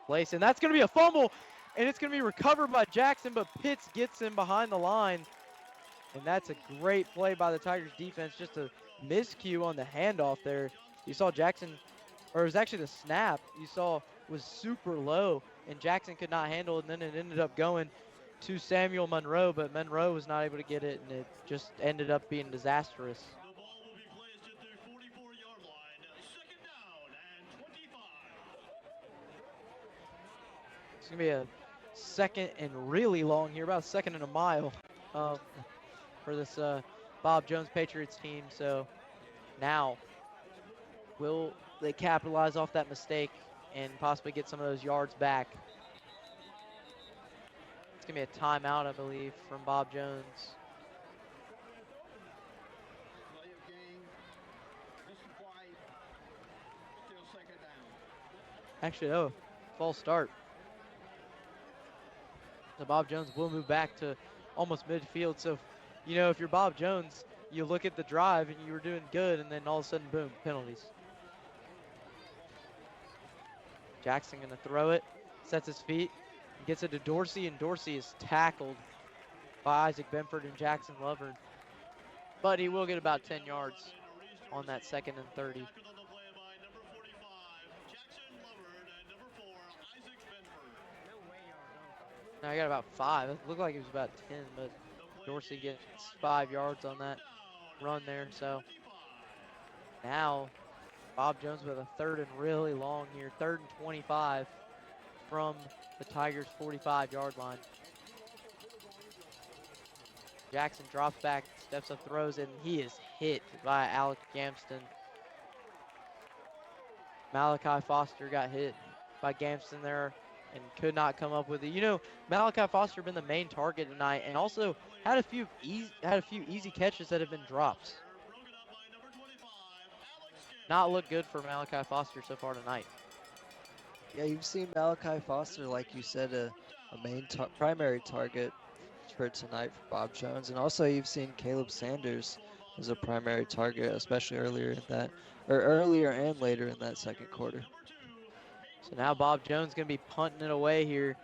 place. And that's going to be a fumble, and it's going to be recovered by Jackson, but Pitts gets him behind the line. And that's a great play by the Tigers defense, just a miscue on the handoff there. You saw Jackson, or it was actually the snap you saw was super low, and Jackson could not handle it, and then it ended up going to Samuel Monroe, but Monroe was not able to get it, and it just ended up being disastrous. It's going to be a 2nd and really long here, about a 2nd and a mile for this Bob Jones Patriots team. So now, will they capitalize off that mistake and possibly get some of those yards back? It's going to be a timeout, I believe, from Bob Jones. Actually, oh, false start. So Bob Jones will move back to almost midfield. So, you know, if you're Bob Jones, you look at the drive and you were doing good, and then all of a sudden, boom, penalties. Jackson going to throw it, sets his feet, gets it to Dorsey, and Dorsey is tackled by Isaac Benford and Jackson Lovern. But he will get about 10 yards on that 2nd and 30. Now I got about 5. It looked like it was about 10, but Dorsey gets 5 yards on that run there. So now Bob Jones with a 3rd and really long here. 3rd and 25 from the Tigers' 45-yard line. Jackson drops back, steps up, throws, and he is hit by Alec Gamston. Malachi Foster got hit by Gamston there and could not come up with it. You know, Malachi Foster been the main target tonight, and also had a few easy catches that have been dropped. Not looked good for Malachi Foster so far tonight. Yeah, you've seen Malachi Foster, like you said, a main primary target for tonight for Bob Jones, and also you've seen Caleb Sanders as a primary target, especially earlier and later in that 2nd quarter. So now Bob Jones going to be punting it away here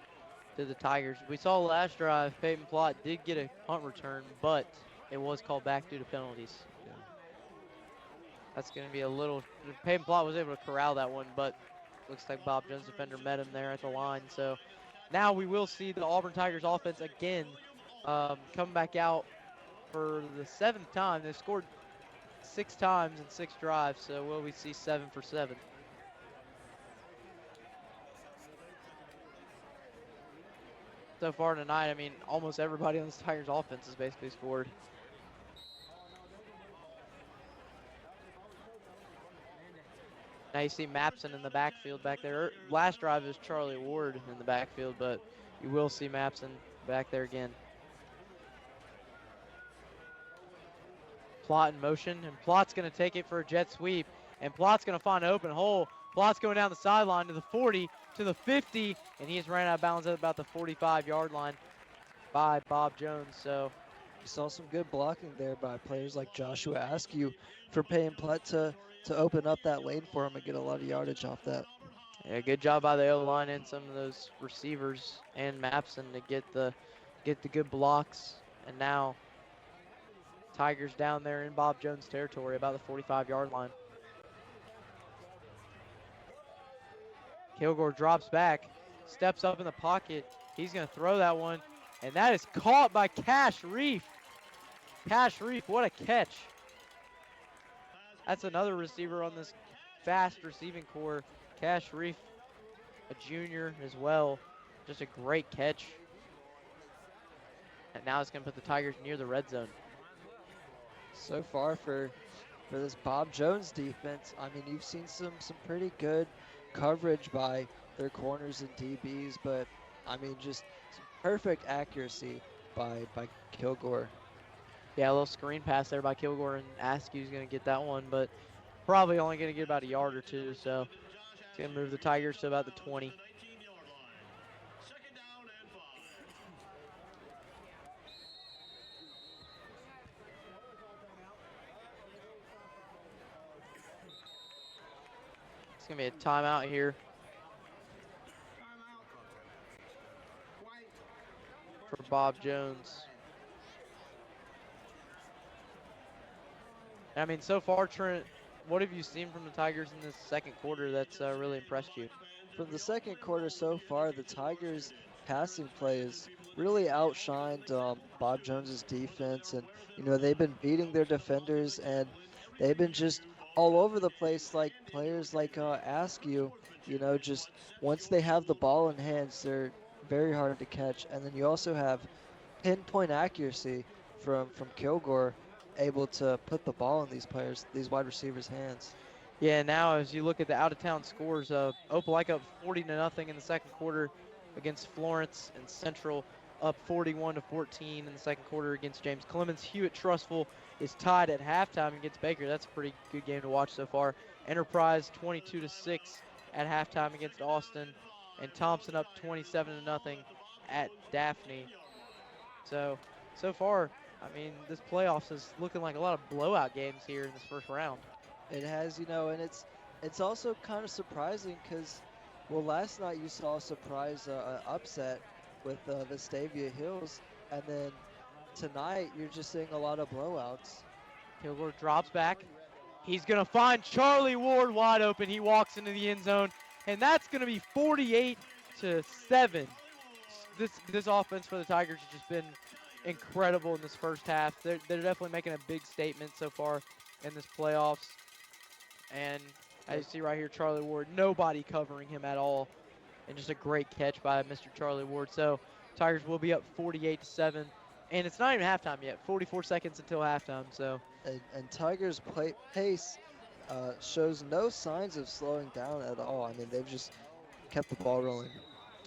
to the Tigers. We saw last drive, Peyton Plott did get a punt return, but it was called back due to penalties. Yeah. That's going to be a little, Peyton Plott was able to corral that one, but looks like Bob Jones defender met him there at the line. So now we will see the Auburn Tigers offense again come back out for the 7th time. They've scored 6 times in 6 drives, so will we see 7 for 7? So far tonight, I mean, almost everybody on this Tigers offense has basically scored. Now you see Mapson in the backfield back there. Last drive is Charlie Ward in the backfield, but you will see Mapson back there again. Plott in motion, and Plott's going to take it for a jet sweep, and Plott's going to find an open hole. Plott's going down the sideline to the 40, to the 50, and he just ran out of bounds at about the 45-yard line by Bob Jones. So you saw some good blocking there by players like Joshua Askew for Peyton Plott to open up that lane for him and get a lot of yardage off that. Yeah, good job by the O-line and some of those receivers and Mapson to get the good blocks. And now Tigers down there in Bob Jones territory, about the 45-yard line. Kilgore drops back, steps up in the pocket. He's going to throw that one, and that is caught by Cash Reef. Cash Reef, what a catch. That's another receiver on this fast receiving core. Cash Reef, a junior as well. Just a great catch. And now it's going to put the Tigers near the red zone. So far for this Bob Jones defense, I mean, you've seen some pretty good coverage by their corners and DBs, but I mean, just some perfect accuracy by Kilgore. Yeah, a little screen pass there by Kilgore, and Askew's going to get that one, but probably only going to get about a yard or two, so it's going to move the Tigers to about the 20. It's going to be a timeout here for Bob Jones. I mean, so far, Trent, what have you seen from the Tigers in this 2nd quarter that's really impressed you? From the 2nd quarter so far, the Tigers' passing play has really outshined Bob Jones's defense, and you know they've been beating their defenders, and they've been just all over the place, like players like Askew. You know, just once they have the ball in hands, they're very hard to catch, and then you also have pinpoint accuracy from Kilgore, able to put the ball in these wide receivers' hands. Yeah, now as you look at the out-of-town scores, Opelika up 40-0 in the 2nd quarter against Florence, and Central up 41-14 in the 2nd quarter against James Clemens. Hewitt-Trussville is tied at halftime against Baker. That's a pretty good game to watch so far. Enterprise 22-6 at halftime against Austin, and Thompson up 27-0 at Daphne. So far, I mean, this playoffs is looking like a lot of blowout games here in this first round. It has, and it's also kind of surprising because, well, last night you saw a surprise upset with Vestavia Hills, and then tonight you're just seeing a lot of blowouts. Kilgore drops back. He's going to find Charlie Ward wide open. He walks into the end zone, and that's going to be 48-7. This offense for the Tigers has just been incredible in this first half. They're definitely making a big statement so far in this playoffs. And as you see right here, Charlie Ward, nobody covering him at all. And just a great catch by Mr. Charlie Ward. So Tigers will be up 48-7. And it's not even halftime yet. 44 seconds until halftime. So and Tigers' pace shows no signs of slowing down at all. I mean, they've just kept the ball rolling.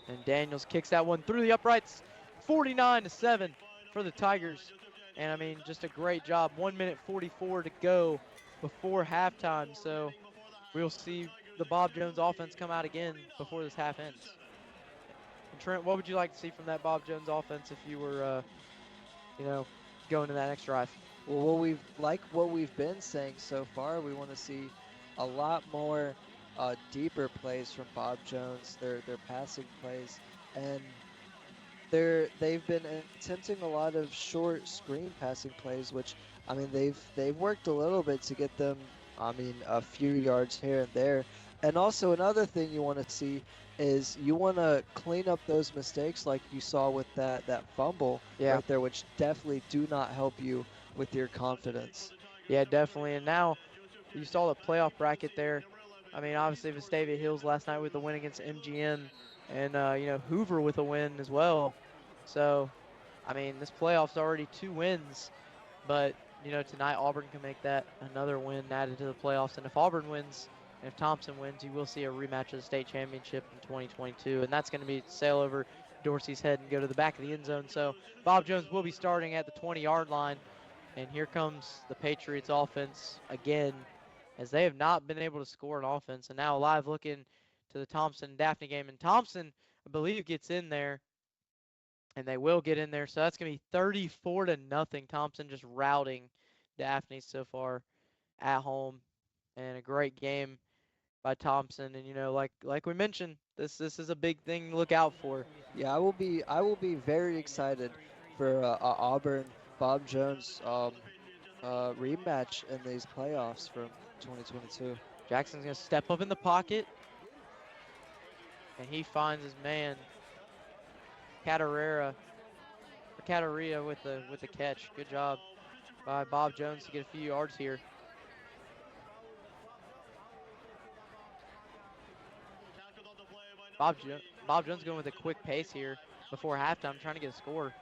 And Daniels kicks that one through the uprights. 49-7 for the Tigers. And I mean, just a great job. 1 minute 44 to go before halftime. So we'll see the Bob Jones offense come out again before this half ends. And Trent, what would you like to see from that Bob Jones offense if you were, going to that next drive? Well, what we've been saying so far, we want to see a lot more deeper plays from Bob Jones, their passing plays, and they've been attempting a lot of short screen passing plays, which I mean they've worked a little bit to get them, I mean, a few yards here and there. And also another thing you want to see is you want to clean up those mistakes like you saw with that fumble right there, which definitely do not help you with your confidence. Yeah, definitely. And now you saw the playoff bracket there. I mean, obviously Vestavia Hills last night with the win against MGM, and Hoover with a win as well. So, I mean, this playoff's already 2 wins, but tonight Auburn can make that another win added to the playoffs. And if Auburn wins, and if Thompson wins, you will see a rematch of the state championship in 2022, and that's going to be sail over Dorsey's head and go to the back of the end zone. So Bob Jones will be starting at the 20-yard line, and here comes the Patriots offense again, as they have not been able to score an offense. And now live looking to the Thompson-Daphne game, and Thompson, I believe, gets in there, and they will get in there. So that's going to be 34-0. Thompson just routing Daphne so far at home, and a great game by Thompson. And like we mentioned, this is a big thing to look out for. Yeah, I will be very excited for Auburn Bob Jones rematch in these playoffs from 2022. Jackson's gonna step up in the pocket, and he finds his man Catarria with the catch. Good job by Bob Jones to get a few yards here. Bob Jones going with a quick pace here before halftime, trying to get a score.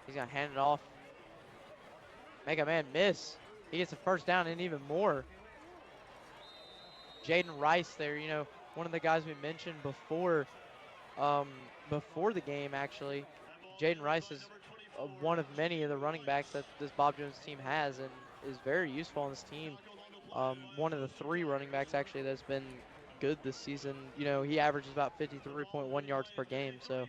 He's going to hand it off. Make a man miss. He gets a first down and even more. Jaden Rice there, one of the guys we mentioned before the game, actually. Jaden Rice is one of many of the running backs that this Bob Jones team has and is very useful on this team. One of the 3 running backs, actually, that's been good this season. He averages about 53.1 yards per game, so.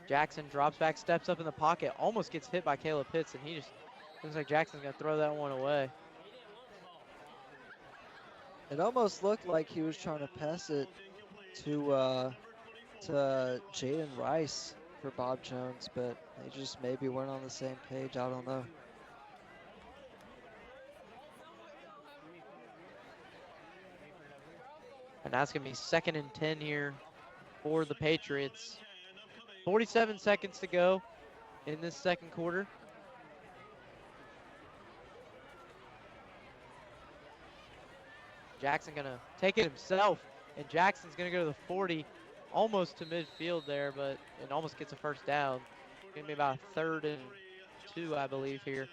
Jackson drops back, steps up in the pocket, almost gets hit by Caleb Pitts, and he just looks like Jackson's going to throw that one away. It almost looked like he was trying to pass it to Jaden Rice for Bob Jones, but they just maybe weren't on the same page. I don't know. And that's going to be 2nd and 10 here for the Patriots. 47 seconds to go in this second quarter. Jackson going to take it himself, and Jackson's going to go to the 40, almost to midfield there, but it almost gets a first down. Going to be about 3rd and 2, I believe, here.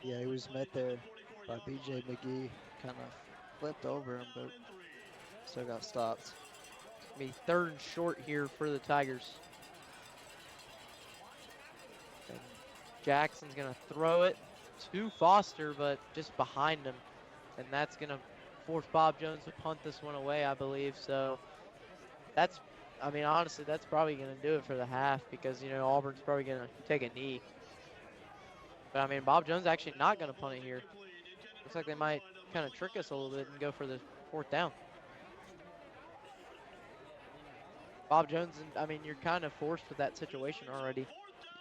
Yeah, he was met there by B.J. McGee. Kind of flipped over him, but still got stopped. It's going to be 3rd and short here for the Tigers. Jackson's going to throw it to Foster, but just behind him. And that's going to force Bob Jones to punt this one away, I believe. So that's, I mean, honestly, that's probably going to do it for the half because, you know, Auburn's probably going to take a knee. But, I mean, Bob Jones actually not going to punt it here. Looks like they might kind of trick us a little bit and go for the 4th down. Bob Jones, I mean, you're kind of forced with that situation already.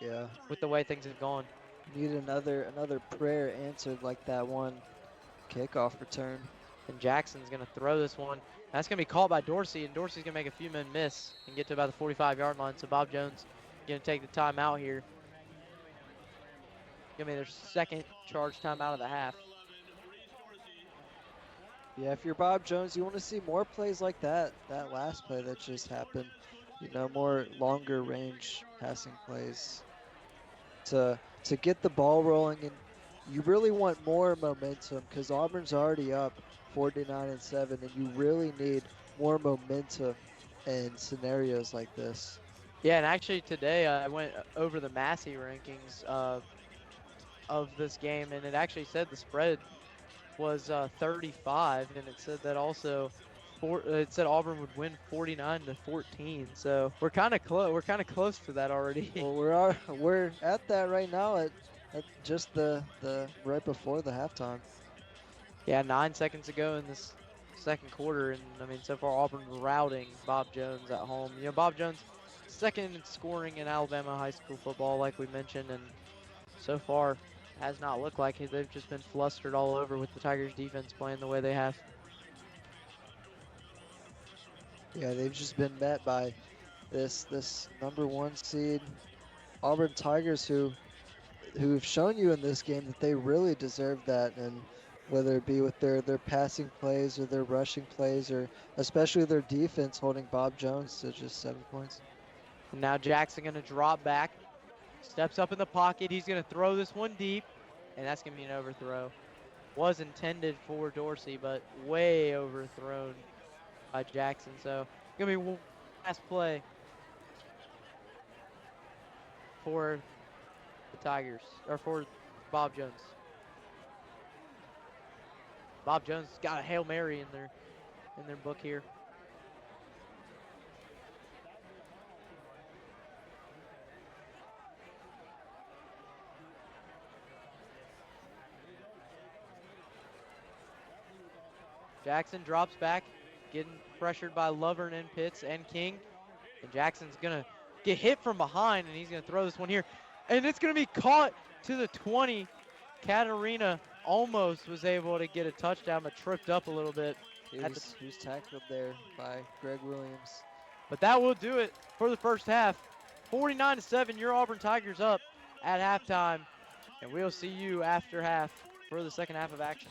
Yeah. With the way things have gone. Need another prayer answered like that one kickoff return. And Jackson's going to throw this one. That's going to be caught by Dorsey, and Dorsey's going to make a few men miss and get to about the 45-yard line. So Bob Jones going to take the timeout here. Give me their second charge timeout of the half. Yeah, if you're Bob Jones, you want to see more plays like that last play that just happened. You know, more longer range passing plays to get the ball rolling, and you really want more momentum because Auburn's already up 49-7, and you really need more momentum in scenarios like this. Yeah, and actually today I went over the Massey rankings of this game, and it actually said the spread was 35, and it said that also it said Auburn would win 49-14. So we're kind of close. We're kind of close to that already. Well, we're at that right now at just the right before the halftime. Yeah, 9 seconds ago in this second quarter, and I mean so far Auburn routing Bob Jones at home. You know, Bob Jones second in scoring in Alabama high school football, like we mentioned, and so far has not looked like it. They've just been flustered all over with the Tigers defense playing the way they have. Yeah, they've just been met by this #1 seed Auburn Tigers who've shown you in this game that they really deserve that, and whether it be with their passing plays or their rushing plays or especially their defense holding Bob Jones to just 7 points. And now Jackson going to drop back, steps up in the pocket. He's going to throw this one deep, and that's going to be an overthrow. Was intended for Dorsey, but way overthrown by Jackson. So going to be one last play for the Tigers, or for Bob Jones. Bob Jones got a Hail Mary in their book here. Jackson drops back, getting pressured by Lovern and Pitts and King. And Jackson's going to get hit from behind, and he's going to throw this one here. And it's going to be caught to the 20. Katarina almost was able to get a touchdown, but tripped up a little bit. He was tackled there by Greg Williams. But that will do it for the first half. 49-7, your Auburn Tigers up at halftime. And we'll see you after half for the second half of action.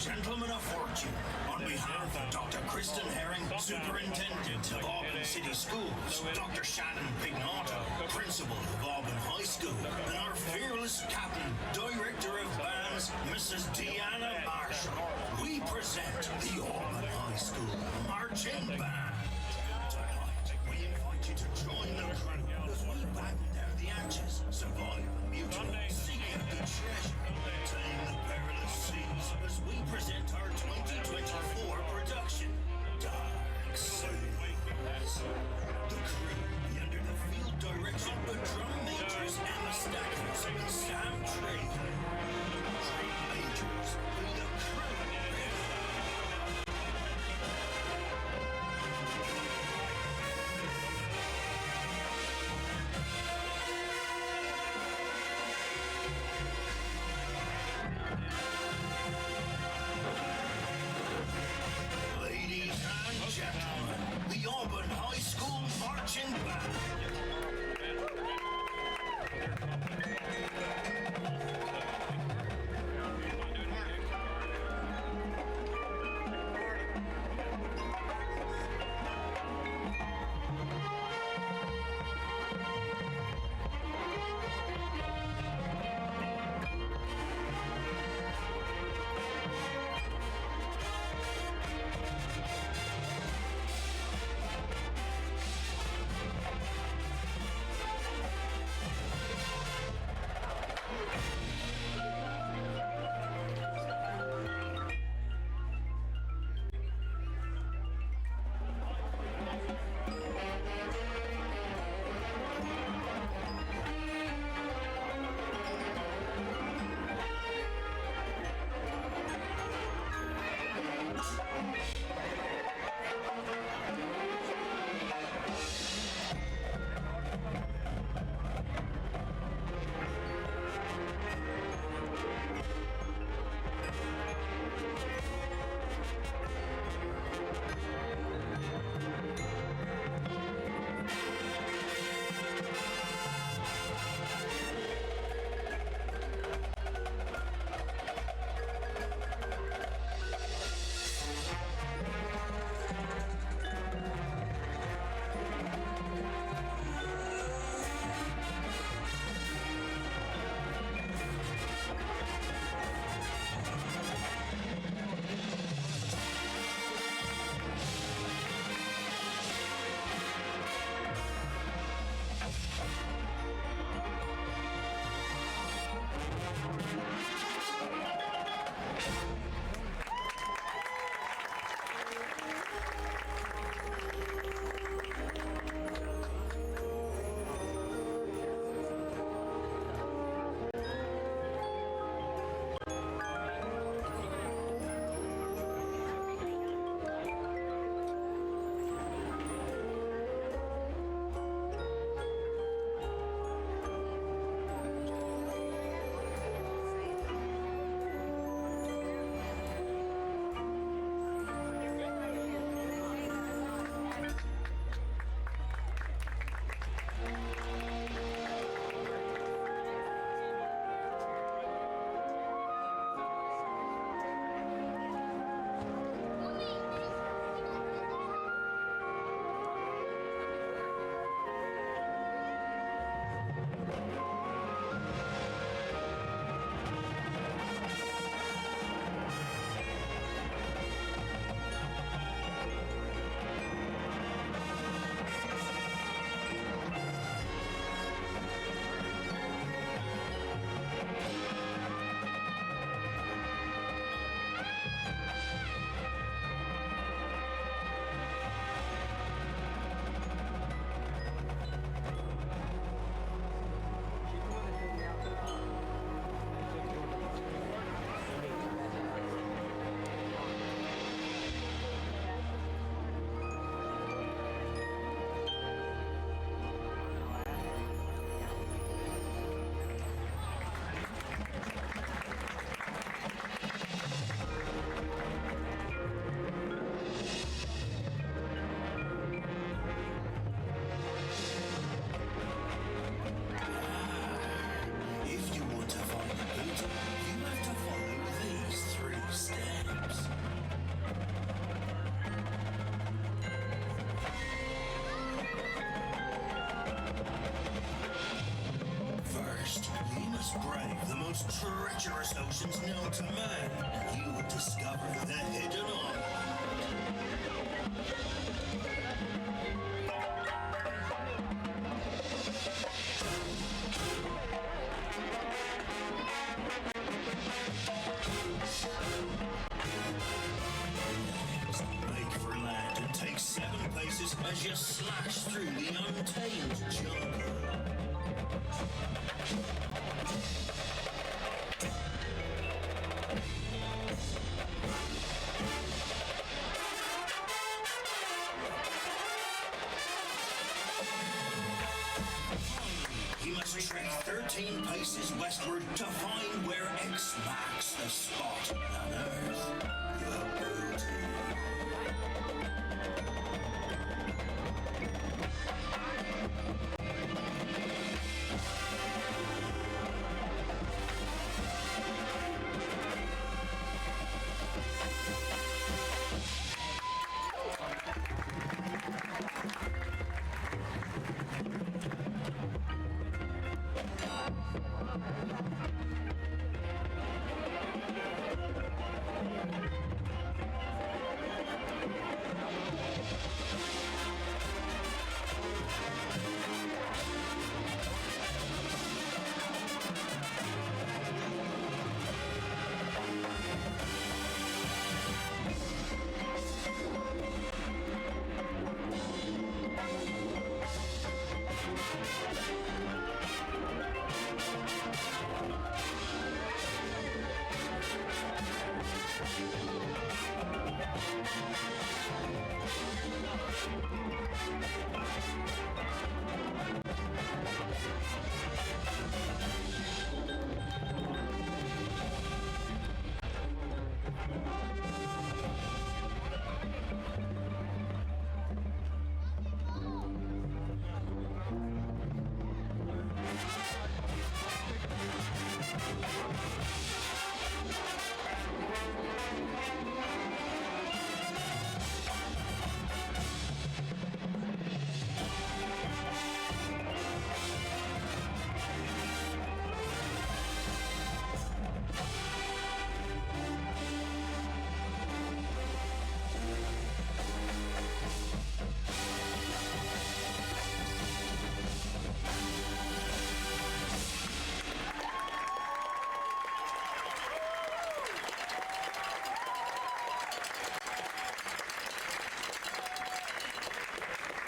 gentlemen of fortune, on behalf of Dr. Kristen Herring, Superintendent of Auburn City Schools, Dr. Shannon Pignato, Principal of Auburn High School, and our fearless captain, Director of Bands, Mrs. Deanna Marshall, we present the Auburn High School Marching Band. Tonight, we invite you to join the crew as we batten down the hatches, survive the mutiny, seek out the treasure, tame the perilous seas, as we present our 2024 production, Dark Souls. The crew will be under the field direction of drum majors Emma Stackers and Sam Traeger. Drum majors, will the crew ready? most treacherous oceans known to man. You will discover the hidden island. Make for land and take 7 paces as you slash through the untamed jungle. You must trek 13 paces westward to find where X marks the spot on Earth. The booty.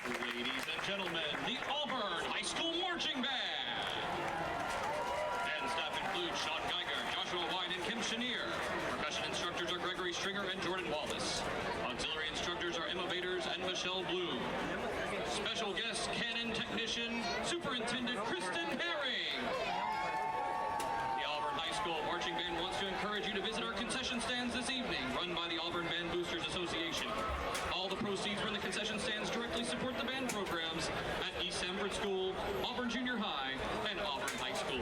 Ladies and gentlemen, the Auburn High School Marching Band. And staff include Sean Geiger, Joshua White, and Kim Chenier. Percussion instructors are Gregory Stringer and Jordan Wallace. Auxiliary instructors are Emma Baders and Michelle Bloom. Special guest cannon technician, Superintendent Kristen Herring. The Auburn High School Marching Band wants to encourage you to visit our concession stands this evening, run by the Auburn Band Boosters Association. All the proceeds from the concession stands directly support the band programs at East Sanford School, Auburn Junior High, and Auburn High School.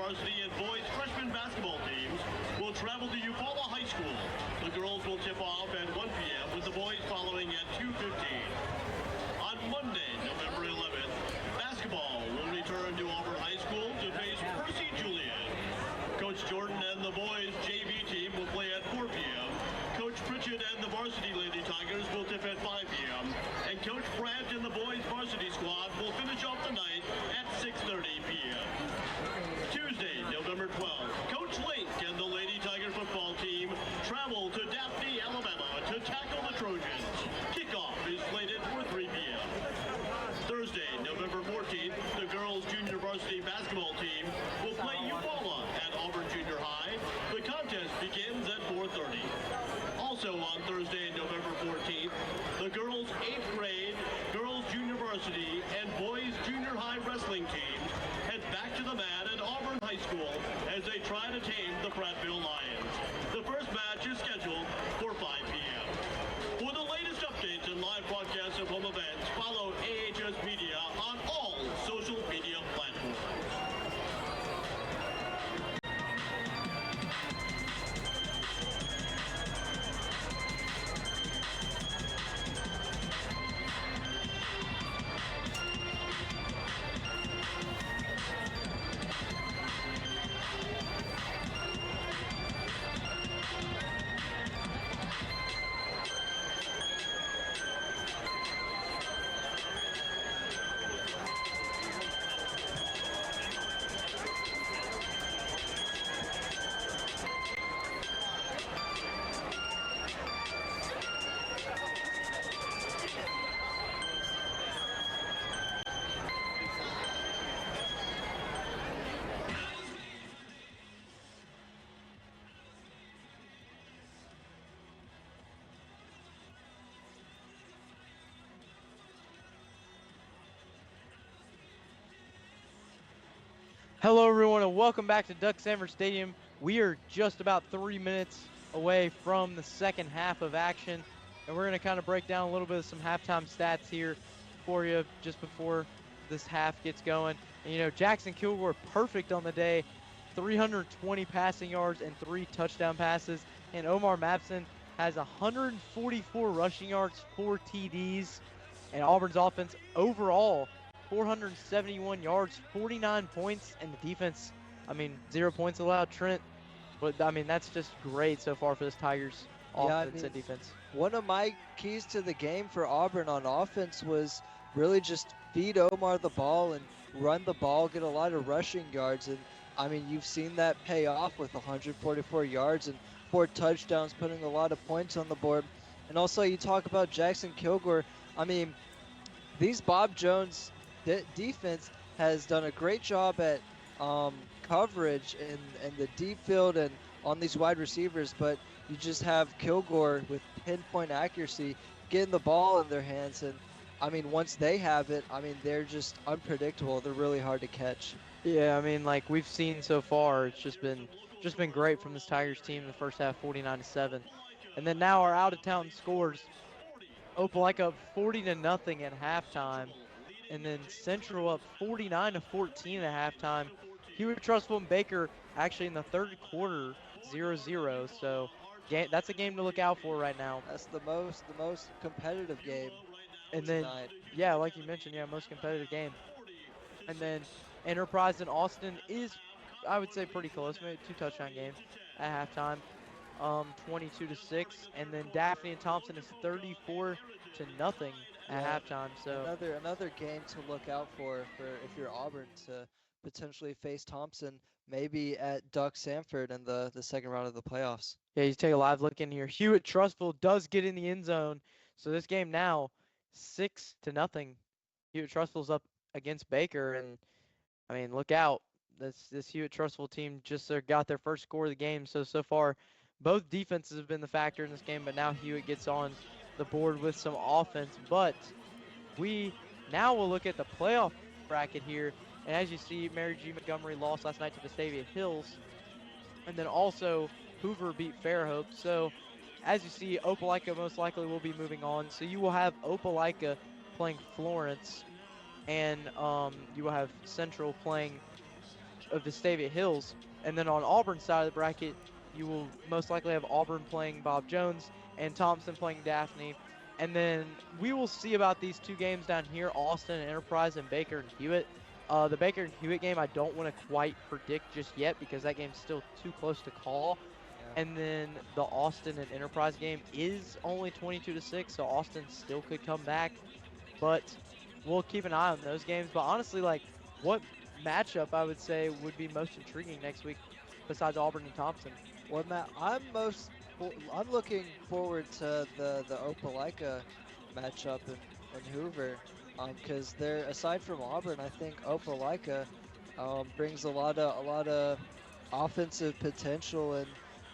varsity and boys freshman basketball teams will travel to Eufaula High School. The girls will tip off at 1 p.m. with the boys following at 2:15. On Monday, November 11th, basketball will return to Auburn High School to face Percy Julian. Coach Jordan and the boys JV team will play at 4 p.m. Coach Pritchett and the varsity Lady Tigers will tip at 5 p.m. And Coach Brandt and the boys varsity squad will finish off the night at 6:30 p.m. Tuesday, November 12th, Coach Link and the Lady Tiger football team travel to Daphne, Alabama to tackle the Trojans. Kickoff is slated for 3 p.m. Thursday, November 14th, the girls junior varsity basketball team will play Eufaula at Auburn Junior High. The contest begins at 4:30. Also on Thursday, November 14th, the girls 8th grade, girls junior varsity, and boys junior high wrestling teams head back to the mat at Auburn High School as they try to tame the Prattville Lions. The first match is scheduled for 5 p.m. For the latest updates and live broadcasts of home events, follow AHS Media on all social media platforms. Hello, everyone, and welcome back to Duck Sanford Stadium. We are just about 3 minutes away from the second half of action, and we're going to kind of break down a little bit of some halftime stats here for you just before this half gets going. And, you know, Jackson Kilgore perfect on the day, 320 passing yards and 3 touchdown passes, and Omar Mapson has 144 rushing yards, 4 TDs, and Auburn's offense overall 471 yards, 49 points, and the defense, I mean, 0 points allowed. Trent, but I mean, that's just great so far for this Tigers offense and defense. One of my keys to the game for Auburn on offense was really just feed Omar the ball and run the ball, get a lot of rushing yards. And I mean, you've seen that pay off with 144 yards and 4 touchdowns, putting a lot of points on the board. And also, you talk about Jackson Kilgore. I mean, these Bob Jones defense has done a great job at coverage in the deep field and on these wide receivers, but you just have Kilgore with pinpoint accuracy getting the ball in their hands. And I mean, once they have it, I mean, they're just unpredictable. They're really hard to catch. Yeah, I mean, like we've seen so far, it's just been great from this Tigers team in the first half, 49-7. And then now our out-of-town scores, Opelika up 40-0 at halftime. And then Central up 49-14 at halftime. Hewitt, Trustful, and Baker actually in the third quarter 0-0. So that's a game to look out for right now. That's the most competitive game. And then, tonight. yeah, like you mentioned, yeah, most competitive game. And then Enterprise and Austin is, I would say, pretty close. Maybe 2 touchdown game at halftime, 22-6. And then Daphne and Thompson is 34-0 at halftime. So another game to look out for if you're Auburn to potentially face Thompson, maybe at Duck Sanford in the second round of the playoffs. Yeah, you take a live look in here. Hewitt Trustful does get in the end zone. So this game now 6-0. Hewitt Trustful's up against Baker, and I mean, look out. This Hewitt Trustful team just got their first score of the game. So far, both defenses have been the factor in this game, but now Hewitt gets on the board with some offense. But we now will look at the playoff bracket here. And as you see, Mary G. Montgomery lost last night to Vestavia Hills. And then also Hoover beat Fairhope. So as you see, Opelika most likely will be moving on. So you will have Opelika playing Florence. And you will have Central playing of Vestavia Hills. And then on Auburn's side of the bracket, you will most likely have Auburn playing Bob Jones and Thompson playing Daphne. And then we will see about these two games down here, Austin and Enterprise and Baker and Hewitt. The Baker and Hewitt game I don't want to quite predict just yet because that game's still too close to call. Yeah. And then the Austin and Enterprise game is only 22-6, so Austin still could come back. But we'll keep an eye on those games. But honestly, like, what matchup I would say would be most intriguing next week besides Auburn and Thompson? Well, Matt, I'm looking forward to the Opelika matchup in Hoover, because they're, aside from Auburn, I think Opelika brings a lot of offensive potential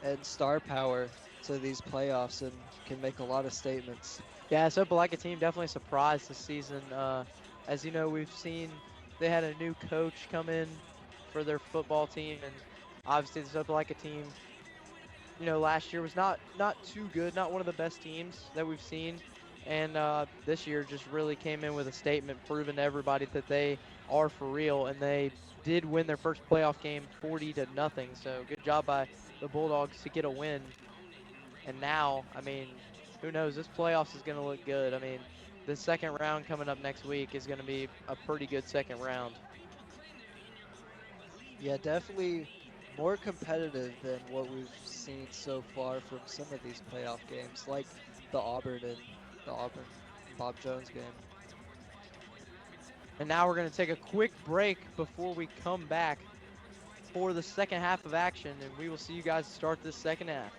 and star power to these playoffs and can make a lot of statements. Yeah, this Opelika team definitely surprised this season. As you know, we've seen they had a new coach come in for their football team, and obviously this Opelika team, you know, last year was not too good, not one of the best teams that we've seen. And this year just really came in with a statement, proving to everybody that they are for real. And they did win their first playoff game 40-0. So good job by the Bulldogs to get a win. And now, I mean, who knows? This playoffs is going to look good. I mean, the second round coming up next week is going to be a pretty good second round. Yeah, definitely more competitive than what we've seen so far from some of these playoff games, like the Auburn Bob Jones game. And now we're going to take a quick break before we come back for the second half of action, and we will see you guys start this second half.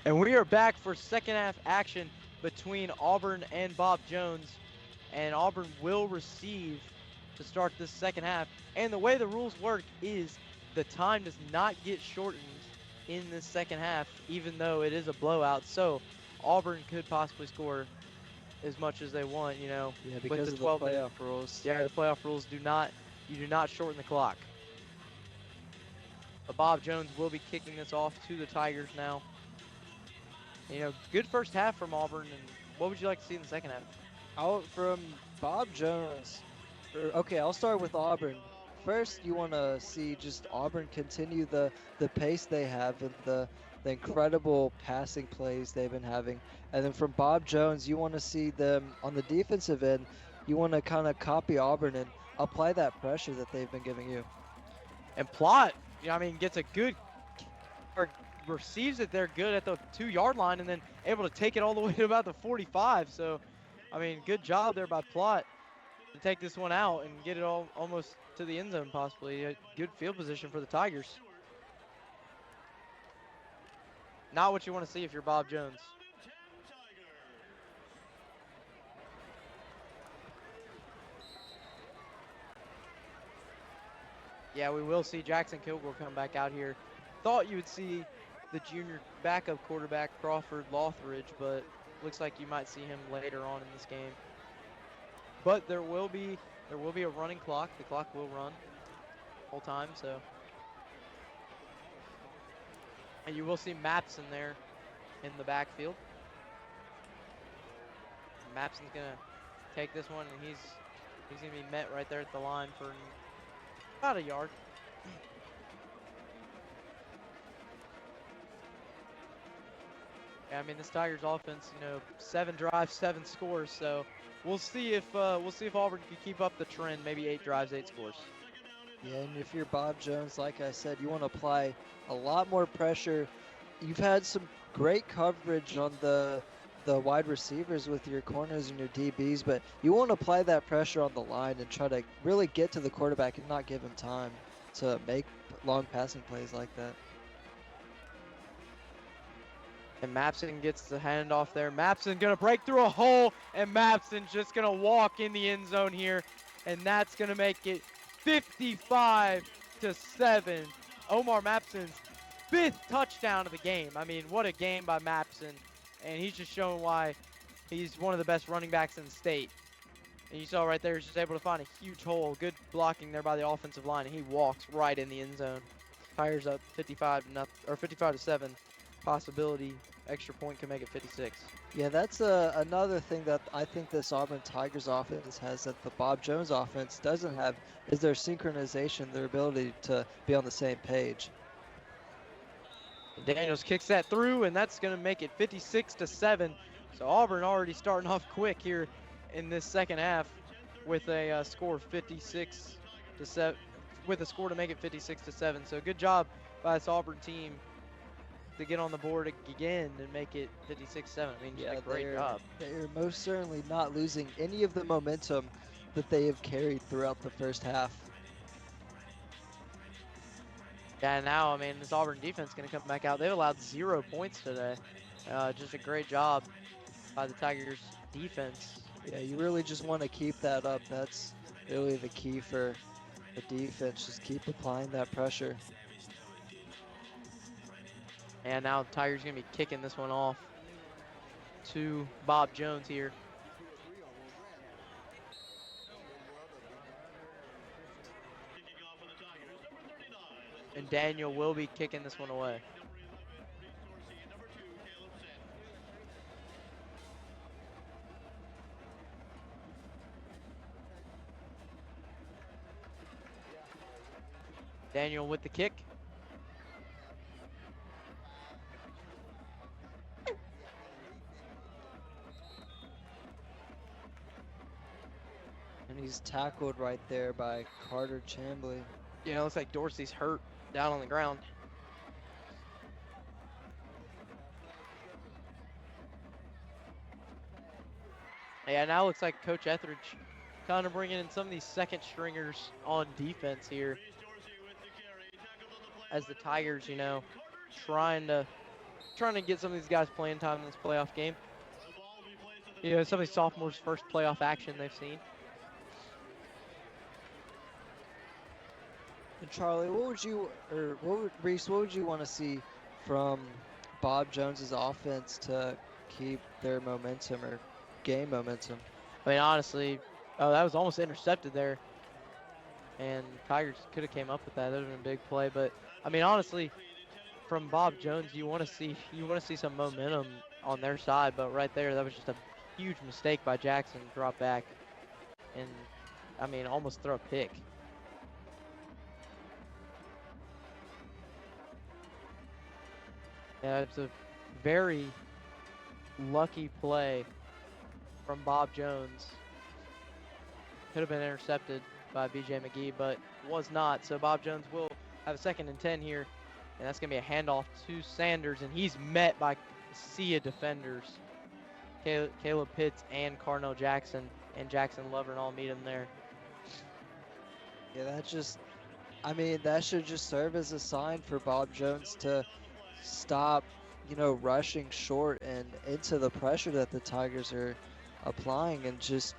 And we are back for second half action between Auburn and Bob Jones. And Auburn will receive to start this second half. And the way the rules work is the time does not get shortened in this second half, even though it is a blowout. So Auburn could possibly score as much as they want, you know, Yeah, with because the of the 12 minute playoff rules. Yeah, the playoff rules you do not shorten the clock. But Bob Jones will be kicking this off to the Tigers now. You know, good first half from Auburn, and what would you like to see in the second half? From Bob Jones. Okay, I'll start with Auburn. First, you want to see just Auburn continue the pace they have and the incredible passing plays they've been having. And then from Bob Jones, you want to see them on the defensive end. You want to kind of copy Auburn and apply that pressure that they've been giving you. And Plott, you know, I mean, gets a good, or receives it there good at the 2-yard line, and then able to take it all the way to about the 45. So, I mean, good job there by Plott to take this one out and get it almost to the end zone possibly. A good field position for the Tigers. Not what you want to see if you're Bob Jones. Yeah, we will see Jackson Kilgore come back out here. Thought you would see the junior backup quarterback Crawford Lothridge, but looks like you might see him later on in this game. But there will be a running clock. The clock will run whole time, so. And you will see Mapson there in the backfield. Mapson's gonna take this one, and he's gonna be met right there at the line for about a yard. Yeah, I mean, this Tigers offense, you know, 7 drives, 7 scores. So we'll see if Auburn can keep up the trend. Maybe 8 drives, 8 scores. Yeah, and if you're Bob Jones, like I said, you want to apply a lot more pressure. You've had some great coverage on the wide receivers with your corners and your DBs, but you want to apply that pressure on the line and try to really get to the quarterback and not give him time to make long passing plays like that. And Mapson gets the handoff there. Mapson gonna break through a hole, and Mapson's just gonna walk in the end zone here, and that's gonna make it 55-7. Omar Mapson's 5th touchdown of the game. I mean, what a game by Mapson. And he's just showing why he's one of the best running backs in the state. And you saw right there, he's just able to find a huge hole. Good blocking there by the offensive line, and he walks right in the end zone. Tigers up 55-7. Possibility extra point can make it 56. Yeah, that's another thing that I think this Auburn Tigers offense has that the Bob Jones offense doesn't have is their synchronization, their ability to be on the same page. Daniels kicks that through, and that's going to make it 56-7. So Auburn already starting off quick here in this second half with a score 56-7, with a score to make it 56-7. So good job by this Auburn team to get on the board again and make it 56-7. I mean, just a great job. They're most certainly not losing any of the momentum that they have carried throughout the first half. Yeah, now, I mean, this Auburn defense is going to come back out. They've allowed 0 points today. Just a great job by the Tigers defense. Yeah, you really just want to keep that up. That's really the key for the defense. Just keep applying that pressure. And now the Tigers going to be kicking this one off to Bob Jones here. And Daniel will be kicking this one away. Daniel with the kick. And he's tackled right there by Carter Chambly. Yeah, it looks like Dorsey's hurt down on the ground. Yeah, now it looks like Coach Etheridge kind of bringing in some of these second stringers on defense here. As the Tigers, you know, trying to get some of these guys playing time in this playoff game. You know, some of these sophomores' first playoff action they've seen. And Charlie, Reese, what would you want to see from Bob Jones's offense to keep their momentum or gain momentum. I mean, honestly, oh, that was almost intercepted there. And Tigers could have came up with that. That would have been a big play. But, I mean, honestly, from Bob Jones, you want to see some momentum on their side. But right there, that was just a huge mistake by Jackson. Drop back. And, I mean, almost throw a pick. Yeah, it's a very lucky play from Bob Jones. Could have been intercepted by B.J. McGee, but was not. So Bob Jones will have a 2nd and 10 here, and that's going to be a handoff to Sanders, and he's met by a sea of defenders. Caleb Pitts and Carnell Jackson, and Jackson Lover and all meet him there. Yeah, that should just serve as a sign for Bob Jones to stop, rushing short and into the pressure that the Tigers are applying, and just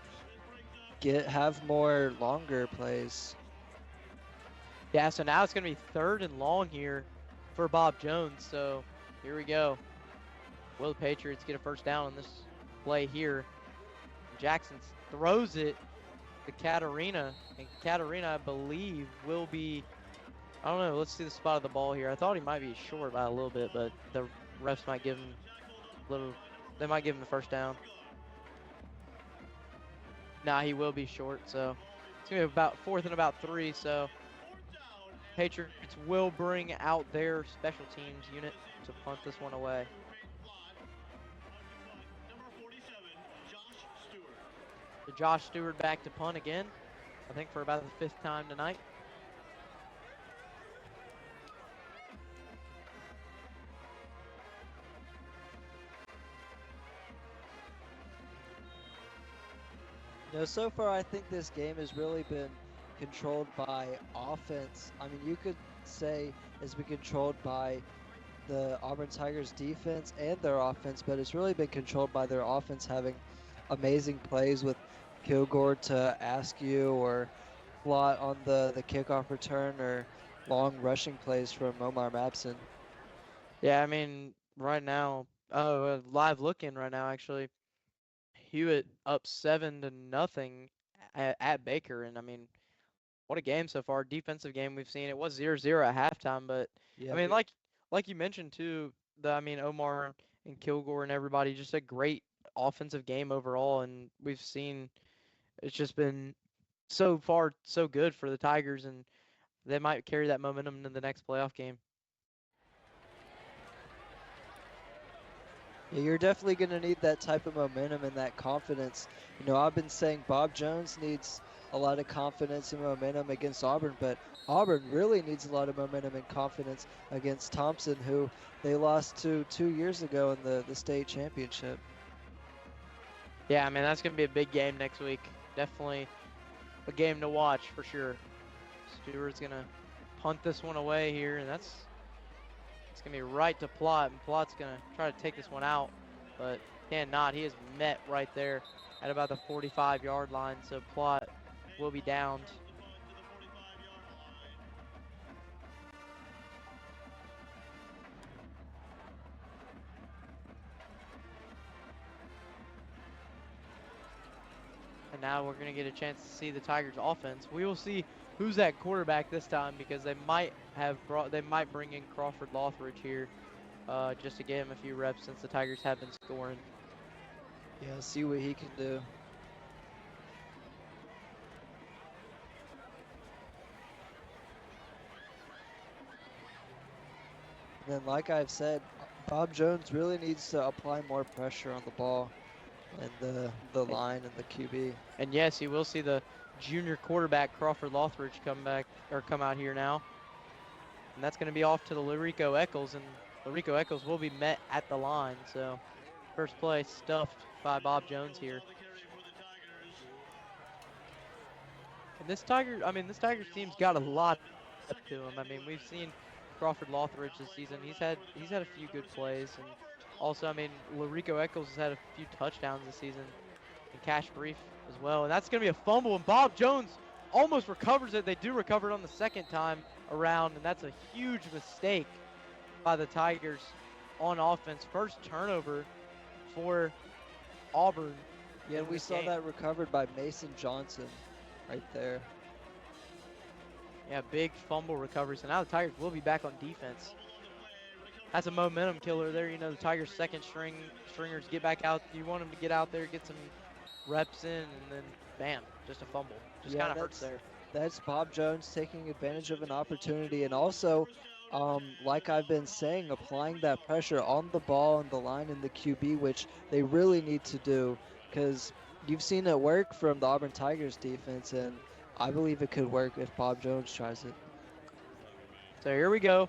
have more longer plays. Yeah, so now it's going to be 3rd and long here for Bob Jones. So here we go. Will the Patriots get a first down on this play here? Jackson throws it to Katarina, and Katarina, I believe, will be, I don't know, let's see the spot of the ball here. I thought he might be short by a little bit, but the refs might give him they might give him the first down. Nah, he will be short, so it's going to be about 4th and about 3, so Patriots will bring out their special teams unit to punt this one away. So Josh Stewart back to punt again, I think for about the 5th time tonight. So far I think this game has really been controlled by offense. I mean, you could say it's been controlled by the Auburn Tigers defense and their offense, but it's really been controlled by their offense having amazing plays with Kilgore to Askew or Flott on the kickoff return, or long rushing plays from Omar Mabson. Yeah, I mean, right now, live looking right now, actually, Hewitt up 7-0 at Baker, and I mean, what a game so far. Defensive game we've seen. It was 0-0 at halftime, but Yeah, I mean, like you mentioned too, Omar and Kilgore and everybody, just a great offensive game overall, and we've seen it's just been so far so good for the Tigers, and they might carry that momentum into the next playoff game. Yeah, you're definitely going to need that type of momentum and that confidence. I've been saying Bob Jones needs a lot of confidence and momentum against Auburn, but Auburn really needs a lot of momentum and confidence against Thompson, who they lost to 2 years ago in the state championship. Yeah, I mean, that's going to be a big game next week. Definitely a game to watch for sure. Stewart's going to punt this one away here, and it's going to be right to Plott, and Plott's going to try to take this one out, but cannot. He is met right there at about the 45-yard line, so Plott will be downed. And now we're going to get a chance to see the Tigers offense. We will see who's at quarterback this time, because they might bring in Crawford Lothridge here just to get him a few reps, since the Tigers have been scoring. Yeah, see what he can do. And then, like I've said, Bob Jones really needs to apply more pressure on the ball and the line and the QB. And yes, you will see the junior quarterback Crawford Lothridge come out here now. And that's going to be off to the Larico Eccles, and Larico Eccles will be met at the line. So first play stuffed by Bob Jones here. And this Tigers team's got a lot up to him. I mean, we've seen Crawford Lothridge this season. He's had a few good plays, and also, I mean, Larico Eccles has had a few touchdowns this season, and Cash Brief as well. And that's going to be a fumble, and Bob Jones almost recovers it. They do recover it on the second time around, and that's a huge mistake by the Tigers on offense. First turnover for Auburn. Yeah, in we this saw game. that recovered by Mason Johnson right there. Yeah, big fumble recovery. So now the Tigers will be back on defense. That's a momentum killer there. You know, the Tigers' second stringers get back out. You want them to get out there, get some reps in, and then bam, just a fumble. Just kind of hurts there. That's Bob Jones taking advantage of an opportunity, and also, like I've been saying, applying that pressure on the ball and the line and the QB, which they really need to do, because you've seen it work from the Auburn Tigers defense, and I believe it could work if Bob Jones tries it. So here we go.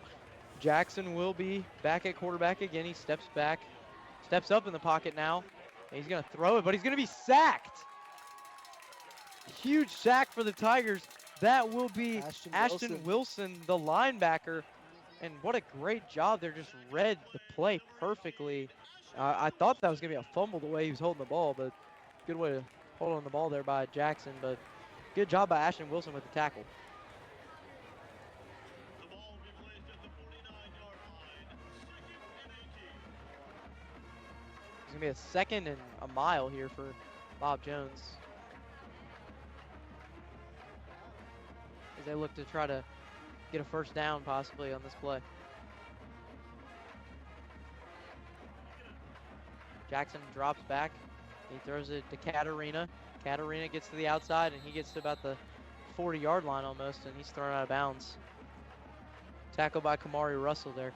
Jackson will be back at quarterback again. He steps up in the pocket now. He's going to throw it, but he's going to be sacked. Huge sack for the Tigers. That will be Ashton Wilson, the linebacker. And what a great job there. Just read the play perfectly. I thought that was going to be a fumble the way he was holding the ball, but good way to hold on the ball there by Jackson. But good job by Ashton Wilson with the tackle. It's going to be a second and a mile here for Bob Jones, as they look to try to get a first down possibly on this play. Jackson drops back. He throws it to Katarina. Katarina gets to the outside, and he gets to about the 40-yard line almost, and he's thrown out of bounds. Tackled by Kamari Russell there.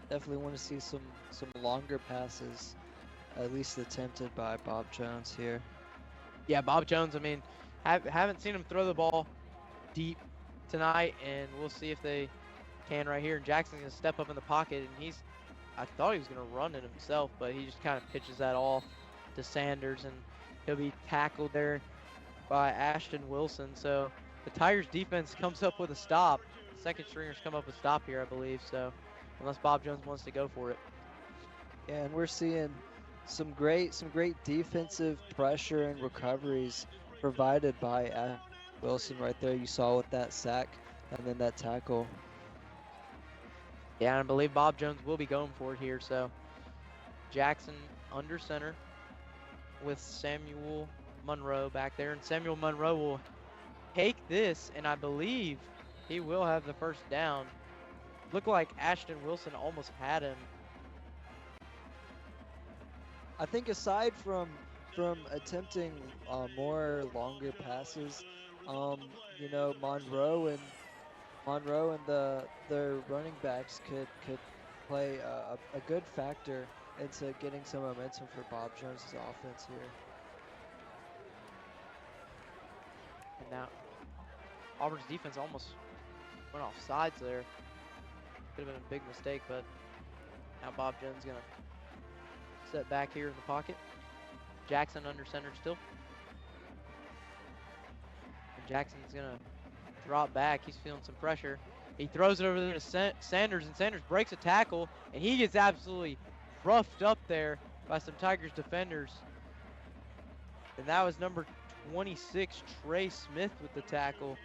Definitely want to see some longer passes, at least attempted by Bob Jones here. Yeah, Bob Jones, I mean, haven't seen him throw the ball deep tonight, and we'll see if they can right here. And Jackson's going to step up in the pocket, and I thought he was going to run it himself, but he just kind of pitches that off to Sanders, and he'll be tackled there by Ashton Wilson. So the Tigers defense comes up with a stop. The second stringers come up with a stop here, I believe, so unless Bob Jones wants to go for it. Yeah, and we're seeing some great defensive pressure and recoveries provided by Wilson right there. You saw with that sack and then that tackle. Yeah, and I believe Bob Jones will be going for it here. So Jackson under center with Samuel Monroe back there. And Samuel Monroe will take this, and I believe he will have the first down. Looked like Ashton Wilson almost had him. I think aside from attempting more longer passes, you know, Monroe and the running backs could play a good factor into getting some momentum for Bob Jones' offense here. And now Auburn's defense almost went off sides there. Could have been a big mistake, but now Bob Jones gonna set back here in the pocket. Jackson under center still. And Jackson's gonna drop back. He's feeling some pressure. He throws it over there to Sanders, and Sanders breaks a tackle, and he gets absolutely roughed up there by some Tigers defenders. And that was number 26, Trey Smith, with the tackle.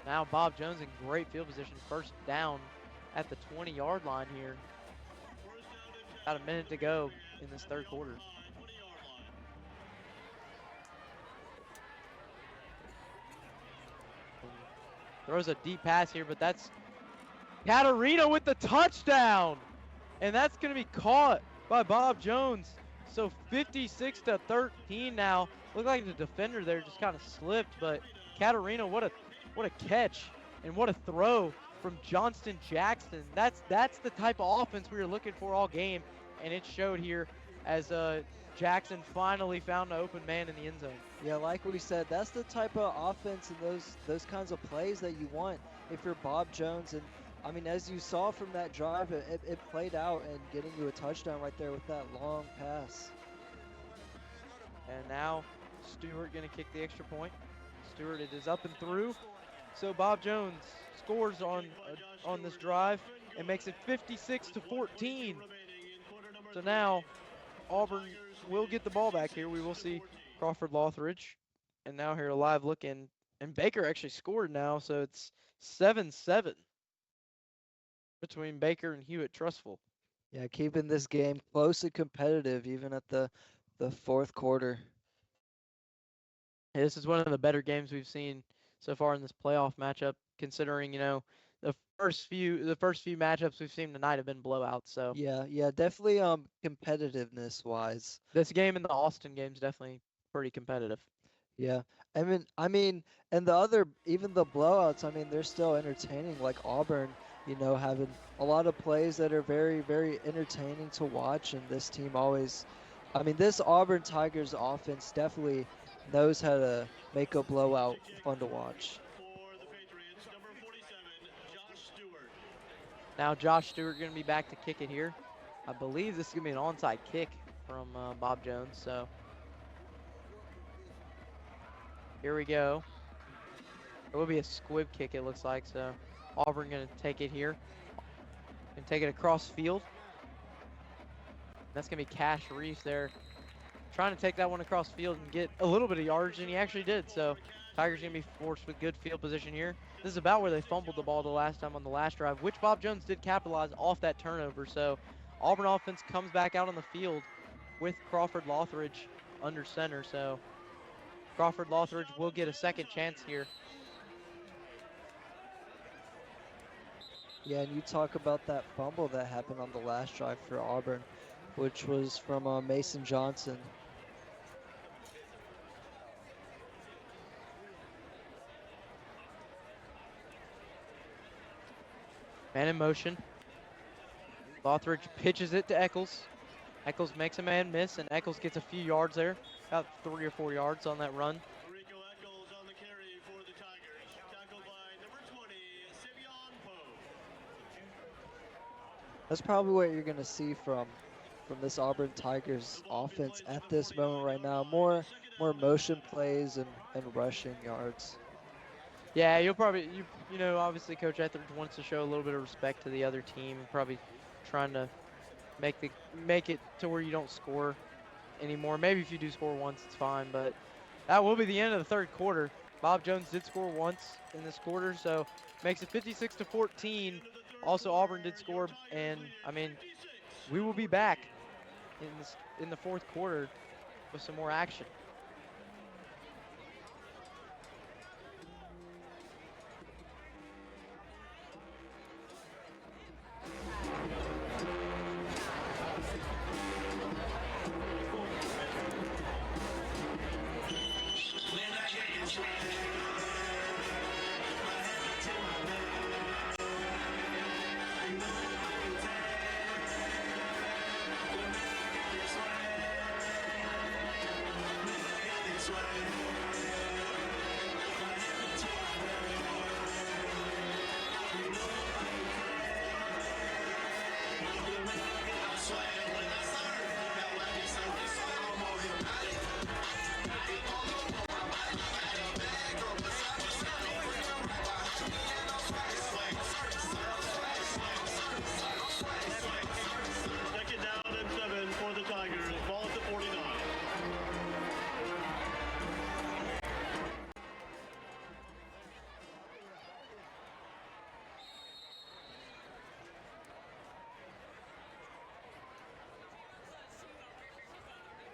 Now Bob Jones in great field position, first down at the 20-yard line here. About a minute to go in this third quarter. Throws a deep pass here, but that's Katarina with the touchdown. And that's going to be caught by Bob Jones. So 56-13 now. Looked like the defender there just kind of slipped, but Katarina, what a catch and what a throw from Johnston Jackson. That's the type of offense we were looking for all game, and it showed here as Jackson finally found an open man in the end zone. Yeah, like what he said, that's the type of offense and those kinds of plays that you want if you're Bob Jones. And I mean, as you saw from that drive, it played out and getting you a touchdown right there with that long pass. And now Stewart going to kick the extra point. Stewart, it is up and through. So Bob Jones scores on this drive and makes it 56-14. So now Auburn will get the ball back here. We will see Crawford Lothridge. And now here a live look in. And Baker actually scored now, so it's 7-7 between Baker and Hewitt Trustful. Yeah, keeping this game close and competitive even at the fourth quarter. Yeah, this is one of the better games we've seen so far in this playoff matchup, considering, you know, the first few matchups we've seen tonight have been blowouts. So Yeah, definitely competitiveness wise. This game and the Austin game is definitely pretty competitive. Yeah. I mean, and even the blowouts, I mean, they're still entertaining, like Auburn, you know, having a lot of plays that are very, very entertaining to watch. And this team always, I mean, this Auburn Tigers offense definitely knows how to make a blowout fun to watch. Now Josh Stewart going to be back to kick it here. I believe this is going to be an onside kick from Bob Jones. So here we go. It will be a squib kick, it looks like. So Auburn going to take it here and take it across field. That's going to be Cash Reese there, trying to take that one across field and get a little bit of yardage, and he actually did. So Tigers going to be forced with good field position here. This is about where they fumbled the ball the last time on the last drive, which Bob Jones did capitalize off that turnover. So Auburn offense comes back out on the field with Crawford Lothridge under center. So Crawford Lothridge will get a second chance here. Yeah, and you talk about that fumble that happened on the last drive for Auburn, which was from Mason Johnson. Man in motion. Lothridge pitches it to Eccles. Eccles makes a man miss, and Eccles gets a few yards there, about 3 or 4 yards on that run. That's probably what you're going to see from this Auburn Tigers offense at this moment right now. More motion plays and rushing yards. Yeah, you'll probably, you know, obviously Coach Etheridge wants to show a little bit of respect to the other team, and probably trying to make it to where you don't score anymore. Maybe if you do score once, it's fine, but that will be the end of the third quarter. Bob Jones did score once in this quarter, so makes it 56-14. Also, Auburn did score, and I mean, we will be back in the fourth quarter with some more action.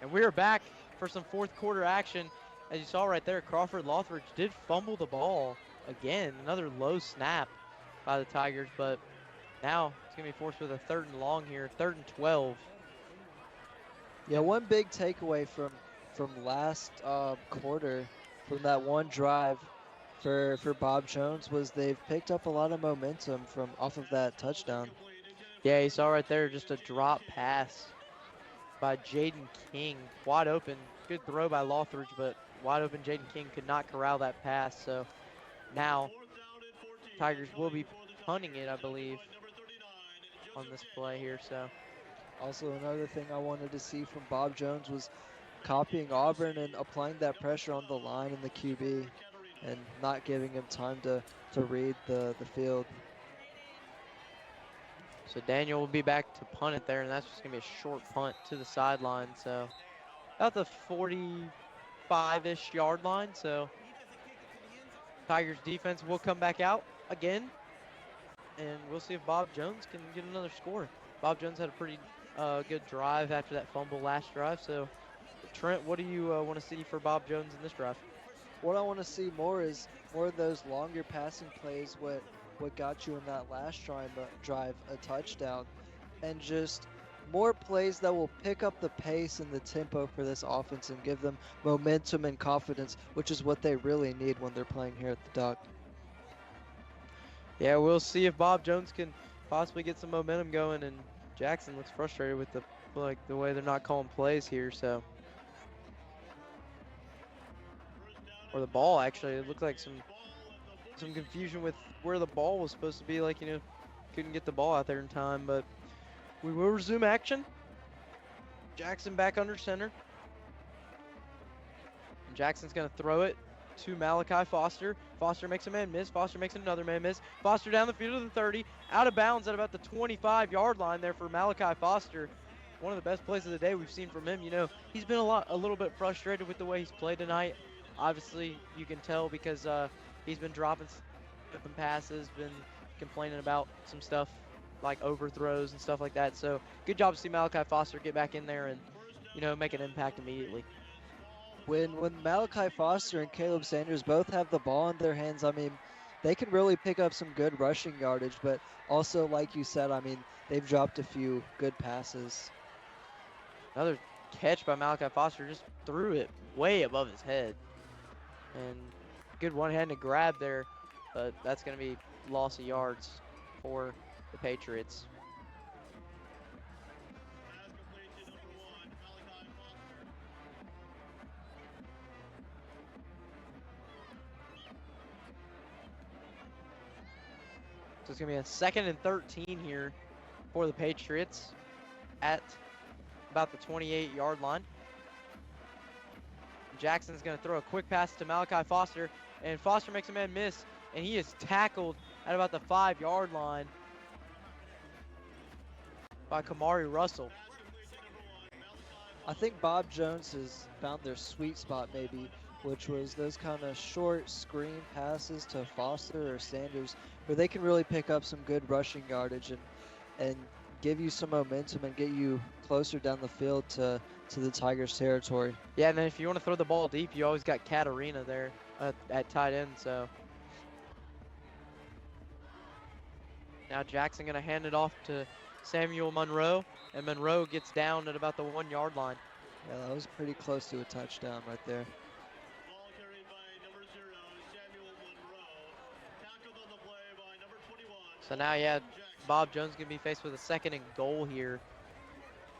And we are back for some fourth quarter action. As you saw right there, Crawford Lothridge did fumble the ball again. Another low snap by the Tigers, but now it's going to be forced with a 3rd and long here, 3rd and 12. Yeah, one big takeaway from last quarter, from that one drive for Bob Jones, was they've picked up a lot of momentum from off of that touchdown. Yeah, you saw right there just a drop pass by Jaden King, wide open. Good throw by Lothridge, but wide open Jaden King could not corral that pass. So now Tigers will be punting it, I believe, on this play here. So also another thing I wanted to see from Bob Jones was copying Auburn and applying that pressure on the line and the QB and not giving him time to read the field. So Daniel will be back to punt it there, and that's just going to be a short punt to the sideline. So about the 45-ish yard line. So Tigers defense will come back out again, and we'll see if Bob Jones can get another score. Bob Jones had a pretty good drive after that fumble last drive. So Trent, what do you want to see for Bob Jones in this drive? What I want to see more is more of those longer passing plays, what got you in that last drive a touchdown, and just more plays that will pick up the pace and the tempo for this offense and give them momentum and confidence, which is what they really need when they're playing here at the Duck. Yeah, we'll see if Bob Jones can possibly get some momentum going, and Jackson looks frustrated with the way they're not calling plays here. So, or the ball actually, it looked like some confusion with where the ball was supposed to be. Couldn't get the ball out there in time, but we will resume action. Jackson back under center. And Jackson's going to throw it to Malachi Foster. Foster makes a man miss. Foster makes another man miss. Foster down the field to the 30, out of bounds at about the 25-yard line there for Malachi Foster. One of the best plays of the day we've seen from him. He's been a little bit frustrated with the way he's played tonight. Obviously, you can tell because he's been dropping passes, been complaining about some stuff like overthrows and stuff like that. So good job to see Malachi Foster get back in there and, make an impact immediately. When Malachi Foster and Caleb Sanders both have the ball in their hands, they can really pick up some good rushing yardage, but also, like you said, they've dropped a few good passes. Another catch by Malachi Foster, just threw it way above his head. And good one-handed grab there, but that's going to be loss of yards for the Patriots. So it's going to be a 2nd and 13 here for the Patriots at about the 28-yard line. Jackson's going to throw a quick pass to Malachi Foster, and Foster makes a man miss, and he is tackled at about the 5-yard line by Kamari Russell. I think Bob Jones has found their sweet spot maybe, which was those kind of short screen passes to Foster or Sanders, where they can really pick up some good rushing yardage and give you some momentum and get you closer down the field to the Tigers' territory. Yeah, and then if you want to throw the ball deep, you always got Katarina there at tight end. So now Jackson going to hand it off to Samuel Monroe, and Monroe gets down at about the 1-yard line. Yeah, that was pretty close to a touchdown right there. So now, Bob Jones going to be faced with a 2nd and goal here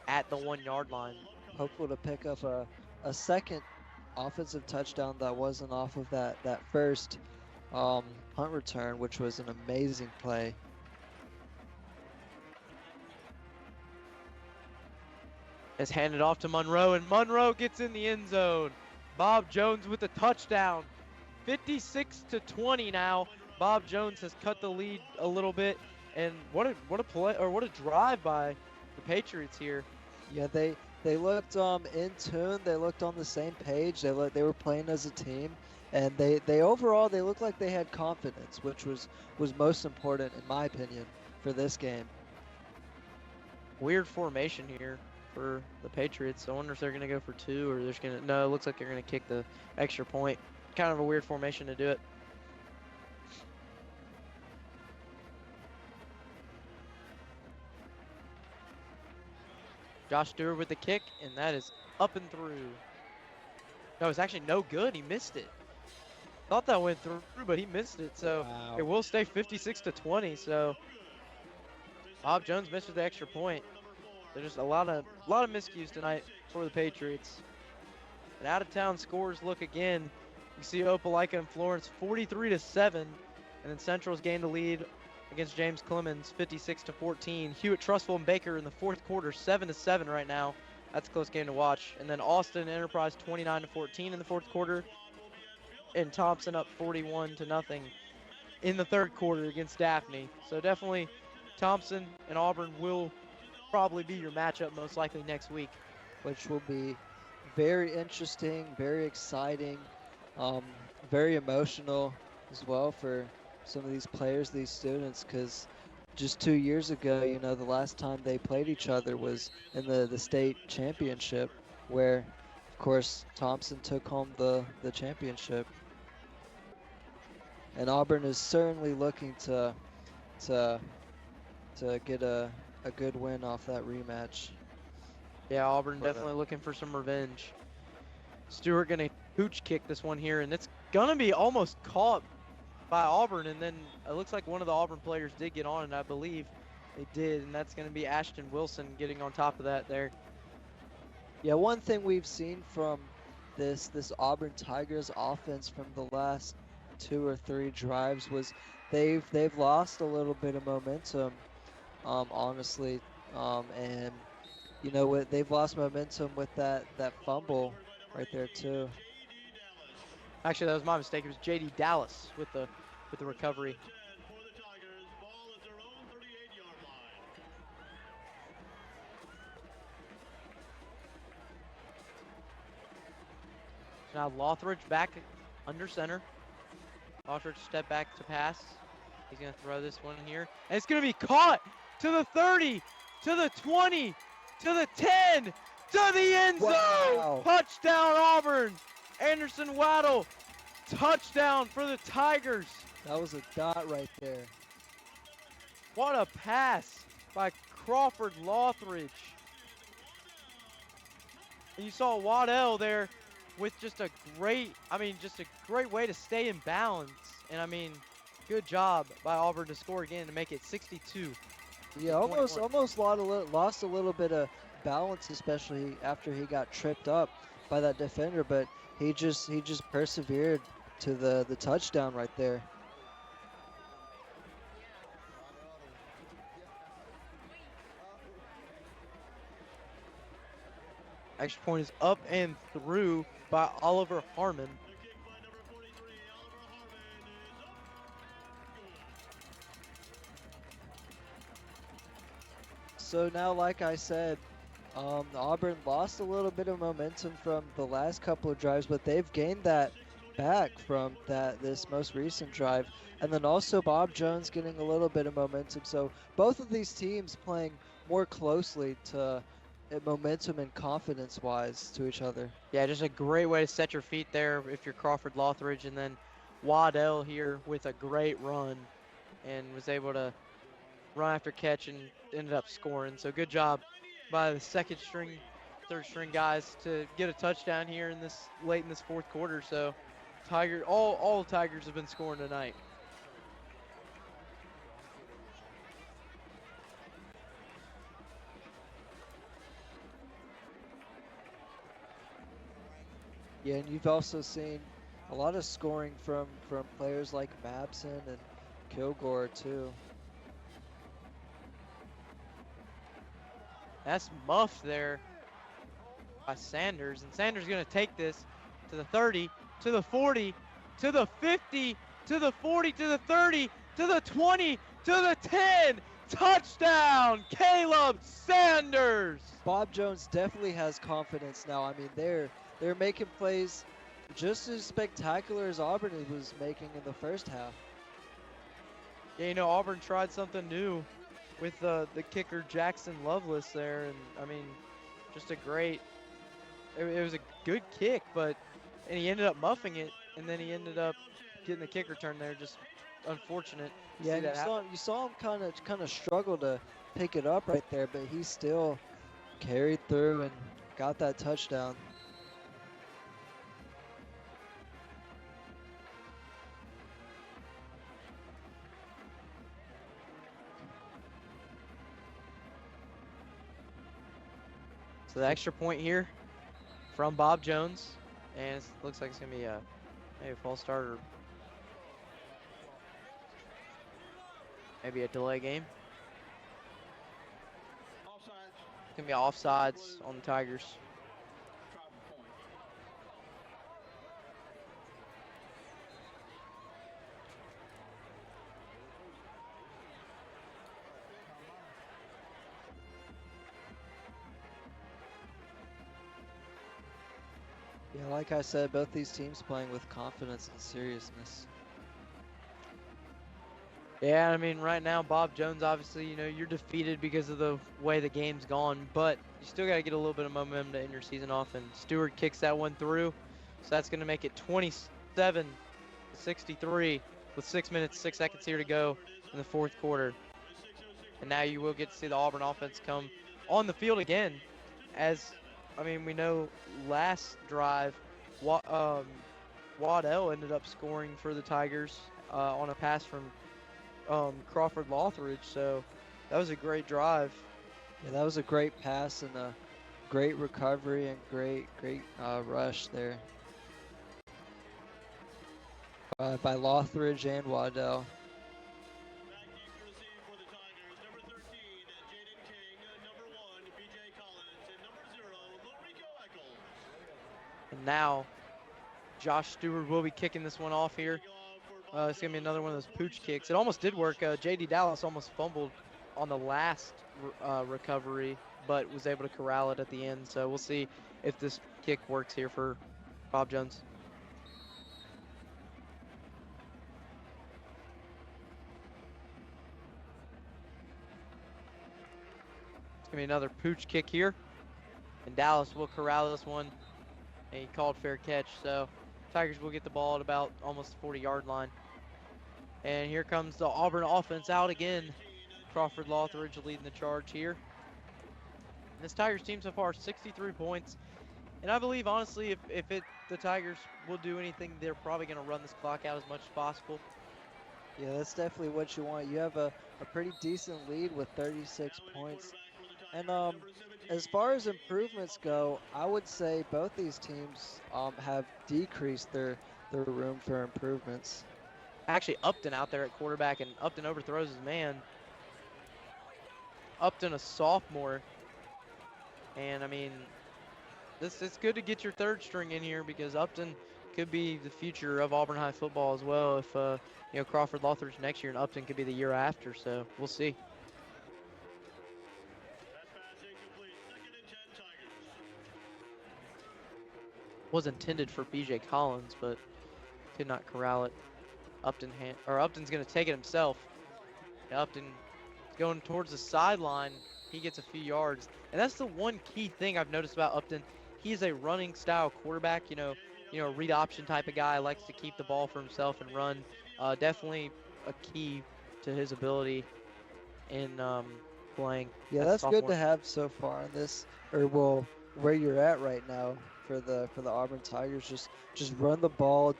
at the 1-yard line. Hopeful to pick up a second offensive touchdown that wasn't off of that first punt return, which was an amazing play. It's handed off to Monroe, and Monroe gets in the end zone. Bob Jones with the touchdown. 56-20 now. Bob Jones has cut the lead a little bit, and what a play, or what a drive by the Patriots here. Yeah, they looked in tune. They looked on the same page. They were playing as a team, and they overall they looked like they had confidence, which was most important in my opinion for this game. Weird formation here for the Patriots. I wonder if they're going to go for 2 or they're going to. No, it looks like they're going to kick the extra point. Kind of a weird formation to do it. Josh Stewart with the kick, and that is up and through. No, it's actually no good. He missed it. Thought that went through, but he missed it. So wow. It will stay 56-20. So Bob Jones missed with the extra point. There's just a lot of miscues tonight for the Patriots. And out of town scores look again. You see Opelika and Florence 43-7, and then Central's gained the lead against James Clemens 56-14. Hewitt, Trussville, and Baker in the 4th quarter 7-7 right now. That's a close game to watch. And then Austin Enterprise 29-14 in the fourth quarter. And Thompson up 41-0 in the third quarter against Daphne. So definitely Thompson and Auburn will probably be your matchup most likely next week. Which will be very interesting, very exciting, very emotional as well for some of these players, these students, because just 2 years ago, you know, the last time they played each other was in the state championship, where, of course, Thompson took home the championship. And Auburn is certainly looking to get a good win off that rematch. Yeah, Auburn definitely looking for some revenge. Stewart going to hooch kick this one here, and it's going to be almost caught by Auburn, and then it looks like one of the Auburn players did get on, and I believe they did, and that's going to be Ashton Wilson getting on top of that there. Yeah, one thing we've seen from this Auburn Tigers offense from the last 2 or 3 drives was they've lost a little bit of momentum, honestly, and you know what, they've lost momentum with that fumble right there too. Actually, that was my mistake. It was JD Dallas with the recovery. Now Lothridge back under center. Lothridge step back to pass. He's going to throw this one in here. And it's going to be caught to the 30, to the 20, to the 10, to the end zone. Wow. Touchdown Auburn. Anderson Waddle. Touchdown for the Tigers. That was a dot right there. What a pass by Crawford Lothridge. And you saw Waddell there with just a great way to stay in balance. And I mean, good job by Auburn to score again to make it 62. Yeah, almost lost a little bit of balance, especially after he got tripped up by that defender, but he just persevered to the touchdown right there. Extra point is up and through by Oliver Harmon. So now, like I said, Auburn lost a little bit of momentum from the last couple of drives, but they've gained that back from this most recent drive. And then also Bob Jones getting a little bit of momentum. So both of these teams playing more closely to momentum and confidence-wise to each other. Yeah, just a great way to set your feet there if you're Crawford Lothridge. And then Waddell here with a great run and was able to run after catch and ended up scoring. So good job by the second string, third string guys to get a touchdown here in this late in this fourth quarter. So all Tigers have been scoring tonight. Yeah, and you've also seen a lot of scoring from players like Mabson and Kilgore too. That's muffed there by Sanders, and Sanders going to take this to the 30, to the 40, to the 50, to the 40, to the 30, to the 20, to the 10. Touchdown, Caleb Sanders. Bob Jones definitely has confidence now. I mean, they're making plays just as spectacular as Auburn was making in the first half. Yeah, you know, Auburn tried something new with the kicker Jackson Lovelace there, and I mean, just a great. It was a good kick, and he ended up muffing it, and then he ended up getting the kick return there. Just unfortunate. Yeah, you saw him kind of struggle to pick it up right there, but he still carried through and got that touchdown. So the extra point here from Bob Jones, and it looks like it's going to be maybe a false start or maybe a delay game. It's going going to be offsides on the Tigers. Yeah, like I said, both these teams playing with confidence and seriousness. Yeah, I mean, right now, Bob Jones, obviously, you know, you're defeated because of the way the game's gone, but you still got to get a little bit of momentum to end your season off, and Stewart kicks that one through, so that's going to make it 27-63 with 6 minutes, 6 seconds here to go in the fourth quarter. And now you will get to see the Auburn offense come on the field again, as, I mean, we know last drive, Waddell ended up scoring for the Tigers on a pass from Crawford Lothridge, so that was a great drive. Yeah, that was a great pass and a great recovery and great rush there by Lothridge and Waddell. And now Josh Stewart will be kicking this one off here. It's going to be another one of those pooch kicks. It almost did work. J.D. Dallas almost fumbled on the last recovery, but was able to corral it at the end. So we'll see if this kick works here for Bob Jones. It's going to be another pooch kick here. And Dallas will corral this one. And he called fair catch. So Tigers will get the ball at about almost the 40-yard line. And here comes the Auburn offense out again. Crawford Lothridge leading the charge here. And this Tigers team so far, 63 points. And I believe, honestly, if the Tigers will do anything, they're probably going to run this clock out as much as possible. Yeah, that's definitely what you want. You have a pretty decent lead with 36 points. And as far as improvements go, I would say both these teams have decreased their room for improvements. Actually, Upton out there at quarterback, and Upton overthrows his man. Upton, a sophomore. And, I mean, it's good to get your third string in here because Upton could be the future of Auburn High football as well if, you know, Crawford Lothridge next year and Upton could be the year after. So we'll see. Was intended for B.J. Collins, but could not corral it. Upton's going to take it himself. And Upton going towards the sideline. He gets a few yards. And that's the one key thing I've noticed about Upton. He is a running style quarterback, you know, read option type of guy, likes to keep the ball for himself and run. Definitely a key to his ability in playing. Yeah, that's good to have so far in this, or well, where you're at right now for the Auburn Tigers. Just run the ball,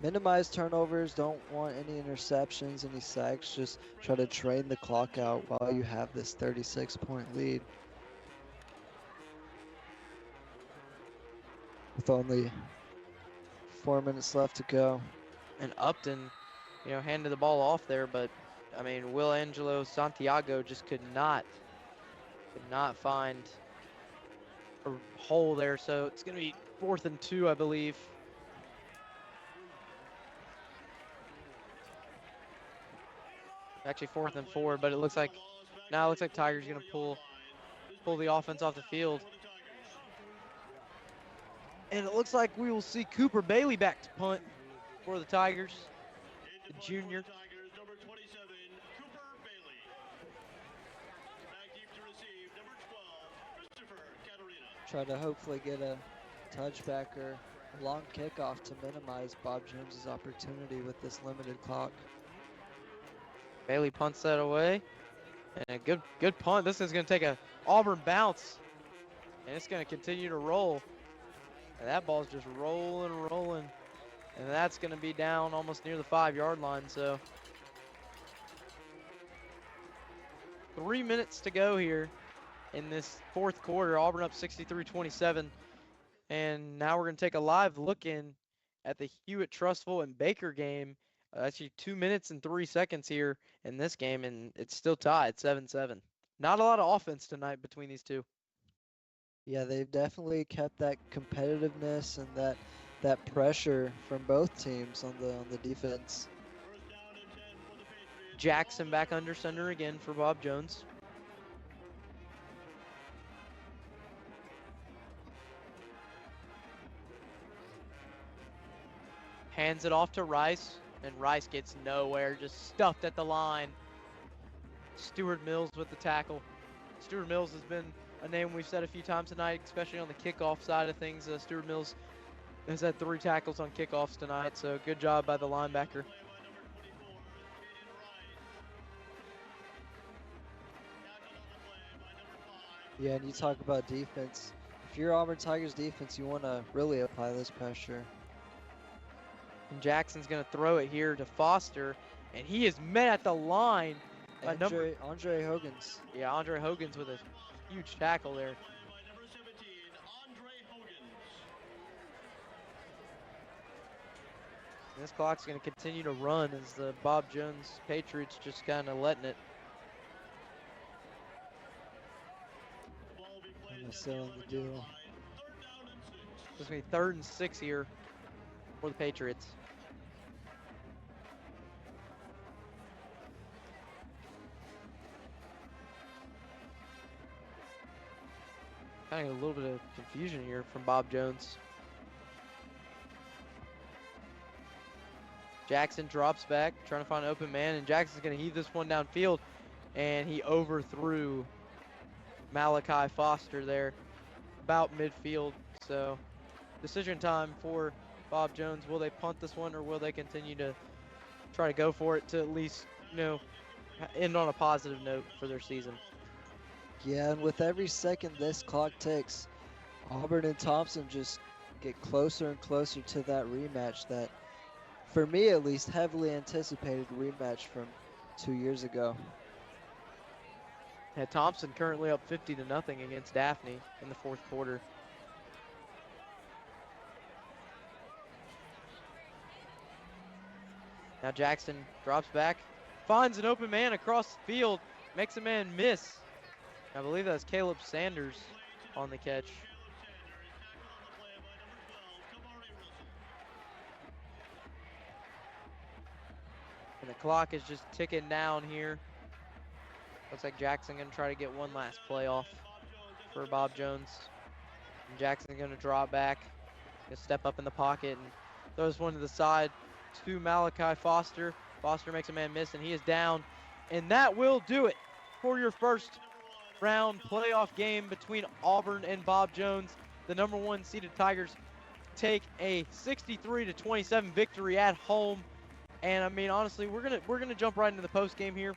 minimize turnovers, don't want any interceptions, any sacks. Just try to drain the clock out while you have this 36-point lead. With only 4 minutes left to go. And Upton, you know, handed the ball off there, but I mean, Will Angelo Santiago just could not find a hole there. So it's going to be 4th and 2, I believe. Actually 4th and 4, but it looks like Tigers going to pull the offense off the field. And it looks like we will see Cooper Bailey back to punt for the Tigers, the junior. Try to hopefully get a touchback or a long kickoff to minimize Bob Jones's opportunity with this limited clock. Bailey punts that away. And a good punt. This is going to take a Auburn bounce. And it's going to continue to roll. And that ball's just rolling. And that's going to be down almost near the 5-yard line. So 3 minutes to go here in this fourth quarter. Auburn up 63-27. And now we're going to take a live look in at the Hewitt, Trustful, and Baker game. Actually 2 minutes and 3 seconds here in this game, and it's still tied 7-7. Not a lot of offense tonight between these two. Yeah, they've definitely kept that competitiveness and that pressure from both teams on the defense. Jackson back under center again for Bob Jones. Hands it off to Rice, and Rice gets nowhere, just stuffed at the line. Stuart Mills with the tackle. Stuart Mills has been a name we've said a few times tonight, especially on the kickoff side of things. Stuart Mills has had 3 tackles on kickoffs tonight, so good job by the linebacker. Yeah, and you talk about defense. If you're Auburn Tigers defense, you want to really apply this pressure. And Jackson's going to throw it here to Foster, and he is met at the line by Andre Hogan's. Yeah, Andre Hogan's with a huge tackle there. This clock's going to continue to run as the Bob Jones Patriots just kind of letting it. I'm selling the deal. It's going to be 3rd and 6 here for the Patriots. Kind of a little bit of confusion here from Bob Jones. Jackson drops back, trying to find an open man, and Jackson's going to heave this one downfield, and he overthrew Malachi Foster there about midfield. So decision time for Bob Jones. Will they punt this one, or will they continue to try to go for it to at least, end on a positive note for their season? Yeah, and with every second this clock ticks, Auburn and Thompson just get closer and closer to that rematch that, for me at least, heavily anticipated rematch from 2 years ago. Yeah, Thompson currently up 50-0 against Daphne in the 4th quarter. Now Jackson drops back, finds an open man across the field, makes a man miss. I believe that's Caleb Sanders on the catch. And the clock is just ticking down here. Looks like Jackson gonna try to get one last play off for Bob Jones. And Jackson gonna draw back, gonna step up in the pocket and throws one to the side to Malachi Foster. Foster makes a man miss, and he is down. And that will do it for your first round playoff game between Auburn and Bob Jones. The number 1 seeded Tigers take a 63-27 victory at home. And I mean, honestly, we're gonna jump right into the post game here.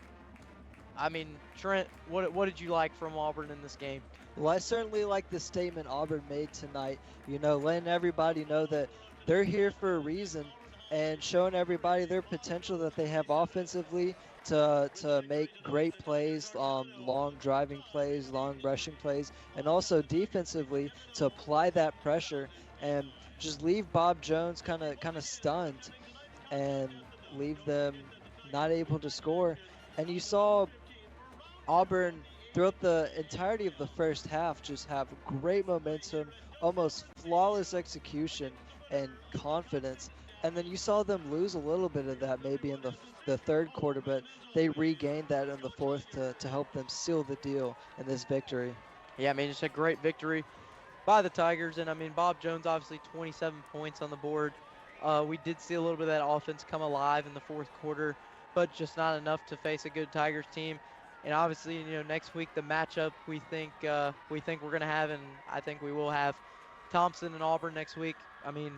I mean, Trent, what did you like from Auburn in this game? Well, I certainly like the statement Auburn made tonight. Letting everybody know that they're here for a reason and showing everybody their potential that they have offensively to make great plays, long driving plays, long rushing plays, and also defensively to apply that pressure and just leave Bob Jones kind of stunned and leave them not able to score. And you saw Auburn throughout the entirety of the first half just have great momentum, almost flawless execution and confidence. And then you saw them lose a little bit of that maybe in the 3rd quarter, but they regained that in the 4th to help them seal the deal in this victory. Yeah, I mean, it's a great victory by the Tigers. And I mean, Bob Jones, obviously 27 points on the board. We did see a little bit of that offense come alive in the 4th quarter, but just not enough to face a good Tigers team. And obviously, next week the matchup we think we're going to have, and I think we will have, Thompson and Auburn next week. I mean,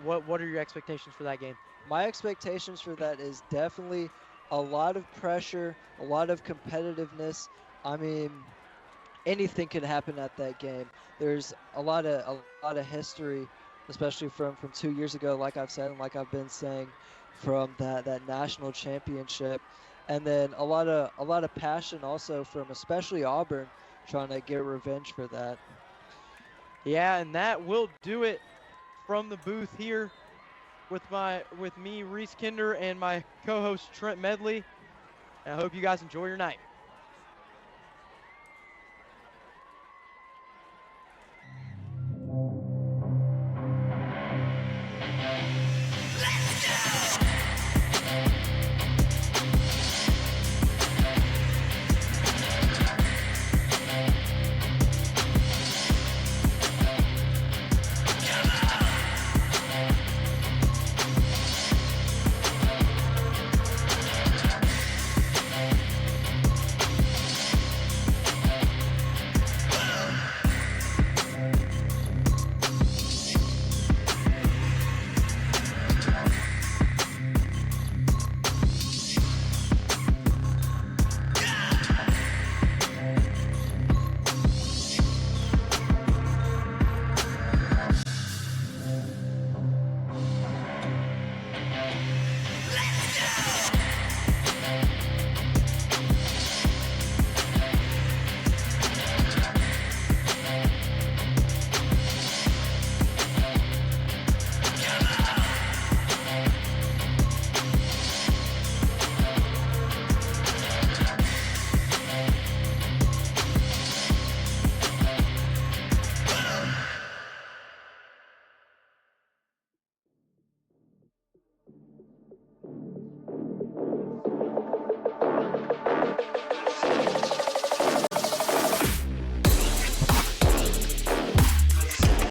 what are your expectations for that game? My expectations for that is definitely a lot of pressure, a lot of competitiveness. I mean, anything can happen at that game. There's a lot of history, especially from 2 years ago, like I've said and like I've been saying, from that national championship, and then a lot of passion also from especially Auburn trying to get revenge for that. Yeah, and that will do it from the booth here with me, Reese Kinder, and my co-host Trent Medley. And I hope you guys enjoy your night.